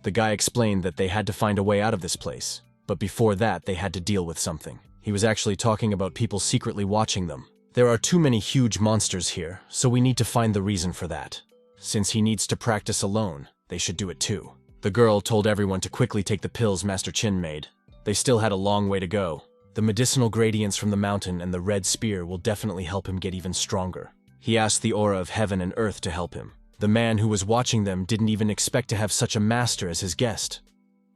The guy explained that they had to find a way out of this place, but before that they had to deal with something. He was actually talking about people secretly watching them. There are too many huge monsters here, so we need to find the reason for that. Since he needs to practice alone, they should do it too. The girl told everyone to quickly take the pills Master Qin made. They still had a long way to go. The medicinal gradients from the mountain and the red spear will definitely help him get even stronger. He asked the aura of heaven and earth to help him. The man who was watching them didn't even expect to have such a master as his guest.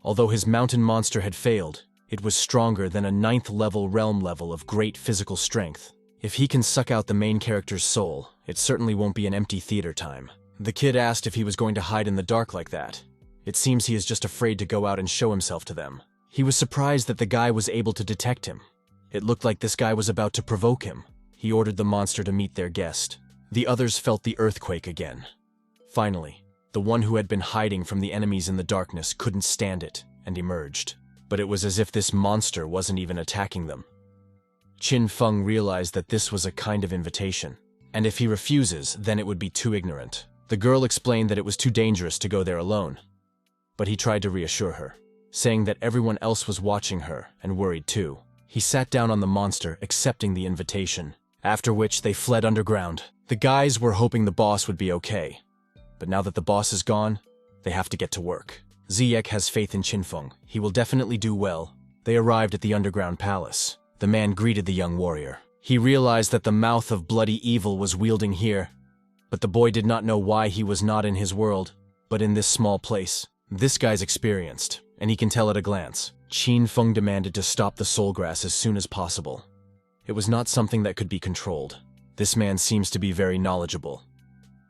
Although his mountain monster had failed, it was stronger than a 9th-level realm level of great physical strength. If he can suck out the main character's soul, it certainly won't be an empty theater time. The kid asked if he was going to hide in the dark like that. It seems he is just afraid to go out and show himself to them. He was surprised that the guy was able to detect him. It looked like this guy was about to provoke him. He ordered the monster to meet their guest. The others felt the earthquake again. Finally, the one who had been hiding from the enemies in the darkness couldn't stand it and emerged. But it was as if this monster wasn't even attacking them. Qin Feng realized that this was a kind of invitation, and if he refuses, then it would be too ignorant. The girl explained that it was too dangerous to go there alone, but he tried to reassure her, saying that everyone else was watching her and worried too. He sat down on the monster, accepting the invitation, after which they fled underground. The guys were hoping the boss would be okay, but now that the boss is gone, they have to get to work. Ziyek has faith in Qin Feng. He will definitely do well. They arrived at the underground palace. The man greeted the young warrior. He realized that the mouth of bloody evil was wielding here, but the boy did not know why he was not in his world, but in this small place. This guy's experienced, and he can tell at a glance. Qin Feng demanded to stop the soul grass as soon as possible. It was not something that could be controlled. This man seems to be very knowledgeable.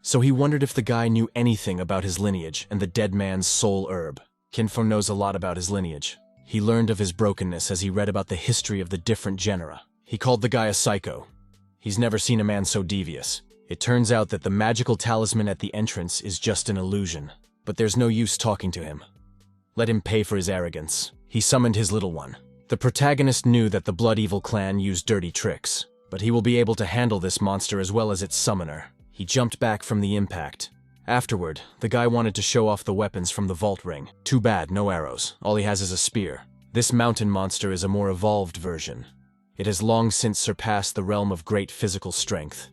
So he wondered if the guy knew anything about his lineage and the dead man's soul herb. Qin Feng knows a lot about his lineage. He learned of his brokenness as he read about the history of the different genera. He called the guy a psycho. He's never seen a man so devious. It turns out that the magical talisman at the entrance is just an illusion, but there's no use talking to him. Let him pay for his arrogance. He summoned his little one. The protagonist knew that the Blood Evil clan used dirty tricks, but he will be able to handle this monster as well as its summoner. He jumped back from the impact. Afterward, the guy wanted to show off the weapons from the vault ring. Too bad, no arrows. All he has is a spear. This mountain monster is a more evolved version. It has long since surpassed the realm of great physical strength.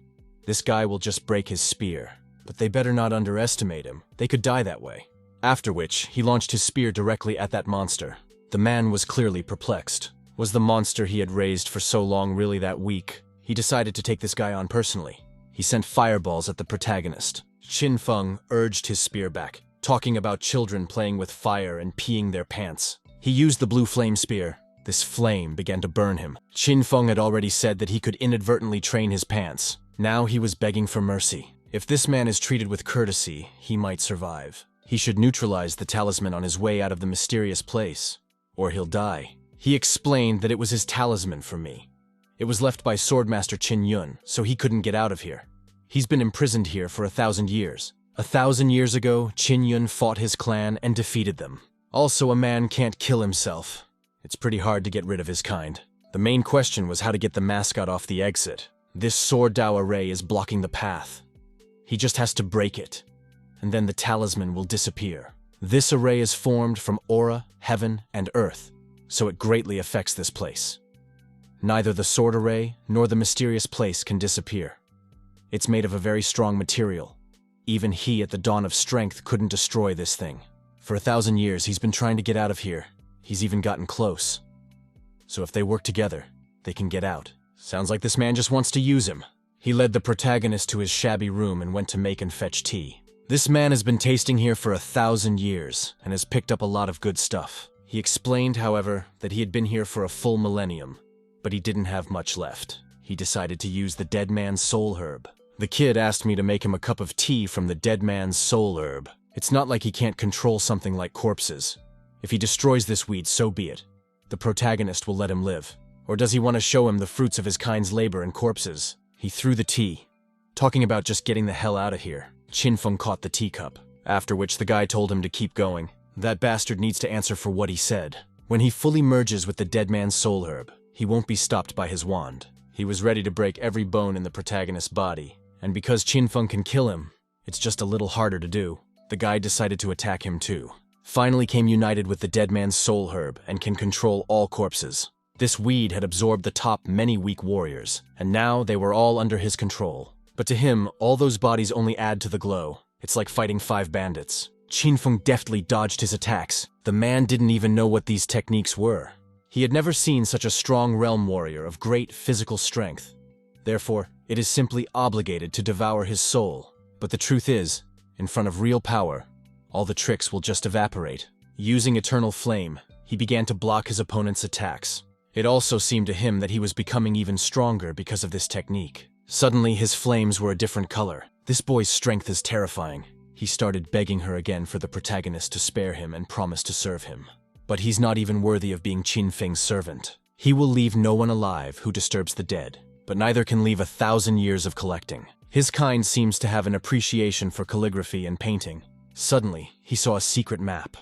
This guy will just break his spear, but they better not underestimate him. They could die that way. After which, he launched his spear directly at that monster. The man was clearly perplexed. Was the monster he had raised for so long really that weak? He decided to take this guy on personally. He sent fireballs at the protagonist. Qin Feng urged his spear back, talking about children playing with fire and peeing their pants. He used the blue flame spear. This flame began to burn him. Qin Feng had already said that he could inadvertently train his pants. Now he was begging for mercy. If this man is treated with courtesy, he might survive. He should neutralize the talisman on his way out of the mysterious place, or he'll die. He explained that it was his talisman for me. It was left by Swordmaster Qin Yun, so he couldn't get out of here. He's been imprisoned here for 1,000 years. 1,000 years ago, Qin Yun fought his clan and defeated them. Also, a man can't kill himself. It's pretty hard to get rid of his kind. The main question was how to get the mascot off the exit. This Sword Dao array is blocking the path. He just has to break it, and then the talisman will disappear. This array is formed from aura, heaven, and earth, so it greatly affects this place. Neither the sword array nor the mysterious place can disappear. It's made of a very strong material. Even he at the dawn of strength couldn't destroy this thing. For 1,000 years he's been trying to get out of here. He's even gotten close. So if they work together, they can get out. Sounds like this man just wants to use him. He led the protagonist to his shabby room and went to make and fetch tea. This man has been tasting here for 1,000 years and has picked up a lot of good stuff. He explained, however, that he had been here for a full millennium, but he didn't have much left. He decided to use the dead man's soul herb. The kid asked me to make him a cup of tea from the dead man's soul herb. It's not like he can't control something like corpses. If he destroys this weed, so be it. The protagonist will let him live. Or does he want to show him the fruits of his kind's labor and corpses? He threw the tea, talking about just getting the hell out of here. Qin Feng caught the teacup, after which the guy told him to keep going. That bastard needs to answer for what he said. When he fully merges with the dead man's soul herb, he won't be stopped by his wand. He was ready to break every bone in the protagonist's body, and because Qin Feng can kill him, it's just a little harder to do. The guy decided to attack him too. Finally came united with the dead man's soul herb and can control all corpses. This weed had absorbed the top many weak warriors, and now they were all under his control. But to him, all those bodies only add to the glow. It's like fighting 5 bandits. Qin Feng deftly dodged his attacks. The man didn't even know what these techniques were. He had never seen such a strong realm warrior of great physical strength. Therefore, it is simply obligated to devour his soul. But the truth is, in front of real power, all the tricks will just evaporate. Using Eternal Flame, he began to block his opponent's attacks. It also seemed to him that he was becoming even stronger because of this technique. Suddenly, his flames were a different color. This boy's strength is terrifying. He started begging her again for the protagonist to spare him and promise to serve him. But he's not even worthy of being Qin Feng's servant. He will leave no one alive who disturbs the dead, but neither can leave 1,000 years of collecting. His kind seems to have an appreciation for calligraphy and painting. Suddenly, he saw a secret map.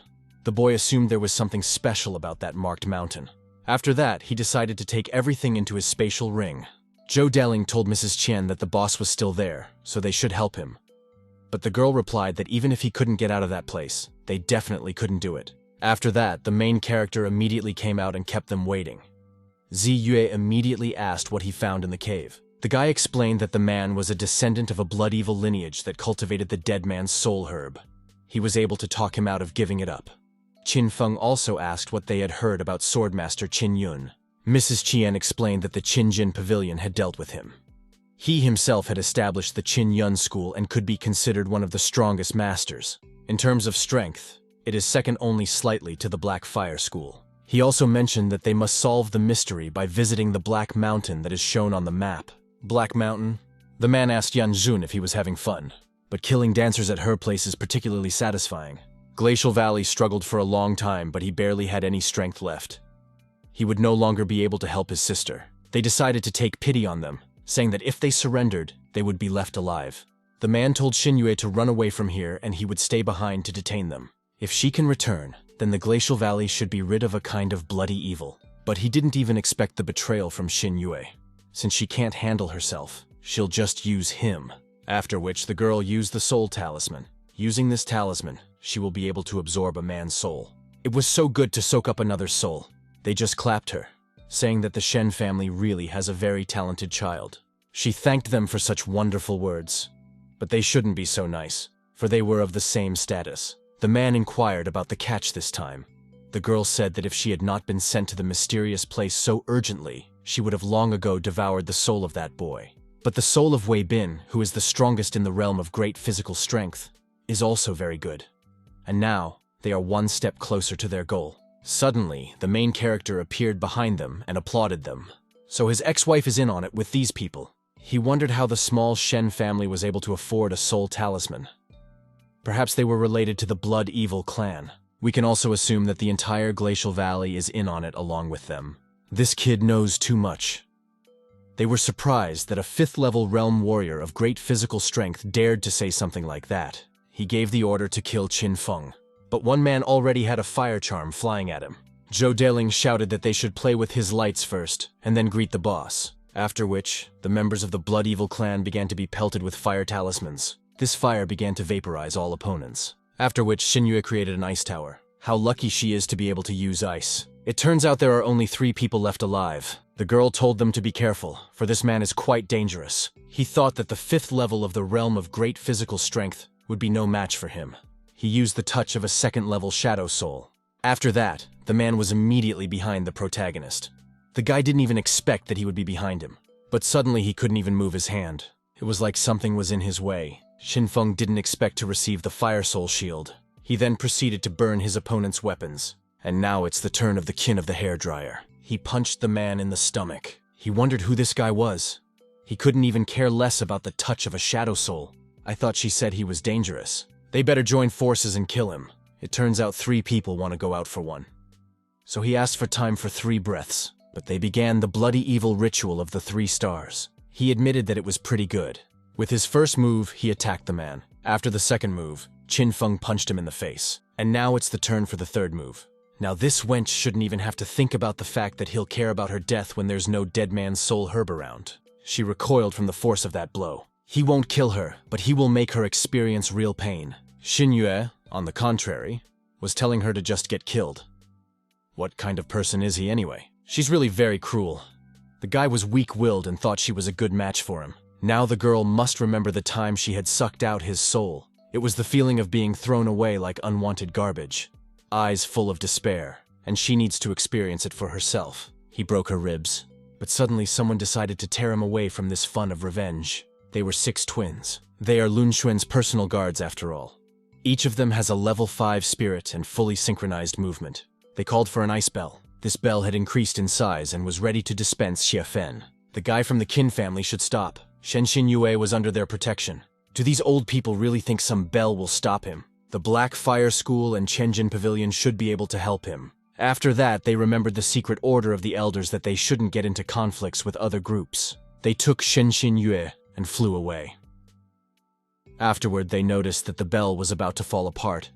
The boy assumed there was something special about that marked mountain. After that, he decided to take everything into his spatial ring. Zhou Deling told Mrs. Qian that the boss was still there, so they should help him. But the girl replied that even if he couldn't get out of that place, they definitely couldn't do it. After that, the main character immediately came out and kept them waiting. Zi Yue immediately asked what he found in the cave. The guy explained that the man was a descendant of a blood evil lineage that cultivated the dead man's soul herb. He was able to talk him out of giving it up. Qin Feng also asked what they had heard about Swordmaster Qin Yun. Mrs. Qian explained that the Qin Jin Pavilion had dealt with him. He himself had established the Qin Yun school and could be considered one of the strongest masters. In terms of strength, it is second only slightly to the Black Fire School. He also mentioned that they must solve the mystery by visiting the Black Mountain that is shown on the map. Black Mountain? The man asked Yan Jun if he was having fun, but killing dancers at her place is particularly satisfying. Glacial Valley struggled for a long time, but he barely had any strength left. He would no longer be able to help his sister. They decided to take pity on them, saying that if they surrendered, they would be left alive. The man told Xinyue to run away from here and he would stay behind to detain them. If she can return, then the Glacial Valley should be rid of a kind of bloody evil. But he didn't even expect the betrayal from Xinyue. Since she can't handle herself, she'll just use him. After which, the girl used the soul talisman. Using this talisman, she will be able to absorb a man's soul. It was so good to soak up another's soul. They just clapped her, saying that the Shen family really has a very talented child. She thanked them for such wonderful words. But they shouldn't be so nice, for they were of the same status. The man inquired about the catch this time. The girl said that if she had not been sent to the mysterious place so urgently, she would have long ago devoured the soul of that boy. But the soul of Wei Bin, who is the strongest in the realm of great physical strength, is also very good. And now, they are one step closer to their goal. Suddenly, the main character appeared behind them and applauded them. So his ex-wife is in on it with these people. He wondered how the small Shen family was able to afford a soul talisman. Perhaps they were related to the Blood Evil clan. We can also assume that the entire Glacial Valley is in on it along with them. This kid knows too much. They were surprised that a 5th-level realm warrior of great physical strength dared to say something like that. He gave the order to kill Qin Feng. But one man already had a fire charm flying at him. Zhou Deling shouted that they should play with his lights first, and then greet the boss. After which, the members of the Blood Evil clan began to be pelted with fire talismans. This fire began to vaporize all opponents. After which, Xinyue created an ice tower. How lucky she is to be able to use ice. It turns out there are only 3 people left alive. The girl told them to be careful, for this man is quite dangerous. He thought that the 5th level of the realm of great physical strength would be no match for him. He used the touch of a 2nd-level shadow soul. After that, the man was immediately behind the protagonist. The guy didn't even expect that he would be behind him. But suddenly he couldn't even move his hand. It was like something was in his way. Qin Feng didn't expect to receive the Fire Soul Shield. He then proceeded to burn his opponent's weapons. And now it's the turn of the kin of the hairdryer. He punched the man in the stomach. He wondered who this guy was. He couldn't even care less about the touch of a shadow soul. I thought she said he was dangerous. They better join forces and kill him. It turns out 3 people want to go out for one. So he asked for time for 3 breaths. But they began the bloody evil ritual of the 3 stars. He admitted that it was pretty good. With his first move, he attacked the man. After the second move, Qin Feng punched him in the face. And now it's the turn for the 3rd move. Now this wench shouldn't even have to think about the fact that he'll care about her death when there's no dead man's soul herb around. She recoiled from the force of that blow. He won't kill her, but he will make her experience real pain. Xinyue, on the contrary, was telling her to just get killed. What kind of person is he anyway? She's really very cruel. The guy was weak-willed and thought she was a good match for him. Now the girl must remember the time she had sucked out his soul. It was the feeling of being thrown away like unwanted garbage. Eyes full of despair, and she needs to experience it for herself. He broke her ribs, but suddenly someone decided to tear him away from this fun of revenge. They were 6 twins. They are Lun Xuan's personal guards after all. Each of them has a level 5 spirit and fully synchronized movement. They called for an ice bell. This bell had increased in size and was ready to dispense Xiefen. The guy from the Qin family should stop. Xinyue was under their protection. Do these old people really think some bell will stop him? The Black Fire School and Chenjin Pavilion should be able to help him. After that, they remembered the secret order of the elders that they shouldn't get into conflicts with other groups. They took Xinyue and flew away. Afterward, they noticed that the bell was about to fall apart,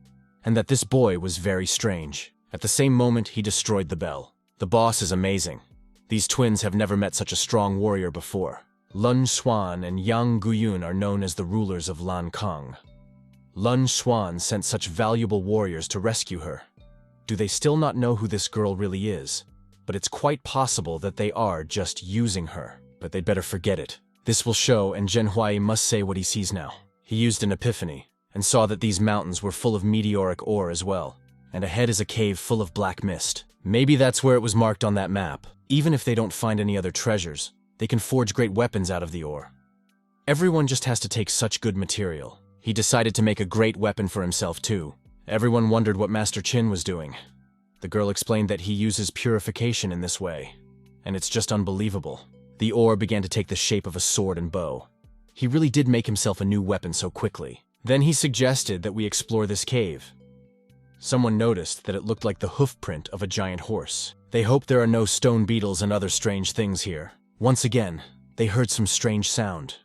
and that this boy was very strange. At the same moment, he destroyed the bell. The boss is amazing. These twins have never met such a strong warrior before. Lun Xuan and Yang Guyun are known as the rulers of Lankang. Lun Xuan sent such valuable warriors to rescue her. Do they still not know who this girl really is? But it's quite possible that they are just using her. But they'd better forget it. This will show, and Zhao Huai Yi must say what he sees now. He used an epiphany, and saw that these mountains were full of meteoric ore as well. And ahead is a cave full of black mist. Maybe that's where it was marked on that map. Even if they don't find any other treasures, they can forge great weapons out of the ore. Everyone just has to take such good material. He decided to make a great weapon for himself too. Everyone wondered what Master Qin was doing. The girl explained that he uses purification in this way, and it's just unbelievable. The ore began to take the shape of a sword and bow. He really did make himself a new weapon so quickly. Then he suggested that we explore this cave. Someone noticed that it looked like the hoof print of a giant horse. They hope there are no stone beetles and other strange things here. Once again, they heard some strange sound.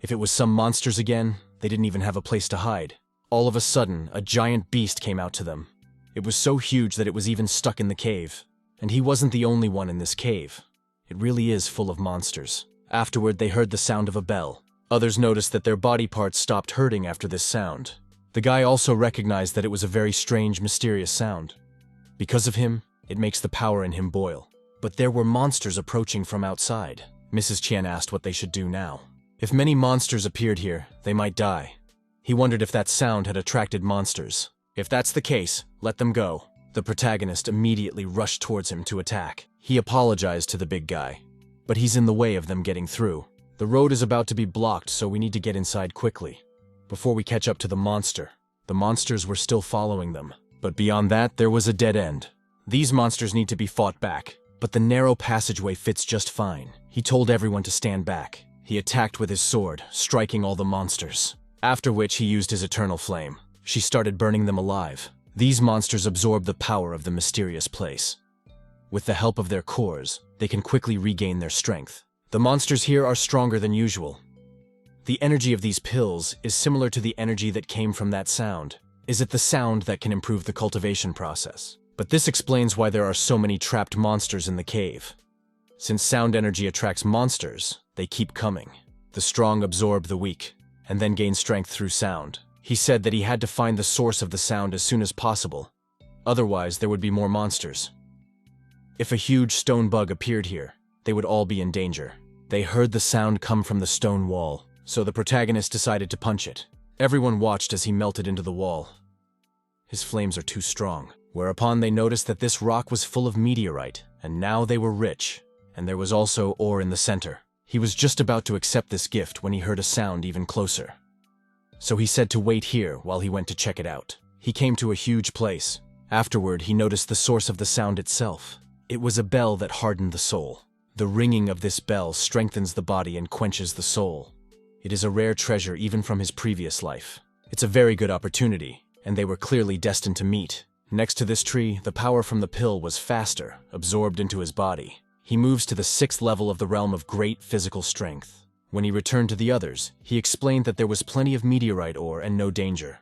If it was some monsters again, they didn't even have a place to hide. All of a sudden, a giant beast came out to them. It was so huge that it was even stuck in the cave. And he wasn't the only one in this cave. It really is full of monsters. Afterward, they heard the sound of a bell. Others noticed that their body parts stopped hurting after this sound. The guy also recognized that it was a very strange, mysterious sound. Because of him, it makes the power in him boil. But there were monsters approaching from outside. Mrs. Qian asked what they should do now. If many monsters appeared here, they might die. He wondered if that sound had attracted monsters. If that's the case, let them go. The protagonist immediately rushed towards him to attack. He apologized to the big guy, but he's in the way of them getting through. The road is about to be blocked, so we need to get inside quickly. Before we catch up to the monsters were still following them. But beyond that, there was a dead end. These monsters need to be fought back, but the narrow passageway fits just fine. He told everyone to stand back. He attacked with his sword, striking all the monsters. After which he used his eternal flame. She started burning them alive. These monsters absorb the power of the mysterious place. With the help of their cores, they can quickly regain their strength. The monsters here are stronger than usual. The energy of these pills is similar to the energy that came from that sound. Is it the sound that can improve the cultivation process? But this explains why there are so many trapped monsters in the cave. Since sound energy attracts monsters, they keep coming. The strong absorb the weak, and then gain strength through sound. He said that he had to find the source of the sound as soon as possible. Otherwise, there would be more monsters. If a huge stone bug appeared here, they would all be in danger. They heard the sound come from the stone wall, so the protagonist decided to punch it. Everyone watched as he melted into the wall. His flames are too strong. Whereupon they noticed that this rock was full of meteorite, and now they were rich. And there was also ore in the center. He was just about to accept this gift when he heard a sound even closer. So he said to wait here while he went to check it out. He came to a huge place. Afterward, he noticed the source of the sound itself. It was a bell that hardened the soul. The ringing of this bell strengthens the body and quenches the soul. It is a rare treasure even from his previous life. It's a very good opportunity, and they were clearly destined to meet. Next to this tree, the power from the pill was faster, absorbed into his body. He moves to the 6th level of the realm of great physical strength. When he returned to the others, he explained that there was plenty of meteorite ore and no danger.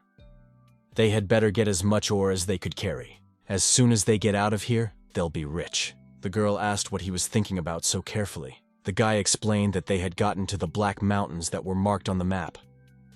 They had better get as much ore as they could carry. As soon as they get out of here, they'll be rich. The girl asked what he was thinking about so carefully. The guy explained that they had gotten to the black mountains that were marked on the map.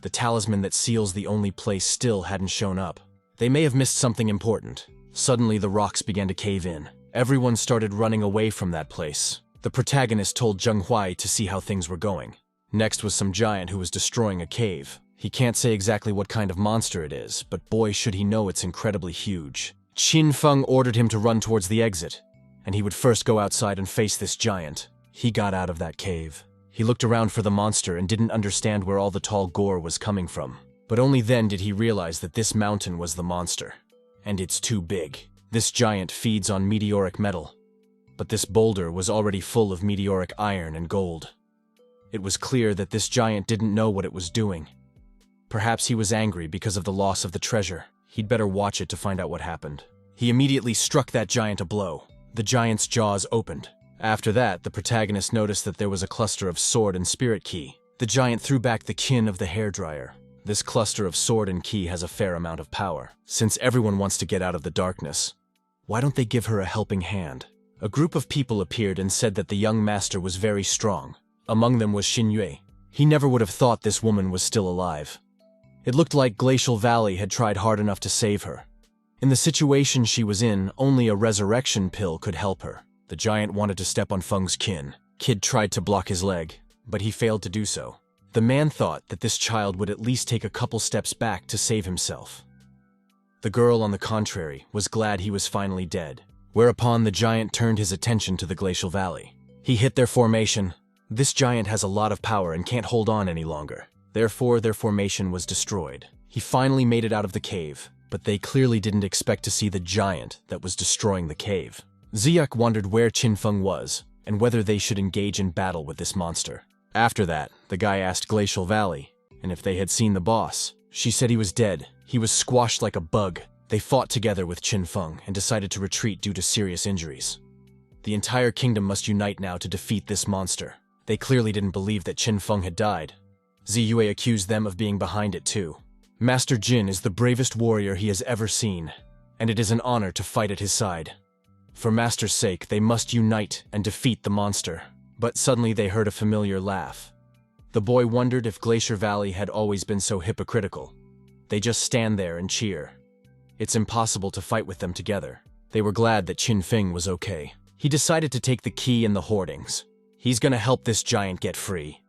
The talisman that seals the only place still hadn't shown up. They may have missed something important. Suddenly the rocks began to cave in. Everyone started running away from that place. The protagonist told Zhao Huai to see how things were going. Next was some giant who was destroying a cave. He can't say exactly what kind of monster it is, but boy should he know it's incredibly huge. Qin Feng ordered him to run towards the exit, and he would first go outside and face this giant. He got out of that cave. He looked around for the monster and didn't understand where all the tall gore was coming from. But only then did he realize that this mountain was the monster. And it's too big. This giant feeds on meteoric metal. But this boulder was already full of meteoric iron and gold. It was clear that this giant didn't know what it was doing. Perhaps he was angry because of the loss of the treasure. He'd better watch it to find out what happened. He immediately struck that giant a blow. The giant's jaws opened. After that, the protagonist noticed that there was a cluster of sword and spirit key. The giant threw back the kin of the hairdryer. This cluster of sword and key has a fair amount of power. Since everyone wants to get out of the darkness, why don't they give her a helping hand? A group of people appeared and said that the young master was very strong. Among them was Xin Yue. He never would have thought this woman was still alive. It looked like Glacial Valley had tried hard enough to save her. In the situation she was in, only a resurrection pill could help her. The giant wanted to step on Feng's kin. Kid tried to block his leg, but he failed to do so. The man thought that this child would at least take a couple steps back to save himself. The girl, on the contrary, was glad he was finally dead, whereupon the giant turned his attention to the Glacial Valley. He hit their formation. This giant has a lot of power and can't hold on any longer. Therefore, their formation was destroyed. He finally made it out of the cave, but they clearly didn't expect to see the giant that was destroying the cave. Ziyak wondered where Qin Feng was, and whether they should engage in battle with this monster. After that, the guy asked Glacial Valley, and if they had seen the boss. She said he was dead. He was squashed like a bug. They fought together with Qin Feng and decided to retreat due to serious injuries. The entire kingdom must unite now to defeat this monster. They clearly didn't believe that Qin Feng had died. Zhao Huai Yi accused them of being behind it too. Master Jin is the bravest warrior he has ever seen, and it is an honor to fight at his side. For Master's sake, they must unite and defeat the monster. But suddenly they heard a familiar laugh. The boy wondered if Glacier Valley had always been so hypocritical. They just stand there and cheer. It's impossible to fight with them together. They were glad that Qin Feng was okay. He decided to take the key and the hoardings. He's gonna help this giant get free.